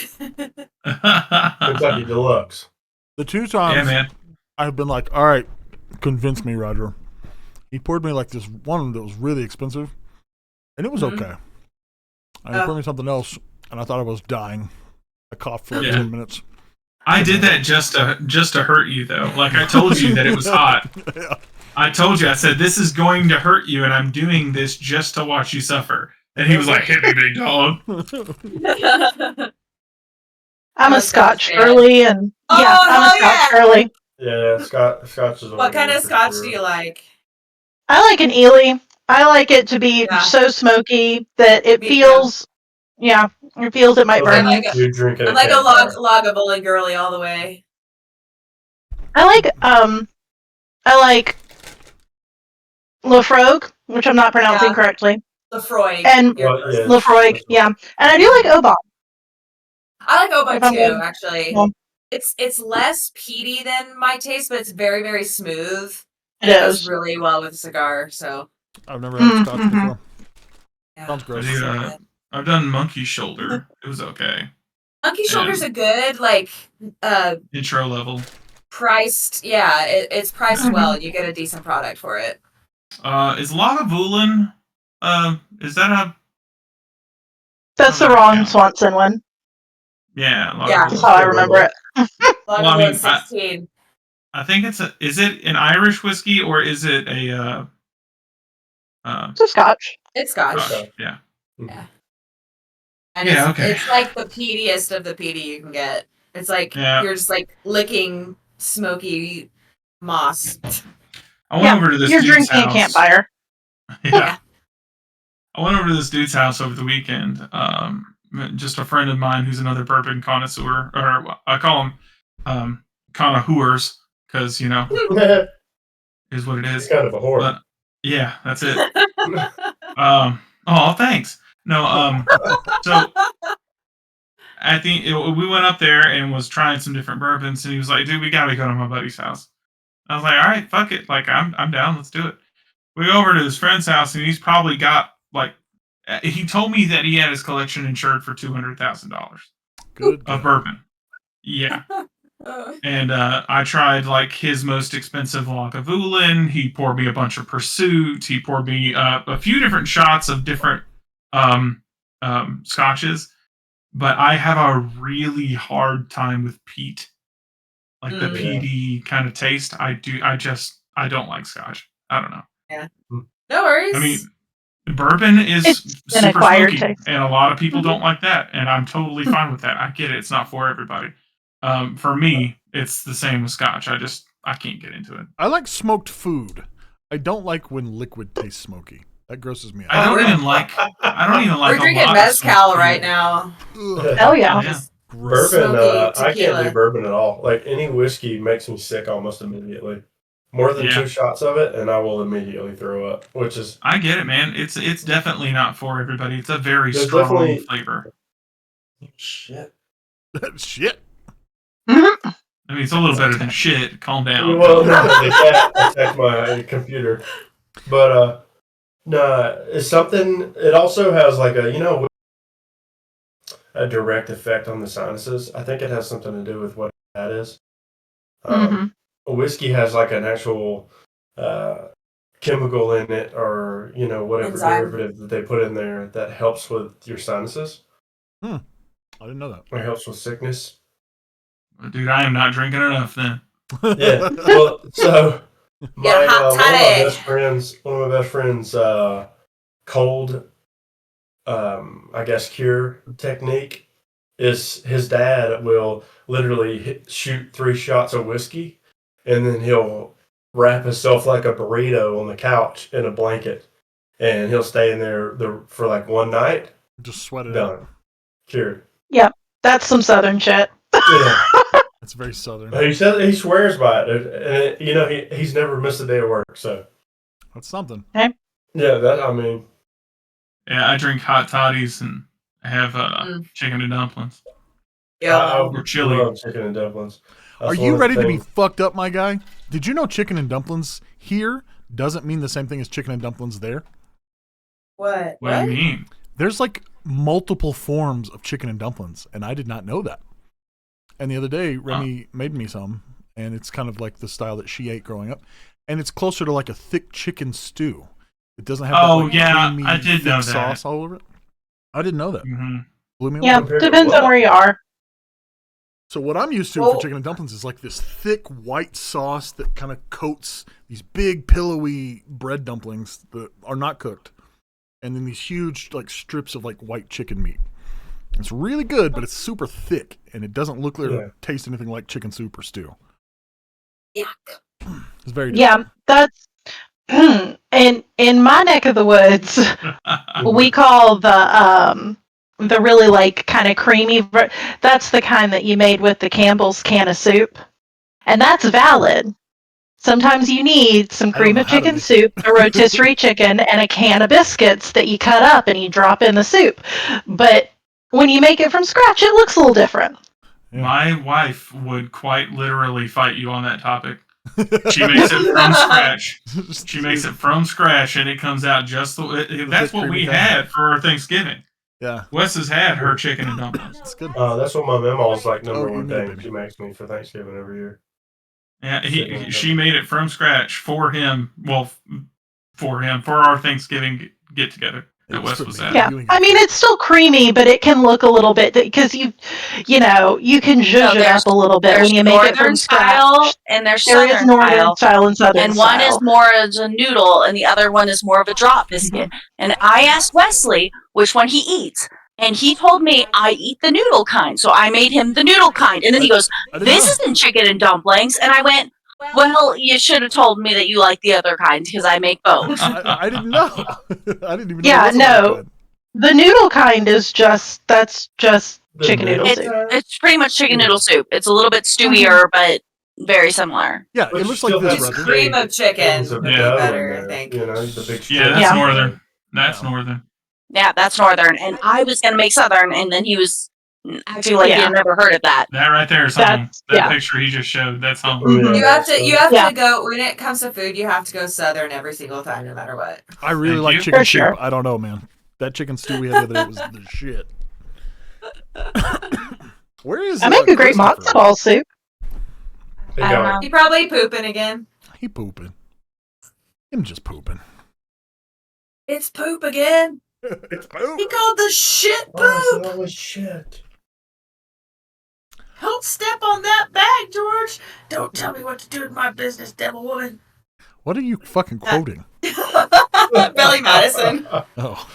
D: Kentucky Deluxe.
A: The 2 times
F: Yeah, man.
A: I've been like, all right, convince me, Roger. He poured me like this one that was really expensive, and it was
E: Mhm.
A: okay. And he poured me something else, and I thought I was dying. I coughed for like
F: Yeah.
A: 10 minutes.
F: I did that just to hurt you, though. Like, I told you that it was hot.
A: Yeah.
F: I told you, I said, this is going to hurt you, and I'm doing this just to watch you suffer. And he was like, hit me, big dog.
C: I'm a
E: Scotch
C: Scotch
E: fan.
C: girly, and
E: Oh,
C: yeah, I'm a
E: hell
C: Scotch
E: yeah.
C: girly.
D: Yeah, Scotch is
E: What kind of scotch do you like?
C: I like an Ely. I like it to be
E: Yeah.
C: so smoky that it
E: Me too.
C: feels, it feels it might burn
E: like
C: you.
E: a-
D: You drinking
E: I'm like a Lagavulin girly all the way.
C: I like Lafroig, which I'm not pronouncing
E: Yeah.
C: correctly,
E: Lafroig.
C: and
D: Well, yeah,
C: Lafroig, yeah, and I do like Oban.
E: I like Oban
C: If I'm
E: too,
C: being-
E: actually.
C: Yeah.
E: It's less peaty than my taste, but it's very, very smooth.
C: It
E: And it goes
C: is.
E: really well with a cigar, so
A: I've never had Scotch
C: Mhm.
A: before.
E: yeah.
A: Sounds
F: I
A: gross.
F: do,
E: So good.
F: I've done Monkey Shoulder. It was okay.
E: Monkey Shoulder's a good, like,
F: Intro level.
E: priced, yeah, it's priced
C: Mhm.
E: well. You get a decent product for it.
F: Is Lagavulin, is that a...
C: That's the
F: Oh,
C: wrong
F: yeah.
C: Swanson one.
F: Yeah, Lagavulin.
E: Yeah.
C: That's how I remember it.
F: Well, I mean,
E: 16.
F: I think is it an Irish whiskey or is it a,
C: It's a Scotch.
E: It's Scotch.
D: Okay.
F: yeah.
E: And
F: Yeah, okay.
E: it's like the peatiest of the peaty you can get. It's like
F: Yeah.
E: you're just like licking smoky moss.
F: I went over to this
C: You're
F: dude's
C: drinking a
F: house.
C: campfire.
F: Yeah. I went over to this dude's house over the weekend. Just a friend of mine who's another bourbon connoisseur, or I call him connoisseurs, because, is what it
D: It's
F: is.
D: kind of a whore.
F: But yeah, that's it. Oh, thanks. No, so we went up there and was trying some different bourbons, and he was like, "Dude, we gotta go to my buddy's house." I was like, "All right, fuck it. Like, I'm down. Let's do it." We go over to his friend's house, and he's probably got like. He told me that he had his collection insured for $200,000
A: Good.
F: of bourbon. Yeah. And I tried like his most expensive Lagavulin. He poured me a bunch of Pursuit. He poured me a few different shots of different scotches. But I have a really hard time with peat, like the peaty kind of taste. I don't like scotch. I don't know.
E: No worries.
F: I mean, bourbon is
C: It's an
F: super
C: acquired
F: smoky,
C: taste.
F: and a lot of people don't like that, and I'm totally fine with that. I get it; it's not for everybody. For me, it's the same with scotch. I can't get into it.
A: I like smoked food. I don't like when liquid tastes smoky. That grosses me out.
F: I don't even like.
E: we're
F: a
E: drinking
F: lot of
E: mezcal
F: smoked
E: right
F: food.
E: now.
A: Ugh,
C: Hell yeah.
F: Yeah.
A: gross.
D: Bourbon,
E: Smoky
D: I can't
E: tequila.
D: do bourbon at all. Like any whiskey makes me sick almost immediately. More than
F: Yeah.
D: 2 shots of it, and I will immediately throw up. Which is
F: I get it, man. It's definitely not for everybody. It's a very
D: There's
F: strong
D: definitely-
F: flavor.
D: shit.
A: Shit.
F: I mean, it's a little better than shit. Calm down.
D: Well, the cat attacked my computer, but no, it's something. It also has like a direct effect on the sinuses. I think it has something to do with what that is. Whiskey has like an actual chemical in it, or whatever
E: Enzyme.
D: derivative that they put in there that helps with your sinuses.
A: I didn't know that.
D: It helps with sickness.
F: Dude, I am not drinking enough then.
D: Yeah. Well, so
E: Get a hot
D: one of my best friends, cold, I guess cure technique is his dad will literally shoot 3 shots of whiskey, and then he'll wrap himself like a burrito on the couch in a blanket, and he'll stay in there for like one night.
A: Just sweat it
D: Done.
A: out.
D: Cured.
C: Yep, that's some southern shit.
D: Yeah.
A: It's very southern.
D: He says he swears by it, and he's never missed a day of work. So
A: That's something.
D: yeah,
F: Yeah, I drink hot toddies and I have chicken and dumplings.
D: I
F: Or chili.
D: love chicken and dumplings.
A: Are you ready to be fucked up, my guy? Did you know chicken and dumplings here doesn't mean the same thing as chicken and dumplings there?
E: What?
F: What do you mean?
A: There's like multiple forms of chicken and dumplings, and I did not know that. And the other day, Remy made me some, and it's kind of like the style that she ate growing up, and it's closer to like a thick chicken stew. It doesn't have that, like, creamy,
F: I did know that.
A: sauce all over it. I didn't know that.
F: Mm-hmm.
A: Blew me away.
C: Yeah,
D: Compared to
C: depends on
D: what?
C: where you are.
A: So what I'm used to
E: Well-
A: for chicken and dumplings is like this thick white sauce that kind of coats these big pillowy bread dumplings that are not cooked, and then these huge like strips of like white chicken meat. It's really good, but it's super thick, and it doesn't look or taste anything like chicken soup or stew.
E: Yuck.
A: It's very different.
C: Yeah, that's in my neck of the woods. We call the really like kind of creamy. That's the kind that you made with the Campbell's can of soup, and that's valid. Sometimes you need some
A: I don't
C: cream
A: know
C: of
A: how to
C: chicken
A: make-
C: soup, a rotisserie chicken, and a can of biscuits that you cut up and you drop in the soup. But when you make it from scratch, it looks a little different.
A: Yeah.
F: My wife would quite literally fight you on that topic. She makes it from scratch. She makes it from scratch, and it comes out just the way. That's what we had for our Thanksgiving.
A: Yeah,
F: Wes has had her chicken and dumplings.
A: it's good.
D: That's what my mama's like number
A: Oh,
D: one
A: you know,
D: thing
A: baby.
D: she makes me for Thanksgiving every year.
F: Yeah, she made it from scratch for him. Well, for our Thanksgiving get together that Wes was at.
C: Yeah, I mean it's still creamy, but it can look a little bit because you can zhuzh it up a little bit
B: There's
C: when you make it
B: northern
C: from
B: style
C: scratch.
B: and there's
C: There
B: southern
C: is northern
B: style.
C: style and southern
B: And
C: style.
B: one is more as a noodle, and the other one is more of a drop biscuit. And I asked Wesley which one he eats, and he told me I eat the noodle kind. So I made him the noodle kind, and then he goes,
A: I didn't
B: "This
A: know.
B: isn't chicken and dumplings." And I went, "Well, you should have told me that you like the other kind because I make both."
A: I didn't know. I didn't even know.
C: Yeah,
A: there was a
C: no.
A: kind.
C: The noodle kind is just chicken noodle
B: It's,
C: soup.
B: it's pretty much chicken noodle soup. It's a little bit stewier, but very similar.
A: Yeah,
D: But
A: it
D: you
A: looks like
D: still
A: this.
D: have
E: Just
A: Roger.
E: cream of chicken
D: Things
E: would
D: of
E: be
D: dough in
E: better, I
D: there,
E: think.
D: the big
F: Yeah,
D: strips.
F: that's
C: Yeah.
F: northern. That's northern.
B: Yeah, that's northern. And I was gonna make southern, and then he was acting like he
C: Yeah.
B: had never heard of that.
F: That right there is home.
C: That's-
F: That
C: yeah.
F: picture he just showed. That's home.
D: Yeah,
E: You have to
C: Yeah.
E: to go when it comes to food. You have to go southern every single time, no matter what.
A: I really
F: Thank
A: like
F: you.
A: chicken
C: For
A: soup.
C: sure.
A: I don't know, man. That chicken stew we had the other day was the shit. Where is
C: I make a great
A: Christopher?
C: matzo ball soup.
D: They
B: I don't
D: got
B: know.
E: He probably pooping again.
A: He pooping. Him just pooping.
E: It's poop again.
A: It's poop.
E: He called the shit
D: Oh,
E: poop.
D: that was shit.
E: Don't step on that bag, George. Don't tell me what to do with my business, devil woman.
A: What are you fucking quoting?
E: Billy Madison.
A: Oh,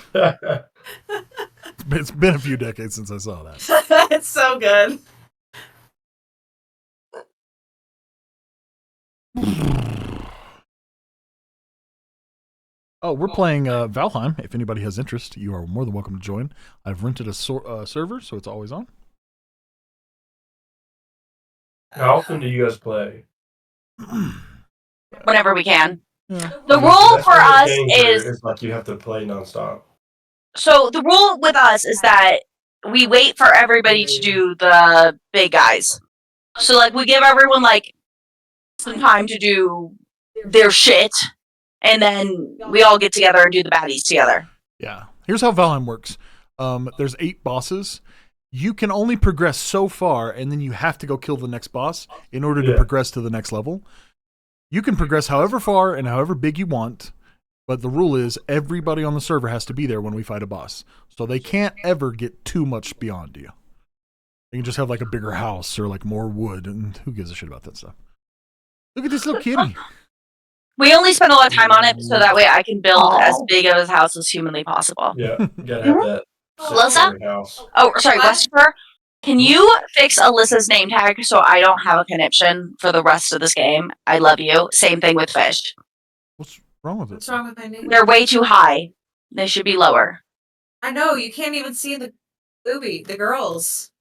A: it's been a few decades since I saw that.
E: It's so good.
A: Oh, we're playing Valheim. If anybody has interest, you are more than welcome to join. I've rented a server, so it's always on.
D: How often do you guys play?
B: Whenever we can.
A: Yeah.
B: The rule
D: That's
B: for
D: one of the
B: us
D: games where
B: is
D: it's like you have to play nonstop.
B: so the rule with us is that we wait for everybody to do the big guys. So like we give everyone like some time to do their shit, and then we all get together and do the baddies together.
A: Yeah. Here's how Valheim works. There's 8 bosses. You can only progress so far, and then you have to go kill the next boss in order to
D: Yeah.
A: progress to the next level. You can progress however far and however big you want, but the rule is everybody on the server has to be there when we fight a boss. So they can't ever get too much beyond you.
H: You can just have like a bigger house or like more wood, and who gives a shit about that stuff? Look at this little kitty.
B: We only spend a lot of time on it so that way I can build as
C: Aw.
B: big of a house as humanly possible.
D: Yeah, you gotta have that.
B: Alyssa?
D: secondary house.
B: Oh, sorry,
E: What?
B: Westfer. Can you fix Alyssa's name tag so I don't have a conniption for the rest of this game? I love you. Same thing with fish.
H: What's wrong with
E: What's
H: it?
E: wrong with my name?
B: They're way too high. They should be lower.
E: I know, you can't even see the the girls.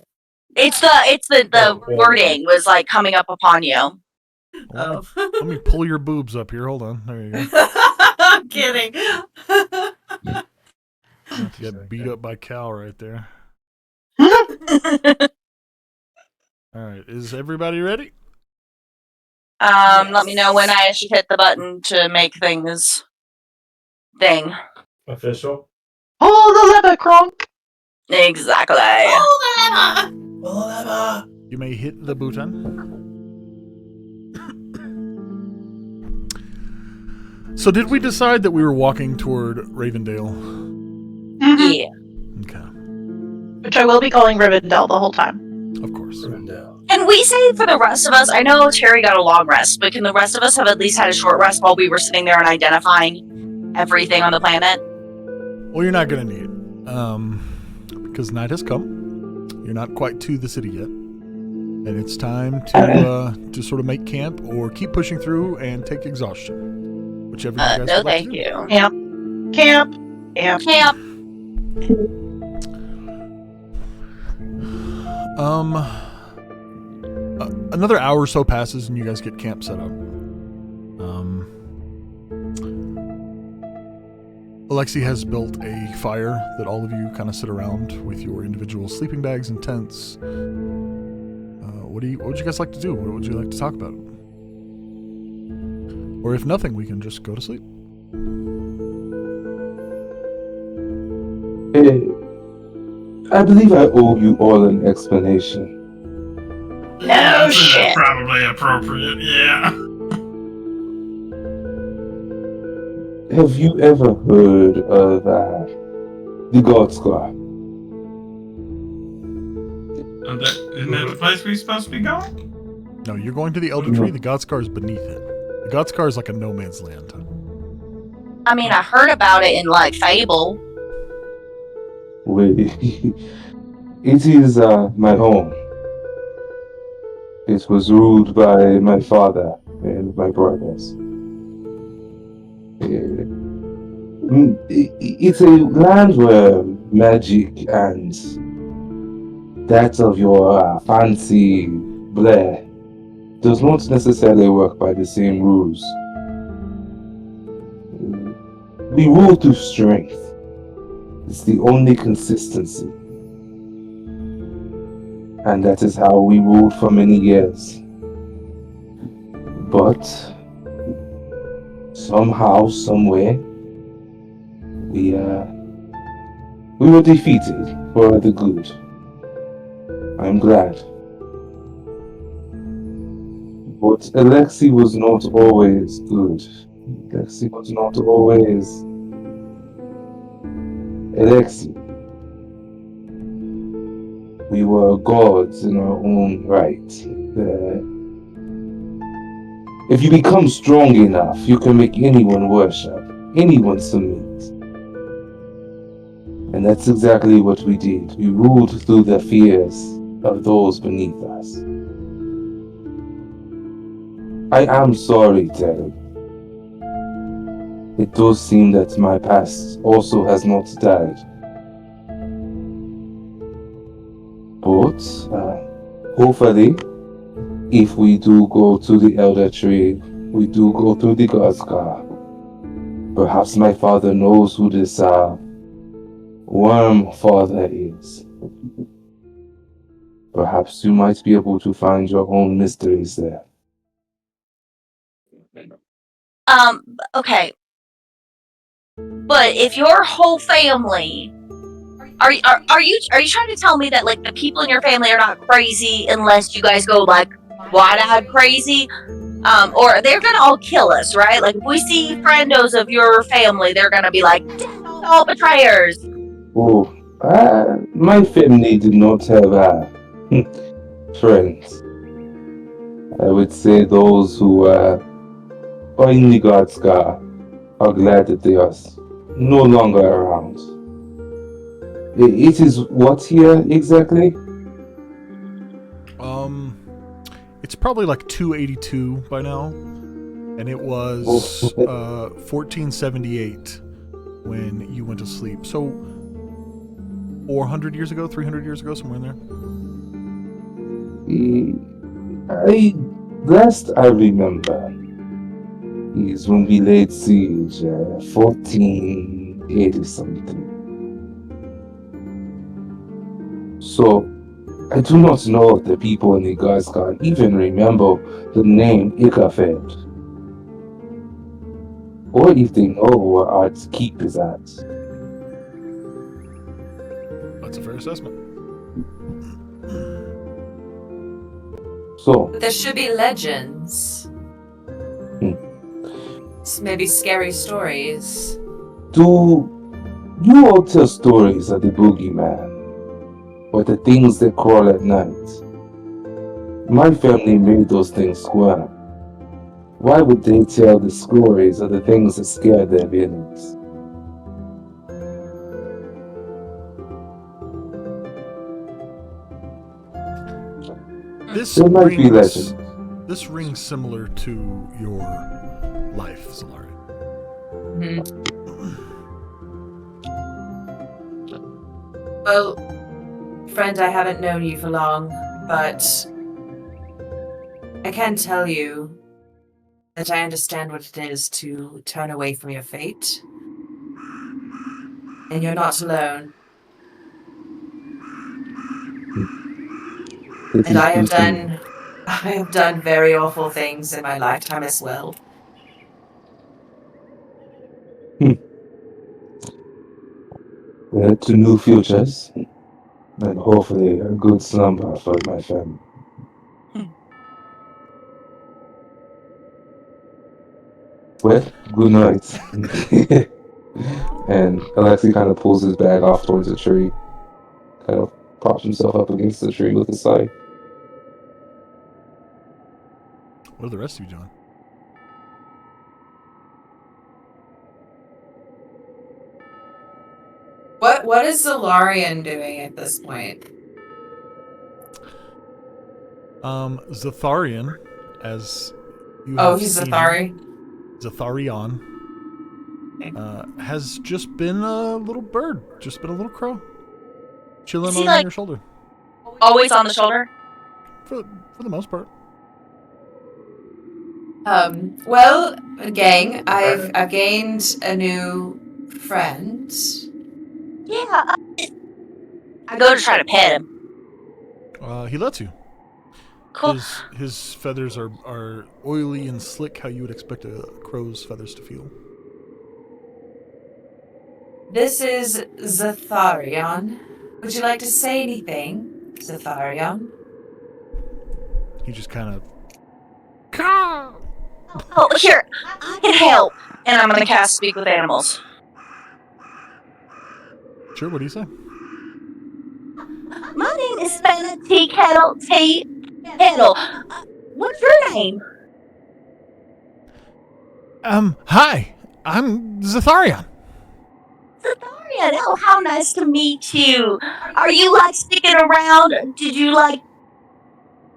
B: It's the wording was like coming up upon you.
E: Oh.
H: Let me pull your boobs up here. Hold on. There you go.
E: I'm kidding.
H: About to get beat up by Cal right there. All right. Is everybody ready?
B: Let me know when I should hit the button to make things thing.
D: Official.
C: Pull the lever, Kronk.
B: Exactly.
H: You may hit the button. So did we decide that we were walking toward Ravendale?
B: Yeah.
H: Okay.
C: Which I will be calling Rivendell the whole time.
H: Of course.
B: Can we say for the rest of us, I know Terry got a long rest, but can the rest of us have at least had a short rest while we were sitting there and identifying everything on the planet?
H: Well, you're not going to need it. Because night has come. You're not quite to the city yet. And it's time to sort of make camp or keep pushing through and take exhaustion. Whichever you guys
B: No,
H: would like
B: thank
H: to do.
B: you.
C: Camp.
B: Camp.
H: Another hour or so passes and you guys get camp set up. Alexi has built a fire that all of you kind of sit around with your individual sleeping bags and tents. What would you guys like to do? What would you like to talk about? Or if nothing, we can just go to sleep.
G: I believe I owe you all an explanation.
C: No
I: That's
C: shit.
I: probably appropriate, yeah.
G: Have you ever heard of the Godscar?
I: Isn't that the place we're supposed to be going?
H: No, you're going to the Elder Tree. The Godscar is beneath it. The Godscar is like a no man's land.
B: I mean, I heard about it in like Fable.
G: Wait, it is my home. It was ruled by my father and my brothers. It's a land where magic and that of your fancy Blair does not necessarily work by the same rules. We rule through strength. It's the only consistency. And that is how we ruled for many years. But somehow, somewhere, we were defeated for the good. I'm glad. But Alexi was not always good. Alexi was not always Alexi. We were gods in our own right. If you become strong enough, you can make anyone worship, anyone submit. And that's exactly what we did. We ruled through the fears of those beneath us. I am sorry, Terry. It does seem that my past also has not died. But, hopefully, if we do go to the Elder Tree, we do go through the Godscar. Perhaps my father knows who this worm father is. Perhaps you might be able to find your own mysteries there.
B: Okay. But if your whole family, are you trying to tell me that like the people in your family are not crazy unless you guys go like wide-eyed crazy? Or they're gonna all kill us, right? Like if we see friendos of your family, they're gonna be like, all betrayers.
G: Oh, my family did not have Friends. I would say those who are in the God's car are glad that they are no longer around. It is what here exactly?
H: It's probably like 282 by now, and it was 1478 when you went to sleep. So 400 years ago, 300 years ago, somewhere in there.
G: Last I remember is when we laid siege, 1480 something. So, I do not know if the people in the God's can even remember the name Ikafed, or if they know where our keep is at.
H: That's a fair assessment.
G: So,
E: There should be legends. Maybe scary stories.
G: do you all tell stories of the boogeyman? Or the things that crawl at night? My family made those things squirm. Why would they tell the stories of the things that scare their villains? There might be legends.
H: This rings similar to your life, Zalari.
E: Well, friend, I haven't known you for long, but I can tell you that I understand what it is to turn away from your fate. And you're not alone. And I have done very awful things in my lifetime as well.
G: Well, to new futures, and hopefully a good slumber for my family. Well, good night. And Alexi kind of pulls his bag off towards a tree, kind of props himself up against the tree with a sigh.
H: What are the rest of you doing?
E: What is Zalarian doing at this point?
H: Zatharian, as you
E: Oh,
H: have
E: he's
H: seen,
E: Zathari?
H: Zatharion, has just been a little bird, just been a little crow, chilling on your shoulder.
B: Always on the shoulder?
H: For the most part.
E: Well, gang, I've gained a new friend.
B: Yeah. I go to try to pet him.
H: He lets you.
B: Cool.
H: His feathers are oily and slick, how you would expect a crow's feathers to feel.
E: This is Zatharion. Would you like to say anything, Zatharion?
H: He just kind of...
B: Oh, here, I can help. And I'm going to cast Speak with Animals.
H: Sure, what do you say?
B: My name is Spanna T. Kettle T. Kettle. What's your name?
H: Hi, I'm Zatharion.
B: Zatharian. Oh, how nice to meet you. Are you, sticking around? Did you,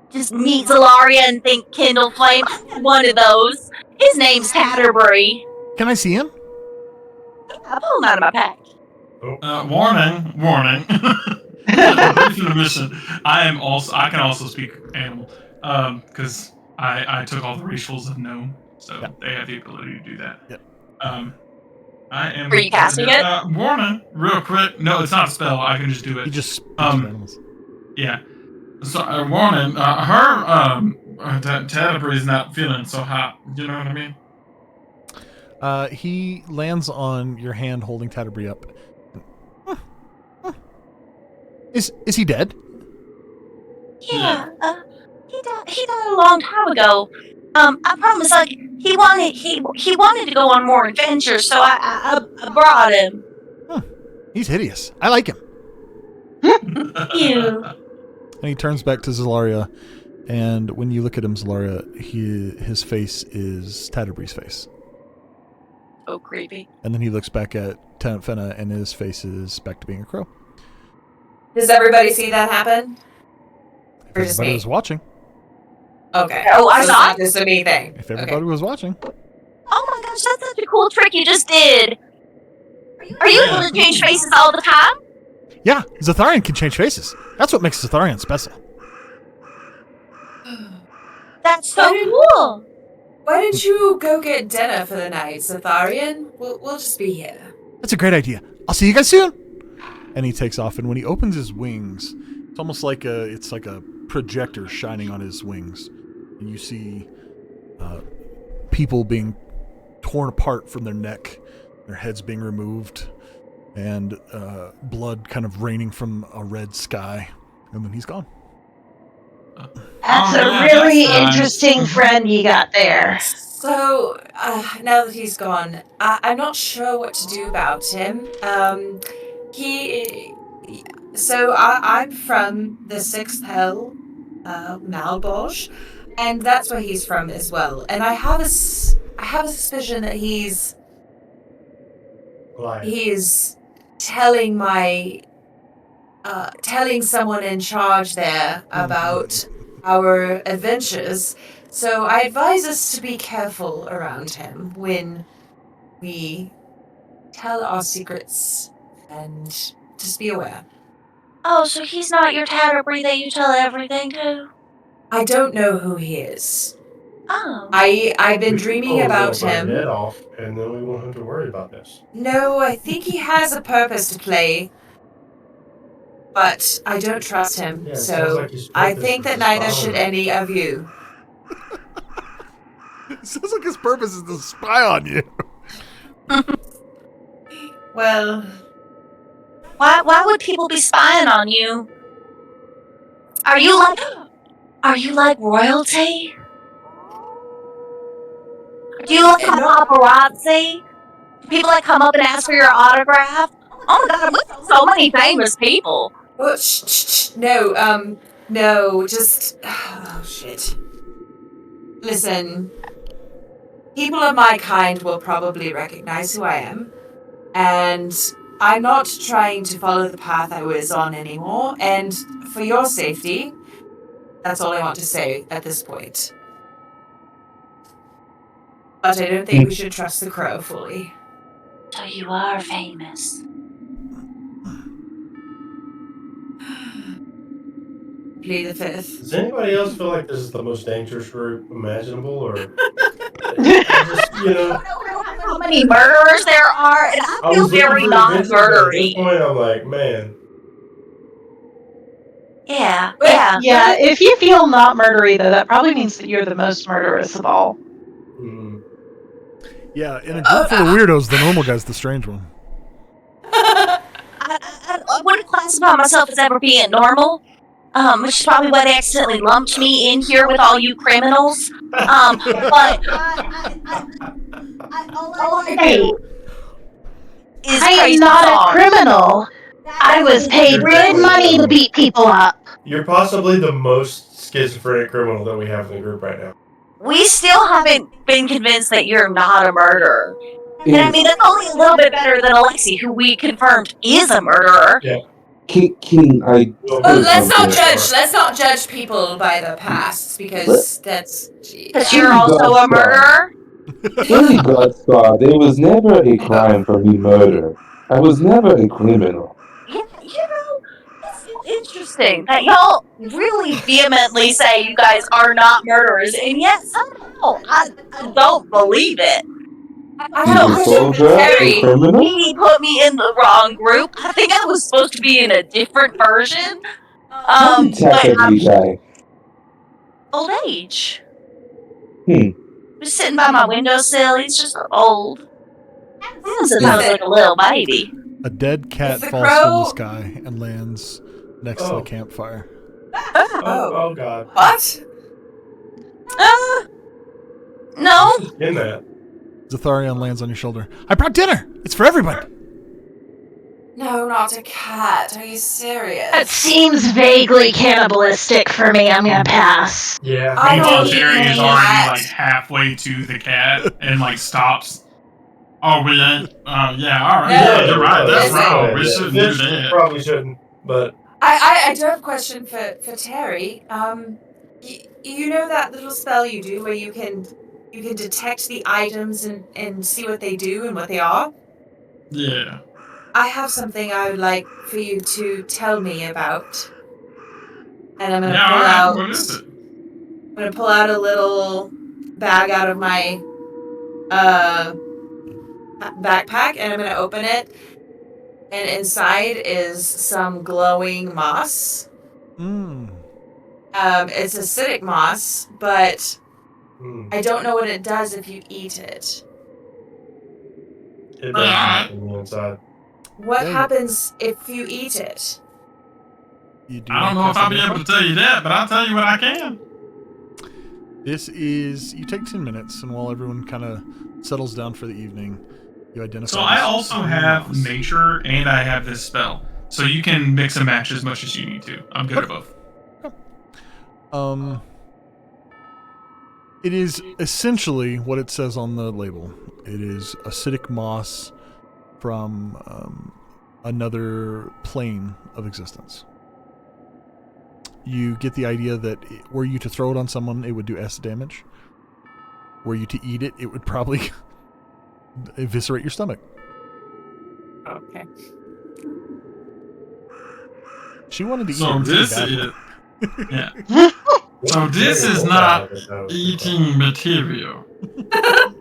B: just meet Zalaria and think Kindle Flame? I had one of those. His name's Tatterbury.
H: Can I see him?
B: Yeah, I pulled him out of my pack.
I: Warning. Brief intermission. I can also speak animal. Because I took all the racials of gnome, so they have the ability to do that.
H: Yep.
I: I am.
B: Are you casting it?
I: Warning, real quick. No, it's not a spell. I can just do it.
H: He just speaks with animals.
I: Yeah. So, warning. Tatterbury's not feeling so hot. You know what I mean?
H: He lands on your hand, holding Tatterbury up. Is he dead?
B: Yeah, he died a long time ago. I promise, he wanted to go on more adventures, so I brought him.
H: He's hideous. I like him.
B: You.
A: And he turns back to Zalaria, and when you look at him, Zalaria, his face is Tatterbree's face.
B: Oh, creepy.
A: And then he looks back at Tenant Fenna, and his face is back to being a crow.
E: Does everybody see that happen?
A: If
E: Or just
A: everybody
E: me?
A: was watching.
E: Okay.
B: Oh, I
E: So it's
B: saw
E: not just a me thing.
A: If everybody was watching.
B: Oh my gosh, that's such a cool trick you just did. Are you able to change faces all the time?
A: Yeah, Zatharian can change faces. That's what makes Zatharian special.
B: That's so cool.
E: Why don't you go get dinner for the night, Zatharian? We'll just be here.
A: That's a great idea. I'll see you guys soon. And he takes off, and when he opens his wings, it's almost like a projector shining on his wings. And you see people being torn apart from their neck, their heads being removed, and blood kind of raining from a red sky. And then he's gone.
C: That's
I: Oh,
C: a
I: yeah,
C: really
I: that's nice.
C: interesting friend you got there.
E: So, now that he's gone, I'm not sure what to do about him. I'm from the 6th Hell, Malbosch, and that's where he's from as well. And I have a suspicion that he's telling telling someone in charge there about our adventures. So I advise us to be careful around him when we tell our secrets, and just be aware.
B: Oh, so he's not your Tatterbree that you tell everything to?
E: I don't know who he is.
B: Oh.
E: I've been
D: We should
E: dreaming
D: pull
E: about
D: his little
E: him.
D: head off, and then we won't have to worry about this.
E: No, I think he has a purpose to play, but I don't trust him.
D: Yeah, it sounds
E: So
D: like his
E: I
D: purpose
E: think
D: was
E: that
D: to
E: neither
D: spy
E: should
D: on us.
E: any of you.
A: It sounds like his purpose is to spy on you.
E: Well,
B: Why would people be spying on you? Are you like royalty? Do you like paparazzi? People that come up and ask for your autograph? Oh my god, we've got so many famous people.
E: well, shh. No, just oh shit. Listen, people of my kind will probably recognize who I am, and I'm not trying to follow the path I was on anymore, and for your safety, that's all I want to say at this point. But I don't think we should trust the crow fully.
B: So you are famous.
E: Plead the fifth.
D: Does anybody else feel like this is the most dangerous group imaginable, or just,
B: How many murderers there are, and I
D: I
B: feel
D: was looking
B: very
D: for adventure, but at this
B: non-murdery.
D: point, I'm like, man,
B: Yeah.
C: Yeah, if you feel not murdery, though, that probably means that you're the most murderous of all.
D: mm,
A: Yeah, in a group full of weirdos, the normal guy's the strange one.
B: I wouldn't classify myself as ever being normal, which is probably why they accidentally lumped me in here with all you criminals. But all I
C: Hey,
B: do is
C: I am
B: crazy
C: not a
B: songs.
C: criminal. I was paid good money to beat people up.
D: you're possibly the most schizophrenic criminal that we have in the group right now.
B: We still haven't been convinced that you're not a murderer. And I
G: Is
B: mean, that's only a little bit better than Alexi, who we confirmed is a murderer.
G: King, I
E: Well,
G: heard
E: let's not
G: something.
E: judge. Let's not judge people by their past, because that's.
B: Because you're also a murderer.
G: Really, Godstar, there was never a crime for me murder. I was never a criminal.
B: Yeah, it's interesting that y'all really vehemently say you guys are not murderers, and yet somehow I don't believe it.
E: I
G: You
E: have a
G: a
E: question for
G: soldier, a
E: Terry.
G: criminal?
B: He put me in the wrong group. I think I was supposed to be in a different version.
G: How did
B: But I'm
G: Tatterbee die?
B: old age.
G: Hmm.
B: Just sitting by my windowsill. He's just old. Since I was like a little baby.
A: A dead cat
E: Is the
A: falls from
E: crow-
A: the sky and lands next to
D: Oh.
A: the campfire.
D: Oh God,
E: What?
B: No.
D: in that.
A: Zatharian lands on your shoulder. I brought dinner! It's for everybody!
E: No, not a cat. Are you serious?
C: It seems vaguely cannibalistic for me. I'm gonna pass.
D: Yeah.
E: I
F: Meanwhile,
E: don't
F: Jerry
E: eat
F: is already
E: cat.
F: like halfway to the cat and like stops. Oh, we ain't. Yeah, all right.
E: No,
F: You're right. That's
E: listen.
F: wrong. We shouldn't do
D: Fish
F: that.
D: probably shouldn't, but
E: I do have a question for Terry. You know that little spell you do where you can detect the items and see what they do and what they are?
F: Yeah.
E: I have something I would like for you to tell me about. And I'm gonna
F: Yeah,
E: pull
F: all right.
E: out
F: What is it?
E: I'm gonna pull out a little bag out of my backpack, and I'm gonna open it, and inside is some glowing moss.
H: Mm.
E: It's acidic moss, but
D: hmm,
E: I don't know what it does if you eat it.
D: it does something on the inside.
E: What
H: Yeah,
E: happens if you eat it?
H: You do
F: I don't
H: not
F: know if
H: cast
F: I'll be able to
H: identify?
F: tell you that, but I'll tell you what I can.
H: This is you take 10 minutes, and while everyone kind of settles down for the evening, you identify.
F: So I
H: this
F: also
H: green
F: have
H: moss.
F: nature and I have this spell. So you can mix and match as much as you need to. I'm good at both.
H: It is essentially what it says on the label. It is acidic moss from another plane of existence. You get the idea that were you to throw it on someone, it would do S damage. Were you to eat it, it would probably eviscerate your stomach.
E: Okay.
H: She wanted to eat
F: So
H: it really
F: this
H: badly.
F: is yeah. So this is not eating material.
E: But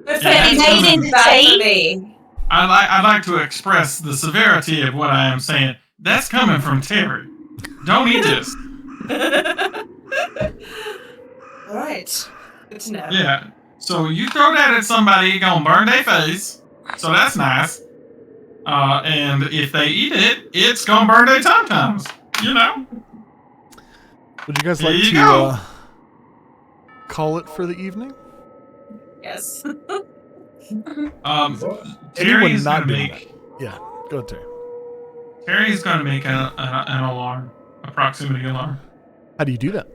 F: Yeah,
E: Fanny,
F: that's
E: made
F: coming.
E: that for me.
F: I'd like to express the severity of what I am saying. That's coming from Terry. Don't eat this.
E: All right. Good to know.
F: Yeah. So you throw that at somebody, it gonna burn their face. So that's nice. And if they eat it, it's gonna burn their tum-tums. You know?
H: Would you guys
F: Here
H: like
F: you
H: to
F: go.
H: call it for the evening?
E: Yes.
F: Um,
H: Anyone
F: Terry's
H: not
F: gonna
H: doing
F: make
H: Yeah, go ahead, Terry.
F: Terry's gonna make an alarm, a proximity alarm.
H: How do you do that?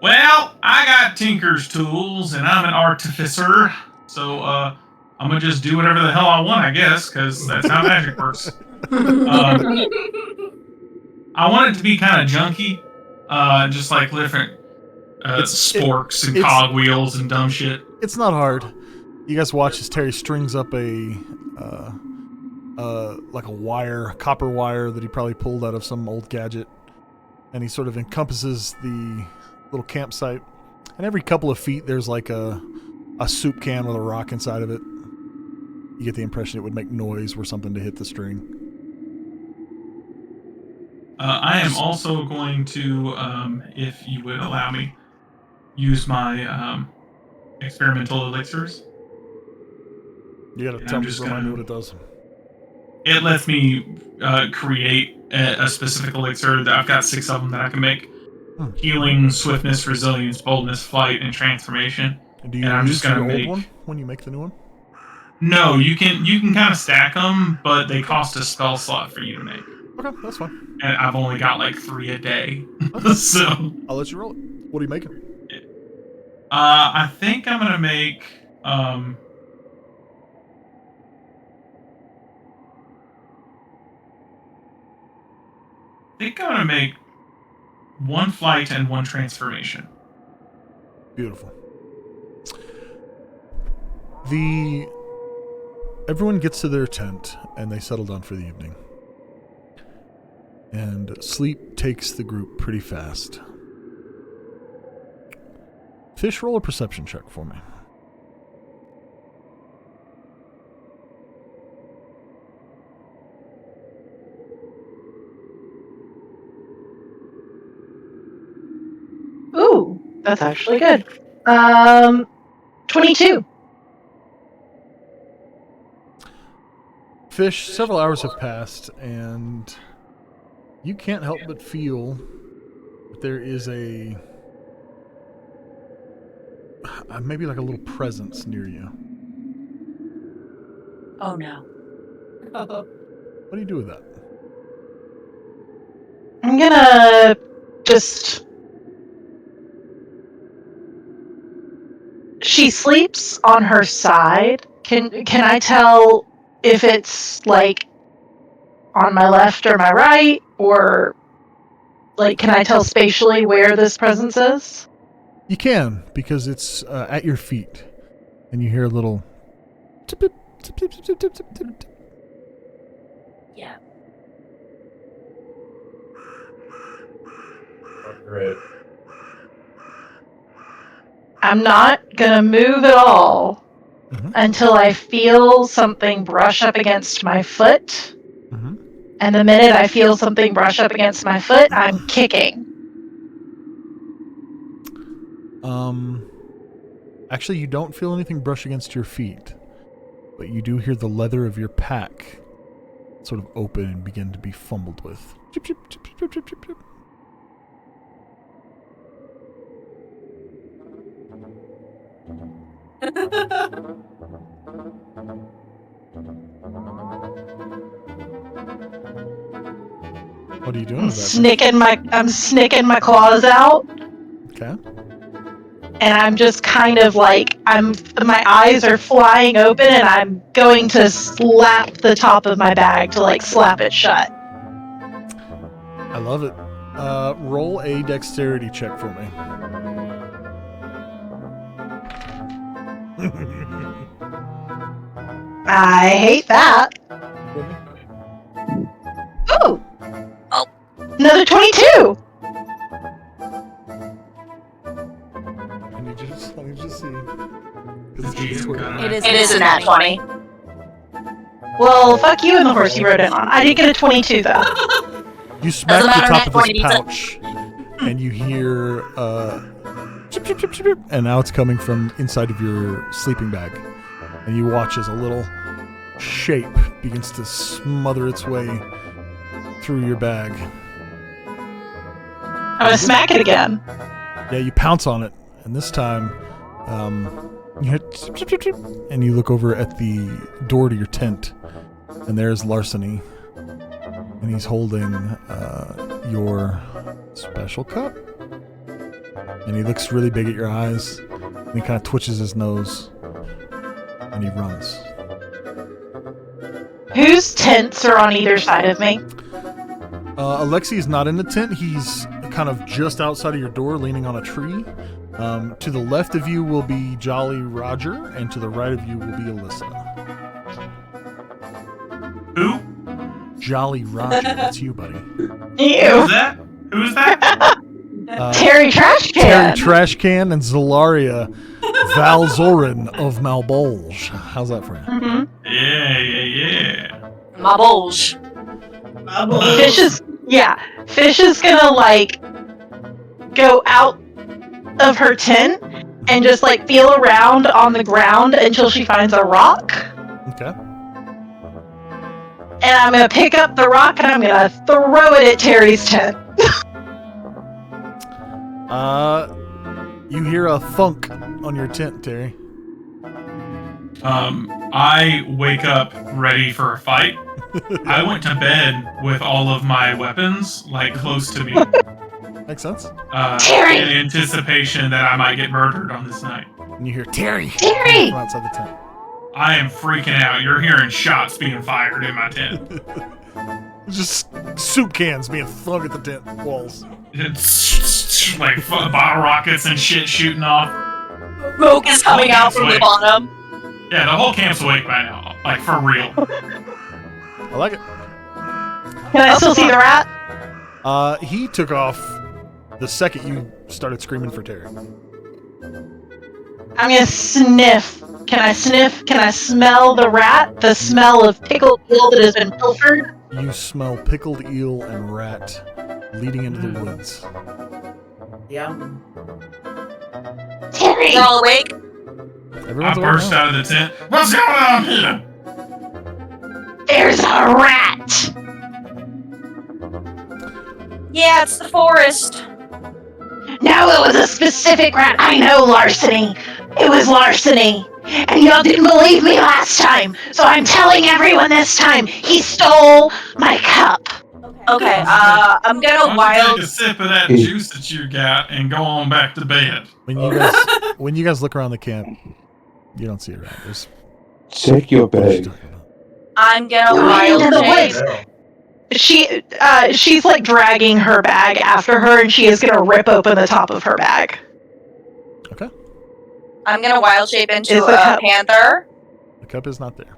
F: Well, I got Tinker's tools, and I'm an artificer, so I'm gonna just do whatever the hell I want, I guess, because that's how magic works. I want it to be kind of junky, just like different sporks and cogwheels and dumb shit.
H: It's not hard. You guys watch as Terry strings up like a wire, copper wire that he probably pulled out of some old gadget, and he sort of encompasses the little campsite. And every couple of feet, there's like a soup can with a rock inside of it. You get the impression it would make noise were something to hit the string.
F: I am also going to, if you would allow me, use my experimental elixirs.
H: You gotta
F: And
H: tell
F: I'm
H: me,
F: just
H: remind me
F: gonna-
H: what it does.
F: It lets me create a specific elixir. That I've got 6 of them that I can make. Healing, swiftness, resilience, boldness, flight, and transformation.
H: And do you
F: And I'm
H: use
F: just gonna
H: your
F: make-
H: old one when you make the new one?
F: No, you can kind of stack them, but they cost a spell slot for you to make.
H: Okay, that's fine.
F: And I've only got like 3 a day. So
H: I'll let you roll it. What are you making?
F: I think I'm gonna make one flight and one transformation.
H: Beautiful. Everyone gets to their tent and they settle down for the evening. And sleep takes the group pretty fast. Fish, roll a perception check for me.
C: Ooh, that's actually good. 22.
H: Fish, several hours have passed, and you can't help but feel that there is maybe like a little presence near you.
B: Oh no.
A: What do you do with that?
C: I'm gonna just... She sleeps on her side. Can I tell if it's, like, on my left or my right? Or, like, can I tell spatially where this presence is?
A: You can, because it's at your feet. And you hear a little... tip, tip, tip, tip, tip, tip, tip, tip, tip.
B: Yeah.
D: Great.
C: I'm not gonna move at all until I feel something brush up against my foot. And the minute I feel something brush up against my foot, I'm kicking.
A: Actually, you don't feel anything brush against your feet, but you do hear the leather of your pack sort of open and begin to be fumbled with. Chip, chip, chip, chip, chip, chip, chip. What are you doing
C: I'm
A: with that?
C: I'm snicking my claws out,
A: Okay.
C: and I'm just kind of like my eyes are flying open, and I'm going to slap the top of my bag to like slap it shut.
A: I love it. Roll a dexterity check for me.
C: I hate that. Ooh.
B: Oh.
C: Another 22.
A: Let me just see.
B: It is a nat 20.
C: Well, fuck you and the horse you rode in on. I did get a 22 though.
A: You smack the
B: matter,
A: top
B: nat
A: of
B: 20
A: this
B: beats it.
A: pouch, and you hear chip, chip, chip, chip, chip, and now it's coming from inside of your sleeping bag. And you watch as a little shape begins to smother its way through your bag.
C: I'm gonna smack it again.
A: Yeah, you pounce on it, and this time, you hit chip, chip, chip, chip, and you look over at the door to your tent, and there's Larceny, and he's holding your special cup, and he looks really big at your eyes, and he kind of twitches his nose, and he runs.
C: Whose tents are on either side of me?
A: Alexi is not in the tent. He's kind of just outside of your door, leaning on a tree. To the left of you will be Jolly Roger, and to the right of you will be Alyssa.
F: Who?
A: Jolly Roger, that's you, buddy.
C: You.
F: Who's that? Who's that?
C: Terry Trash
A: Terry
C: Can.
A: Trashcan and Zolaria Vaelmyr of Malbolge. How's that for you?
C: Mm-hmm.
F: Yeah.
B: My bulge.
C: Fish is gonna like go out of her tent and just like feel around on the ground until she finds a rock.
A: Okay.
C: And I'm gonna pick up the rock and I'm gonna throw it at Terry's tent.
A: You hear a thunk on your tent, Terry.
F: I wake up ready for a fight. I went to bed with all of my weapons, like, close to me.
A: Makes sense.
C: Terry!
F: In anticipation that I might get murdered on this night.
A: And you hear Terry!
C: Terry!
A: From outside the tent.
F: I am freaking out. You're hearing shots being fired in my tent.
A: Just soup cans being thrown at the tent walls.
F: It's like bottle rockets and shit shooting off.
B: Smoke is coming out from the bottom.
F: Yeah, the whole camp's awake by now. Like, for real.
A: I like it.
C: Can I still see the rat?
A: He took off the second you started screaming for Terry.
C: I'm gonna sniff. Can I sniff? Can I smell the rat? The smell of pickled eel that has been pilfered?
A: You smell pickled eel and rat leading into the woods.
E: Yum.
C: Terry!
B: We're all awake.
F: I
A: Everyone's
F: burst out of the tent. What's going on here?
C: There's a rat!
B: Yeah, it's the forest.
C: No, it was a specific rat. I know larceny. It was larceny. And y'all didn't believe me last time, so I'm telling everyone this time. He stole my cup.
B: Okay, I'm
I: Why
B: gonna
I: don't you
B: wild.
I: take a sip of that juice that you got and go on back to bed?
H: When you guys look around the camp, you don't see a rat. There's
G: Check your
H: what are you
G: bag.
H: talking about?
B: I'm gonna
C: Going
B: wild
C: into the
B: shape.
C: woods. She's like dragging her bag after her, and she is gonna rip open the top of her bag.
H: Okay.
B: I'm gonna wild shape into
C: Is the
B: a
C: cup-
B: panther.
H: The cup is not there.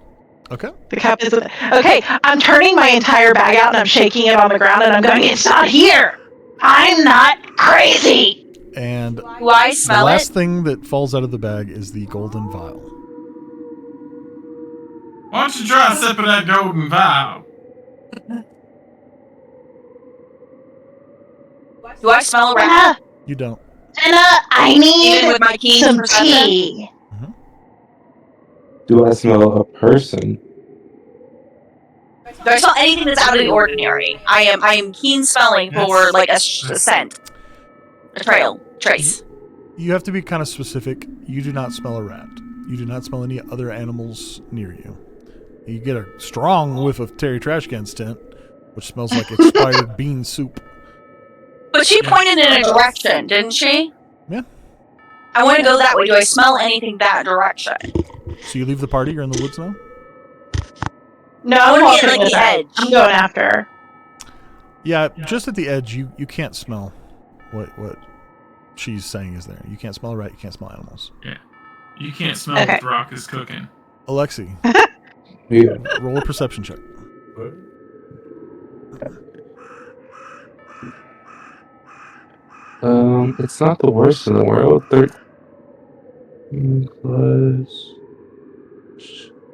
H: Okay.
C: The cup isn't. Okay, I'm turning my entire bag out and I'm shaking it on the ground and I'm going, it's not here! I'm not crazy!
H: And
B: Do I
H: the
B: smell
H: last
B: it?
H: thing that falls out of the bag is the golden vial.
I: Why don't you try a sip of that golden vial?
B: Do I smell a rat?
H: You don't.
C: I
B: Even
C: need
B: with my keen
C: some
B: perception?
C: tea.
G: Do I smell a person?
B: Do I smell anything that's out of the ordinary? I am keen smelling for like a scent, a trace.
H: You have to be kind of specific. You do not smell a rat. You do not smell any other animals near you. You get a strong whiff of Terry Trashcan's tent, which smells like expired bean soup.
B: But she pointed in a direction, didn't she?
H: Yeah.
B: I want to go that way. Do I smell anything that direction?
H: So you leave the party. You're in the woods now.
C: No,
B: I
C: I'm
B: want to
C: walking
B: get like
C: with
B: the
C: her.
B: edge.
C: I'm going after her.
H: Yeah, just at the edge, you can't smell what she's saying is there. You can't smell a rat. You can't smell animals.
I: Yeah. You can't smell
C: Okay.
I: what Rock is cooking.
H: Alexi,
G: Yeah.
H: roll a perception check.
G: It's not the worst in the world. 13 plus.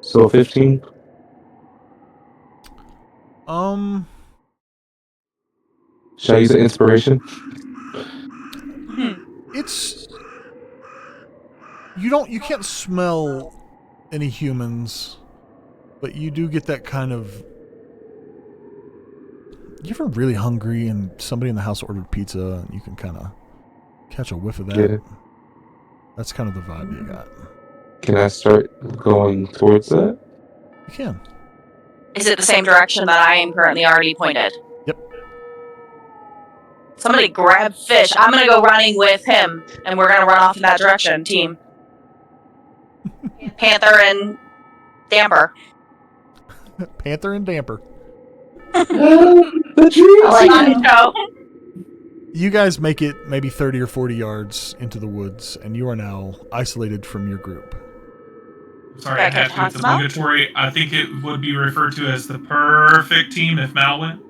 G: So 15. Should I use an inspiration?
H: It's you can't smell any humans, but you do get that kind of. You ever really hungry and somebody in the house ordered pizza and you can kind of catch a whiff of that?
G: Yeah.
H: That's kind of the vibe you got.
G: Can I start going towards that?
H: You can.
B: Is it the same direction that I am currently already pointed?
H: Yep.
B: Somebody grab fish. I'm gonna go running with him, and we're gonna run off in that direction, team. Panther and Damper.
H: Panther and Damper.
G: The trees!
B: I know.
H: You guys make it maybe 30 or 40 yards into the woods, and you are now isolated from your group.
F: Sorry, I had to. It's obligatory. I think it would be referred to as the perfect team if Mal went.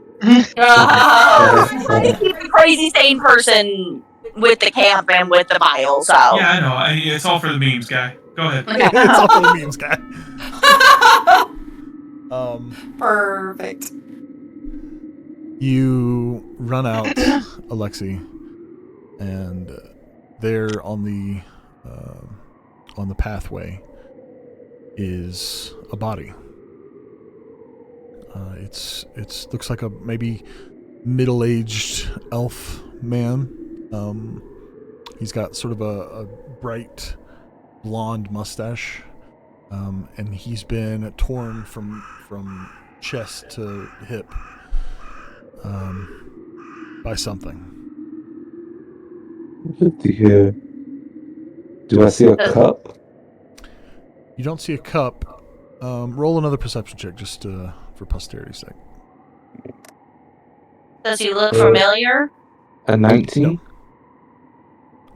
B: Crazy sane person with the camp and with the vial, so.
F: Yeah, I know. It's all for the memes, guy. Go ahead.
H: It's all for the memes, guy.
J: Perfect.
H: You run out, Alexi, and there on the pathway is a body. It's looks like a maybe middle-aged elf man. He's got sort of a bright blonde mustache, and he's been torn from chest to hip by something.
G: Good to hear. Do I see a cup?
H: You don't see a cup. Roll another perception check just for posterity's sake.
B: Does he look familiar?
G: A 19?
H: No.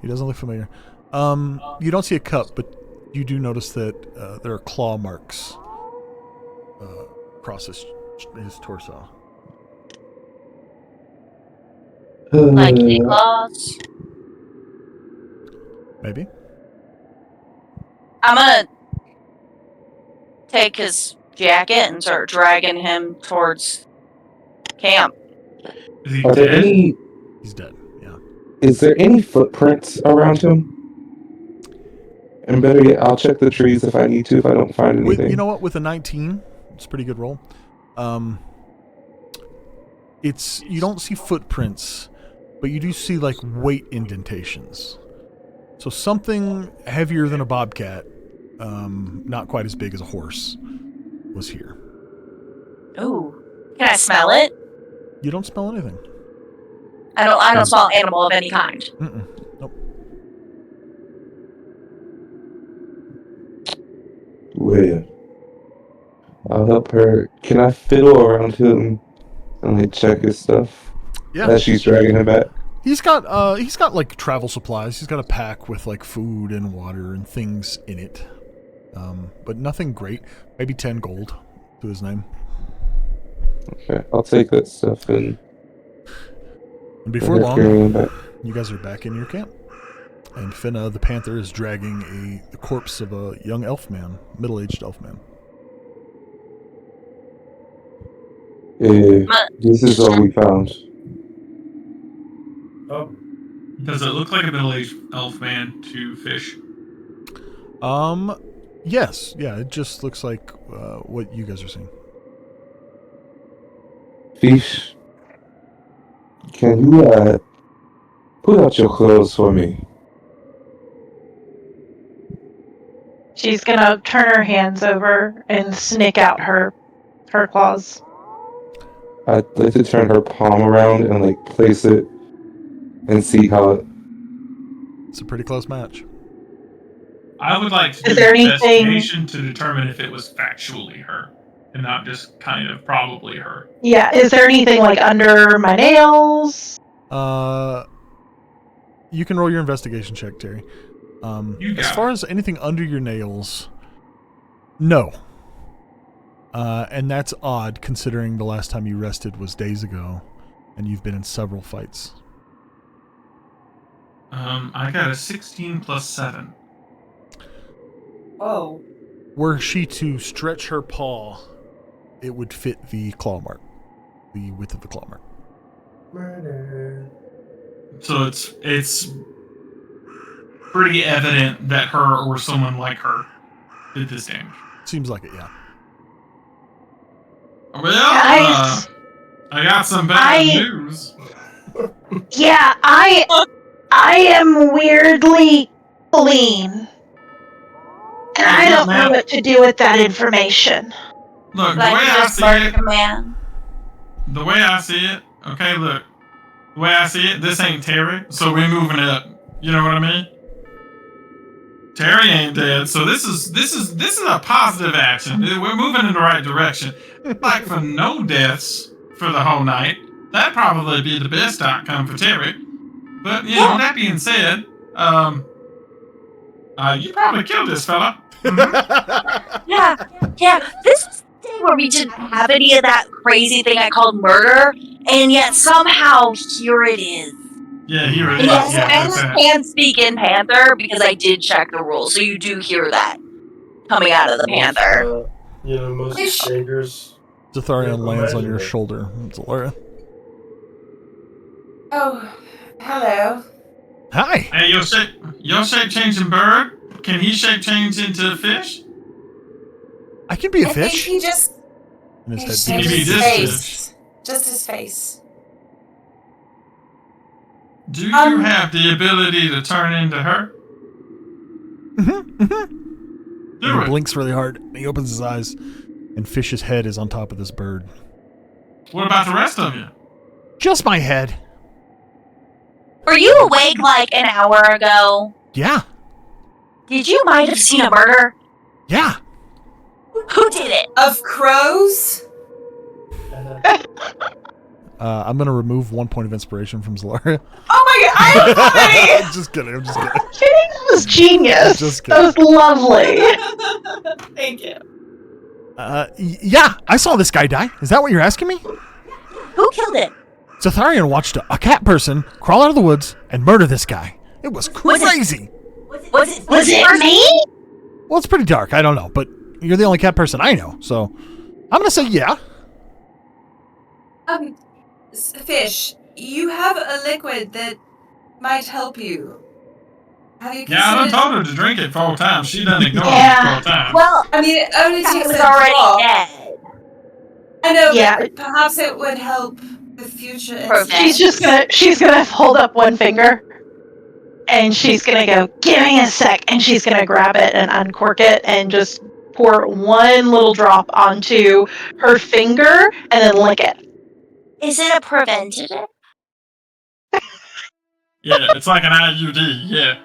H: He doesn't look familiar. You don't see a cup, but you do notice that there are claw marks across his torso.
B: Like kitty claws?
H: Maybe.
B: I'm gonna take his jacket and start dragging him towards camp.
F: Is he
G: Are there
F: dead?
G: any?
H: He's dead. Yeah.
G: Is there any footprints around him? And better yet, I'll check the trees if I need to. If I don't find anything.
H: You know what? With a 19, it's a pretty good roll. It's you don't see footprints, but you do see like weight indentations. So something heavier than a bobcat not quite as big as a horse, was here.
B: Ooh. Can I smell it?
H: You don't smell anything.
B: I don't smell animal of any kind.
H: Mm-mm. Nope.
G: Weird. I'll help her. Can I fiddle around him and like check his stuff
H: Yeah.
G: as she's dragging him back?
H: He's got like travel supplies. He's got a pack with like food and water and things in it. But nothing great. Maybe 10 gold to his name.
G: Okay, I'll take that stuff and
H: before
G: and
H: long,
G: carry him back.
H: you guys are back in your camp. And Finna the Panther is dragging the corpse of a young elf man, middle-aged elf man.
G: This is all we found.
D: Oh,
F: Does it look like a middle-aged elf man to fish?
H: Yes. Yeah, it just looks like what you guys are seeing.
G: Fish, can you put out your clothes for me?
C: She's gonna turn her hands over and snick out her claws.
G: I'd like to turn her palm around and like place it and see how it...
H: It's a pretty close match.
F: I would like to do
C: Is there
F: an
C: anything-
F: investigation to determine if it was factually her, and not just kind of probably her.
C: Yeah, is there anything like under my nails?
H: You can roll your investigation check, Terry.
F: You got
H: As far as anything under your nails, no. And that's odd, considering the last time you rested was days ago, and you've been in several fights.
F: I got a 16 plus 7.
E: Whoa.
H: Were she to stretch her paw, it would fit the claw mark, the width of the claw mark.
D: murder.
F: So it's pretty evident that her or someone like her did this damage.
H: Seems like it, yeah.
F: Well,
C: Guys.
F: I got some bad news.
C: Yeah, I am weirdly clean. And I don't know what to do with that information.
F: Look, the
B: Like
F: way
B: you
F: I
B: just
F: see
B: murdered
F: it,
B: a man.
F: the way I see it, okay, look, the way I see it, this ain't Terry, so we're moving up. You know what I mean? Terry ain't dead, so this is a positive action. We're moving in the right direction. Like for no deaths for the whole night, that'd probably be the best outcome for Terry. But you know, that being said, you probably killed this fella.
B: Yeah. This is the day where we didn't have any of that crazy thing I called murder, and yet somehow here it is.
F: Yeah, here it is.
B: Yes,
F: Yeah,
B: and
F: that's
B: I
F: it.
B: can speak in Panther because I did check the rules, so you do hear that coming out of the Panther.
D: Most strangers.
H: Zatharian lands on
D: imagine
H: your
D: it.
H: shoulder. Zalara.
E: Oh, hello.
H: Hi!
F: Hey, your shape changing bird. Can he shape change into a fish?
H: I can be a
J: I think
H: fish.
J: he just
H: And
J: he
H: his head
J: changed
F: Maybe
J: his
F: this
J: face. Just his face.
F: Do you have the ability to turn into her?
H: And
F: Do
H: he
F: it.
H: blinks really hard. And he opens his eyes, and Fish's head is on top of this bird.
F: What about the rest of you?
H: Just my head.
B: Were you awake like an hour ago?
H: Yeah.
B: Did you might have seen a murder?
H: Yeah.
B: Who did it?
E: Of crows?
H: I'm going to remove 1 point of inspiration from Zalaria.
E: Oh my god, I'm funny!
H: I'm just kidding. I'm just kidding.
C: That was genius.
H: Just
C: That was lovely.
E: Thank you.
H: Yeah, I saw this guy die. Is that what you're asking me?
B: Who killed it?
H: Zatharian watched a cat person crawl out of the woods and murder this guy. It was
B: Was it-
H: crazy.
B: Was it me?
H: Well, it's pretty dark. I don't know, but you're the only cat person I know, so I'm gonna say yeah.
E: Fish, you have a liquid that might help you. Have you
F: Yeah, I done
E: considered...
F: told her to drink it 4 times. She done ignored
C: Yeah.
F: me 4 times.
B: Well,
E: I mean, it only
B: I
E: takes
B: was
E: a
B: already
E: drop.
B: dead.
E: I know,
C: Yeah.
E: but perhaps it would help with future
B: Perfect.
E: incidents.
C: She's gonna hold up one finger and she's gonna go, give me a sec, and she's gonna grab it and uncork it and just pour one little drop onto her finger and then lick it.
B: Is it a preventative?
I: Yeah, it's like an IUD. Yeah.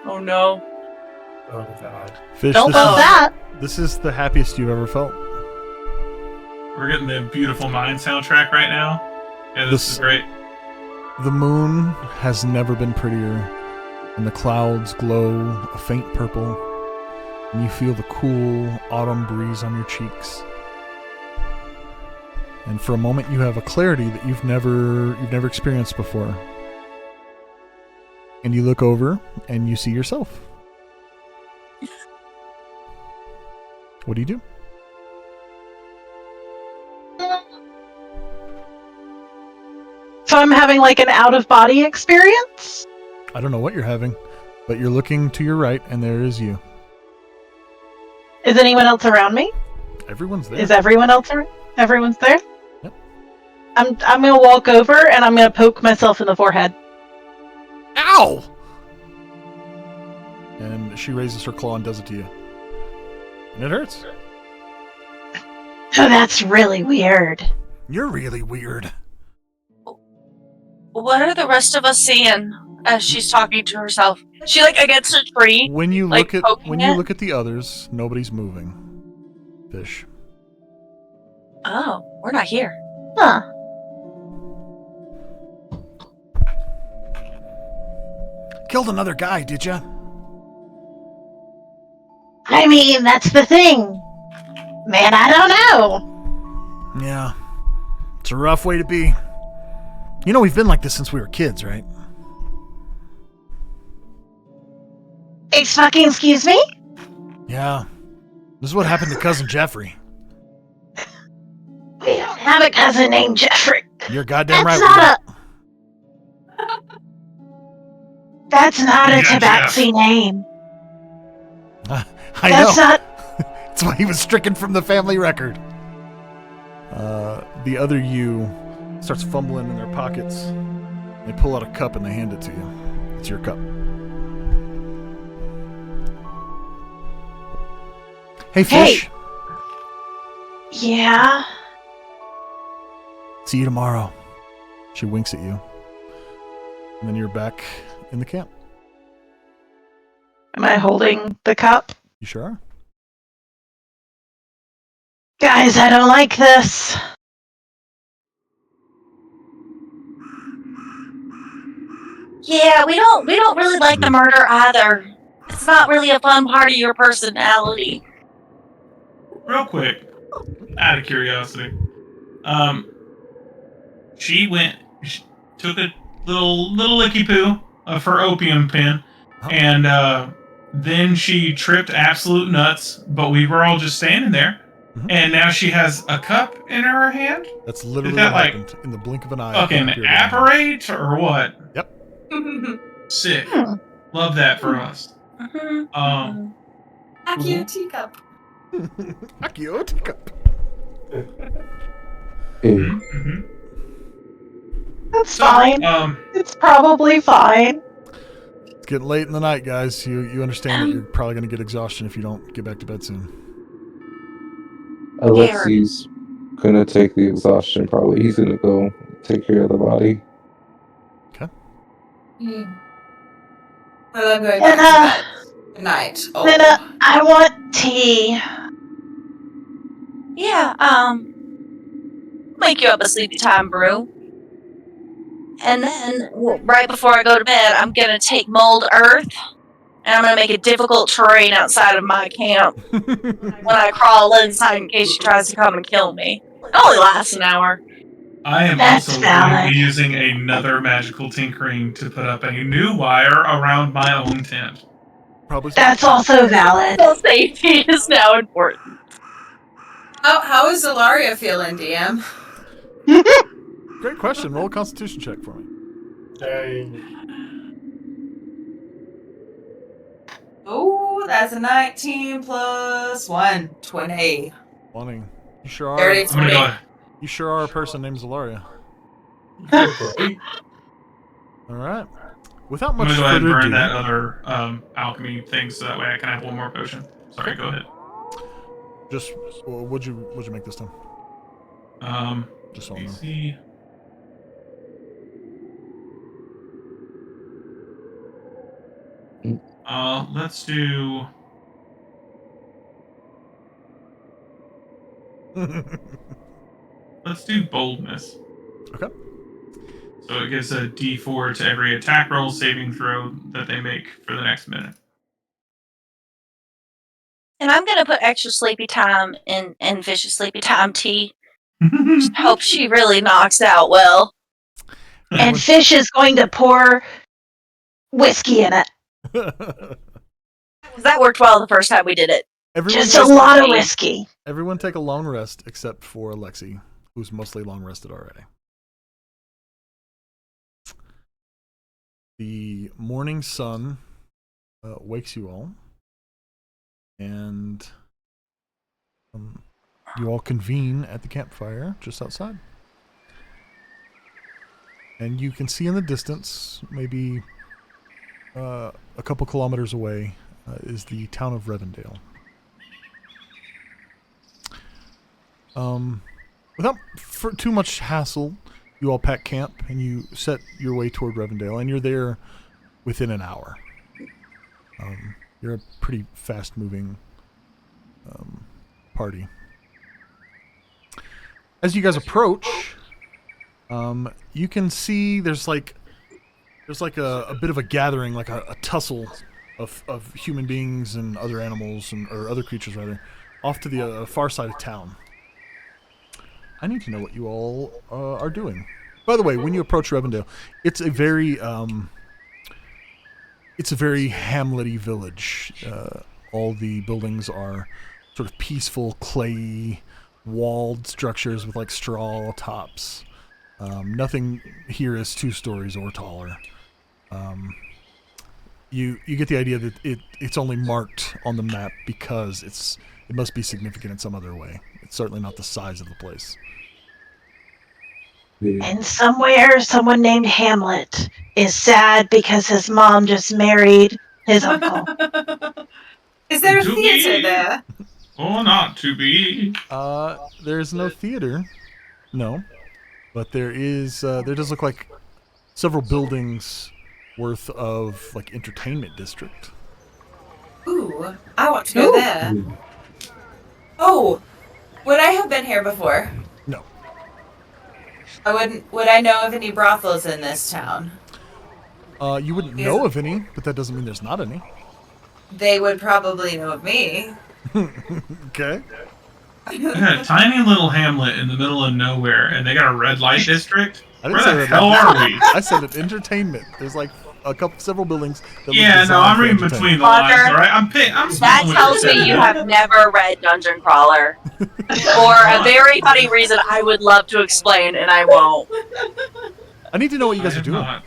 B: Oh no.
D: Oh god.
H: Fish,
B: Don't
H: this
B: love
H: is,
B: that.
H: this is the happiest you've ever felt.
F: We're getting the Beautiful Mind soundtrack right now. Yeah, this is great.
H: The moon has never been prettier, and the clouds glow a faint purple, and you feel the cool autumn breeze on your cheeks. And for a moment you have a clarity that you've never experienced before. And you look over and you see yourself. What do you do?
C: So I'm having like an out-of-body experience?
H: I don't know what you're having, but you're looking to your right and there is you.
C: Is anyone else around me?
H: Everyone's there.
C: Is everyone else around? Everyone's there?
H: Yep.
C: I'm gonna walk over and I'm gonna poke myself in the forehead.
H: Ow! And she raises her claw and does it to you. And it hurts.
C: Oh, that's really weird.
H: You're really weird.
B: What are the rest of us seeing as she's talking to herself? She like against a tree.
H: When you
B: Like
H: look at
B: poking
H: when you
B: it?
H: look at the others, nobody's moving. Fish.
B: Oh, we're not here.
C: Huh.
H: Killed another guy, did ya?
C: I mean, that's the thing. Man, I don't know.
H: Yeah. It's a rough way to be. You know we've been like this since we were kids, right?
C: Excuse me?
H: Yeah. This is what happened to cousin Jeffrey.
C: We don't have a cousin named Jeffrey.
H: You're goddamn
C: That's
H: right.
C: That's not a
I: Yeah,
C: Tabaxi name.
H: I
C: That's
H: know.
C: not.
H: That's why he was stricken from the family record. The other you starts fumbling in their pockets. They pull out a cup and they hand it to you. It's your cup. Hey, Fish.
C: Yeah.
H: See you tomorrow. She winks at you. And then you're back in the camp.
C: Am I holding the cup?
H: You sure are.
C: Guys, I don't like this.
B: Yeah, we don't really like the murder either. It's not really a fun part of your personality.
F: Real quick, out of curiosity, she took a little licky poo of her opium pen, and then she tripped absolute nuts. But we were all just standing there, and now she has a cup in her hand.
H: That's literally
F: that
H: what
F: like
H: happened in the blink of an eye.
F: Fucking
H: You're down.
F: apparate or what?
H: Yep.
F: Sick. Love that for us.
J: Accio teacup.
H: Accio teacup.
G: Hey,
C: That's fine.
F: Um,
C: It's probably fine.
H: It's getting late in the night, guys. You understand that you're probably going to get exhaustion if you don't get back to bed soon.
G: Alexi's gonna take the exhaustion. Probably he's gonna go take care of the body.
E: Well, I'm going back to bed. Good night. Oh.
C: Nina, I want tea.
B: Yeah, make you up a sleepy time brew. And then, right before I go to bed, I'm gonna take mold earth, and I'm gonna make it difficult terrain outside of my camp when I crawl inside in case she tries to come and kill me. It only lasts an hour.
F: I am
C: That's
F: also going to
C: valid.
F: be using another magical tinkering to put up a new wire around my own tent.
H: Probably.
C: That's also valid.
B: So safety is now important.
E: How is Zelaria feeling, DM?
H: Great question. Roll a Constitution check for me.
E: Oh, that's a 19 plus 1. 20.
H: 20. You sure are.
E: Dirty
F: I'm gonna
E: 20.
A: You sure are a person named Zalaria.
D: Great.
A: All right. Without
F: I'm
A: much
F: gonna go ahead and
A: further
F: burn
A: ado,
F: that other alchemy thing so that way I can have one more potion. Sorry, go ahead.
A: just what'd you make this time? Just so I know.
F: AC. Let's do. Let's do boldness.
A: Okay.
F: So it gives a D4 to every attack roll, saving throw that they make for the next minute.
B: And I'm gonna put extra sleepy time in Vicious sleepy time tea. Just hope she really knocks out well.
C: And Fish is going to pour whiskey in it.
B: 'Cause that worked well the first time we did it.
A: Everyone,
C: Just a lot of whiskey.
A: everyone take a long rest except for Alexi, who's mostly long rested already. The morning sun wakes you all, and you all convene at the campfire just outside. And you can see in the distance, maybe a couple kilometers away, is the town of Revendale. Without too much hassle, you all pack camp and you set your way toward Revendale, and you're there within an hour. You're a pretty fast-moving party. As you guys approach, you can see there's like a bit of a gathering, like a tussle of human beings and other animals or other creatures rather, off to the far side of town. I need to know what you all are doing. By the way, when you approach Revendale, it's a very hamlety village. All the buildings are sort of peaceful, clay walled structures with like straw tops. Nothing here is 2 stories or taller. You get the idea that it's only marked on the map because it must be significant in some other way. It's certainly not the size of the place.
C: And somewhere, someone named Hamlet is sad because his mom just married his uncle.
E: Is there a
F: To
E: theater
F: be.
E: there?
F: Or not to be.
A: There's no theater, no, but there does look like several buildings worth of like entertainment district.
E: Ooh, I want to go there. Oh, would I have been here before?
A: No.
E: I wouldn't. Would I know of any brothels in this town?
A: You wouldn't know of any, but that doesn't mean there's not any.
E: They would probably know of me.
A: Okay.
F: They got a tiny little hamlet in the middle of nowhere, and they got a red light district.
A: I didn't
F: Where
A: say
F: the
A: that.
F: hell are we?
A: I said it, entertainment. There's like several buildings. That
F: Yeah,
A: look
F: no,
A: designed
F: I'm
A: for
F: reading
A: entertainment.
F: between the
B: Parker,
F: lines, alright? I'm
B: That
F: smelling what
B: tells
F: you're
B: me you
F: saying.
B: have never read Dungeon Crawler. For a very funny reason I would love to explain, and I won't.
A: I need to know what you guys
F: I
A: are
F: have
A: doing.
F: not.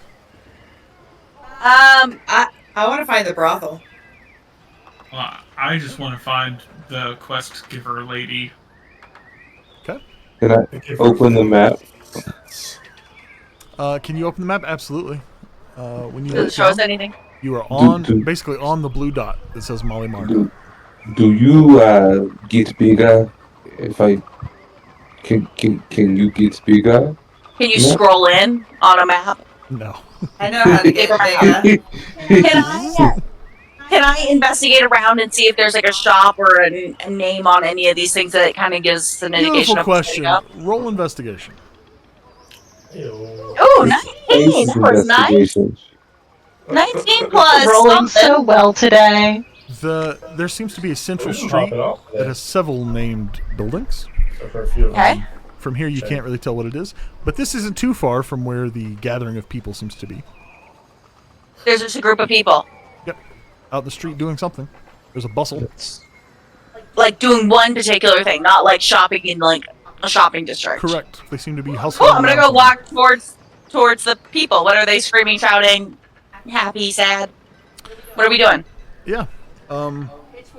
E: I want to find the brothel.
F: I just want to find the quest giver lady.
A: Okay.
G: Can I open the map?
A: Can you open the map? Absolutely. When you
B: Does it show us anything?
A: you are on
G: do-
A: basically on the blue dot that says Molly Mark.
G: Do you get bigger? If I can you get bigger?
B: Can you
G: Yeah.
B: scroll in on a map?
A: No.
E: I know how to get bigger.
B: Can I investigate around and see if there's like a shop or a name on any of these things that kind of gives an indication
A: Beautiful
B: of what's
A: question.
B: up?
A: Roll investigation.
D: Ew.
B: Oh, 19! That was nice.
G: Investigation.
B: 19 plus
C: Rolling so
B: something.
C: well today.
A: There seems to be a central
D: We can pop
A: street
D: it off
A: that
D: there.
A: has several named buildings.
D: So for a few of
B: Okay.
D: them.
A: From here, you can't really tell what it is, but this isn't too far from where the gathering of people seems to be.
B: There's just a group of people.
A: Yep, out in the street doing something. There's a bustle.
B: Like doing one particular thing, not like shopping in like a shopping district.
A: Correct. They seem to be hustling.
B: Cool, I'm gonna
A: around
B: go walk towards the people. What are they screaming, shouting, happy, sad? What are we doing?
A: Yeah.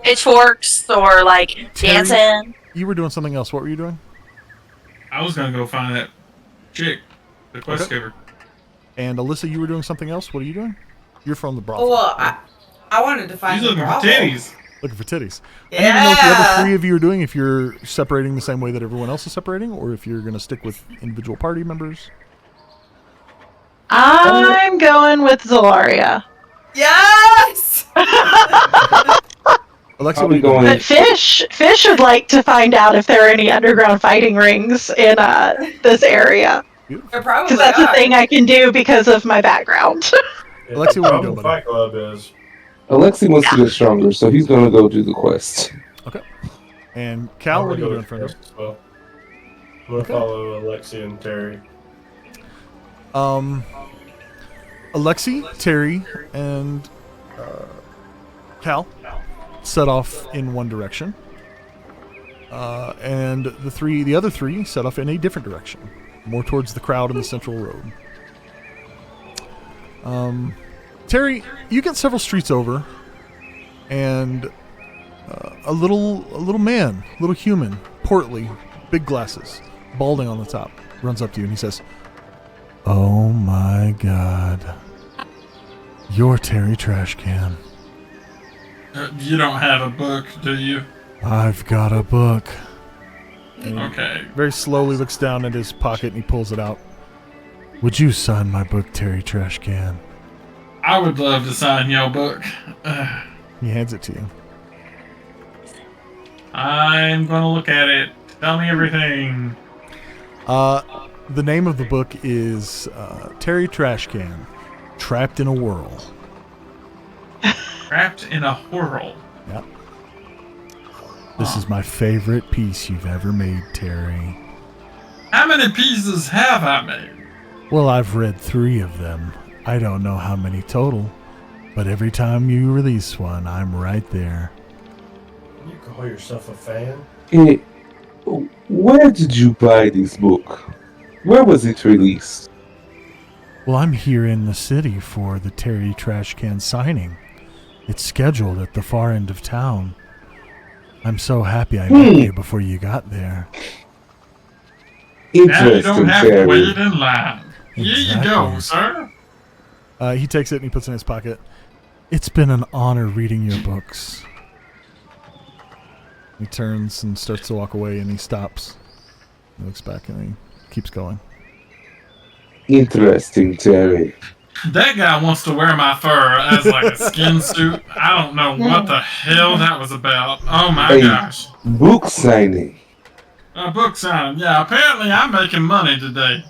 B: Pitchforks or like
A: Terry?
B: dancing?
A: You were doing something else. What were you doing?
F: I was gonna go find that chick, the quest giver.
H: And Alyssa, you were doing something else. What are you doing? You're from the brothel.
E: Oh, well, I wanted to find
F: He's
E: the
F: looking for
E: brothel.
F: titties.
H: Looking for titties. I need to know what the other
E: Yeah.
H: three of you are doing. If you're separating the same way that everyone else is separating, or if you're going to stick with individual party members.
C: I'm going with Zolaria.
E: Yes!
H: Alexa,
G: I'll
H: what are
G: be
H: you doing?
G: going.
C: But Fish would like to find out if there are any underground fighting rings in this area.
E: There probably
C: Because that's a
E: are.
C: thing I can do because of my background.
D: Yeah,
H: Alexi, what are you
D: the
H: doing, buddy?
D: Fight Club is.
G: Alexi wants to get stronger, so he's gonna go do the quest.
H: And Cal,
D: I'm
H: what are
D: gonna
H: you
D: go
H: doing,
D: with
H: friend?
D: Chris as well. I'm gonna
H: Okay.
D: follow Alexi and Terry.
H: Alexi, Terry, and Cal set off in one direction, and the other three set off in a different direction, more towards the crowd in the central road. Terry, you get several streets over, and a little man, little human, portly, big glasses, balding on the top, runs up to you and he says, "Oh my God, you're Terry Trashcan.
I: You don't have a book, do you?
H: I've got a book."
I: Okay.
H: Very slowly looks down at his pocket and he pulls it out. "Would you sign my book, Terry Trashcan?"
I: I would love to sign your book.
H: He hands it to you.
I: I'm gonna look at it. Tell me everything.
H: The name of the book is Terry Trashcan, Trapped in a Whirl.
I: Trapped in a whirl.
H: Yep. This is my favorite piece you've ever made, Terry.
I: How many pieces have I made?
H: Well, I've read 3 of them. I don't know how many total, but every time you release one, I'm right there.
D: You call yourself a fan?
G: Hey, where did you buy this book? Where was it released?
H: Well, I'm here in the city for the Terry Trashcan signing. It's scheduled at the far end of town. I'm so happy I met you before you got there.
I: Now you
G: Interesting,
I: don't have to
G: Terry.
I: wait in line. Here you go,
H: Exactly.
I: sir.
H: He takes it and he puts it in his pocket. It's been an honor reading your books. He turns and starts to walk away and he stops. He looks back and he keeps going.
G: Interesting, Terry.
I: That guy wants to wear my fur as like a skin suit. I don't know what the hell that was about. Oh my
G: Hey.
I: gosh.
G: Book signing.
I: A book signing. Yeah, apparently I'm making money today.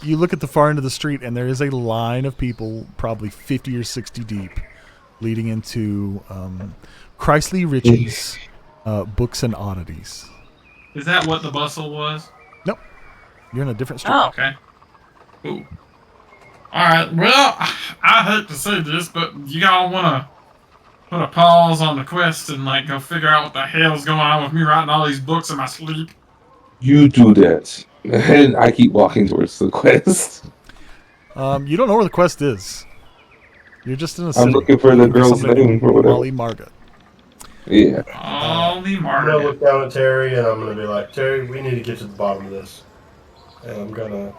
H: You look at the far end of the street and there is a line of people, probably 50 or 60 deep, leading into Chrisley Ritchie's Books and Oddities.
I: Is that what the bustle was?
H: Nope. You're in a different street.
B: Oh,
I: Okay. Cool. Alright, well, I hate to say this, but you all want to put a pause on the quest and like go figure out what the hell's going on with me writing all these books in my sleep?
G: You do that. And I keep walking towards the quest.
H: You don't know where the quest is. You're just in a city.
G: I'm looking for the
H: Looking for
G: girl's
H: somebody
G: name or
H: named
G: whatever.
H: Molly Margaret.
G: Yeah.
I: Holy
D: I'm gonna
I: Margaret.
D: look down at Terry and I'm gonna be like, Terry, we need to get to the bottom of this. And I'm gonna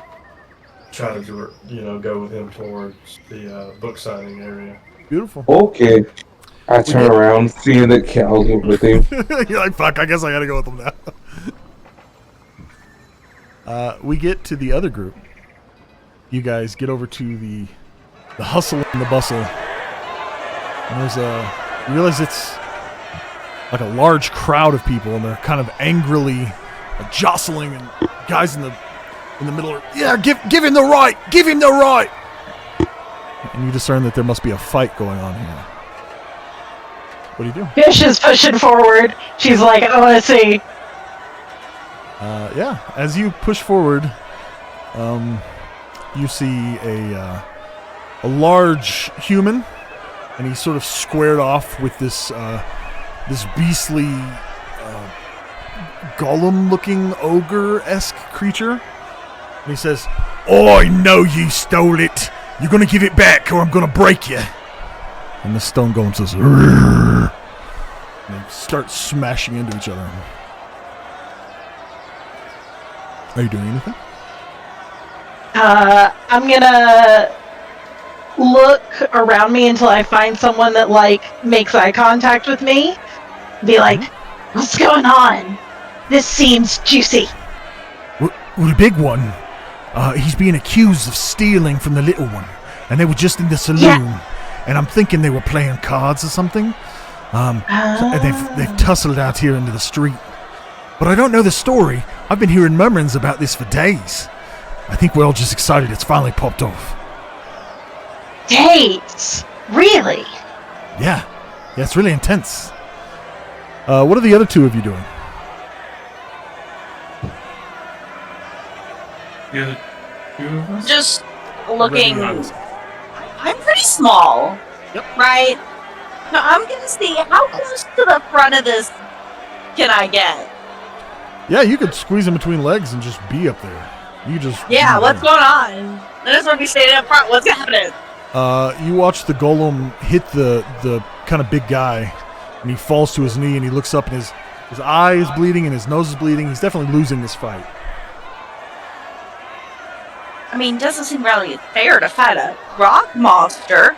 D: try to do it, go with him towards the book signing area.
H: Beautiful.
G: Okay. I turn around, seeing that Cal's with him.
H: You're like, fuck, I guess I gotta go with them now. We get to the other group. You guys get over to the hustle and the bustle. And you realize it's like a large crowd of people, and they're kind of angrily jostling, and guys in the middle are, yeah, give him the right, give him the right. And you discern that there must be a fight going on here. What do you do?
C: Fish is pushing forward. She's like, I want to see.
H: Yeah, as you push forward, you see a large human, and he's sort of squared off with this beastly golem-looking ogre-esque creature. And he says, "I know you stole it. You're gonna give it back, or I'm gonna break you." And the stone golem says, "Rrrr." And they start smashing into each other.
A: Are you doing anything?
C: I'm gonna look around me until I find someone that, like, makes eye contact with me. Be like, what's going on? This seems juicy.
H: Well, the big one, he's being accused of stealing from the little one. And they were just in the saloon.
C: Yeah.
H: And I'm thinking they were playing cards or something. And they've tussled out here into the street. But I don't know the story. I've been hearing murmurings about this for days. I think we're all just excited it's finally popped off.
C: Dates? Really?
H: Yeah, it's really intense. What are the other two of you doing?
F: The other two of us?
B: Just looking.
A: Ready,
B: I'm pretty small.
A: Yep.
B: Right? No, I'm gonna see how close to the front of this can I get.
A: Yeah, you could squeeze in between legs and just be up there. You just
B: Yeah,
A: be
B: what's
A: there.
B: going on? I just want to be standing up front. What's happening?
A: You watch the golem hit the kind of big guy, and he falls to his knee, and he looks up, and his eye is bleeding, and his nose is bleeding. He's definitely losing this fight.
B: I mean, doesn't seem really fair to fight a rock monster.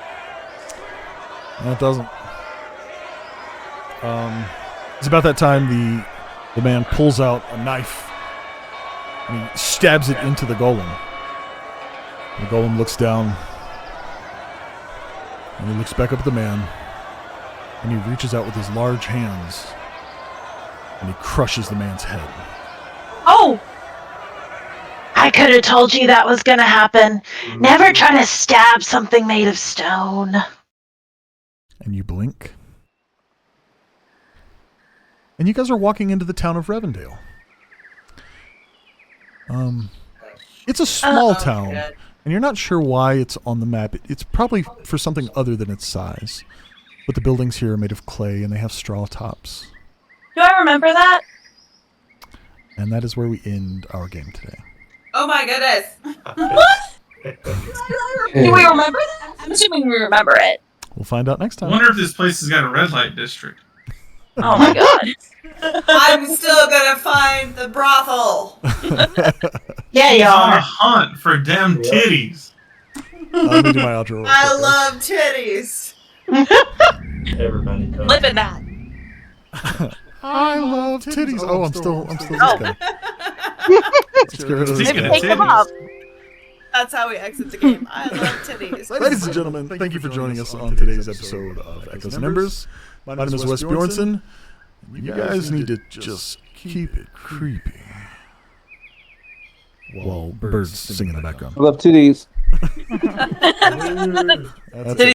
A: No, it doesn't. It's about that time the man pulls out a knife, and he stabs it into the golem. The golem looks down, and he looks back up at the man, and he reaches out with his large hands, and he crushes the man's head.
B: Oh!
C: I could have told you that was gonna happen. Never try to stab something made of stone.
A: And you blink. And you guys are walking into the town of Revendale. It's a small town, and you're not sure why it's on the map. It's probably for something other than its size. But the buildings here are made of clay, and they have straw tops.
B: Do I remember that?
A: And that is where we end our game today.
E: Oh my goodness.
B: Do we remember that? I'm assuming we remember it.
A: We'll find out next
F: I
A: time.
F: wonder if this place has got a red light district.
B: Oh my god.
E: I'm still gonna find the brothel.
C: Yeah, you
F: He's on a
C: are.
F: hunt for damn titties.
A: Let me do my outro real
E: I
A: quick,
E: love titties.
D: Everybody come.
B: Living that.
A: I love titties. Oh, I'm still
B: Oh.
A: this guy. Let's get rid of this
F: Speaking
A: guy.
F: of
B: Take them up.
E: That's how we exit the game. I love titties.
A: Ladies and gentlemen, thank you for joining us on today's episode of Echoes and Embers. My name is Wes Bjornson. You guys need to just keep it creepy. While birds sing in the background.
G: I love titties.
A: That's it.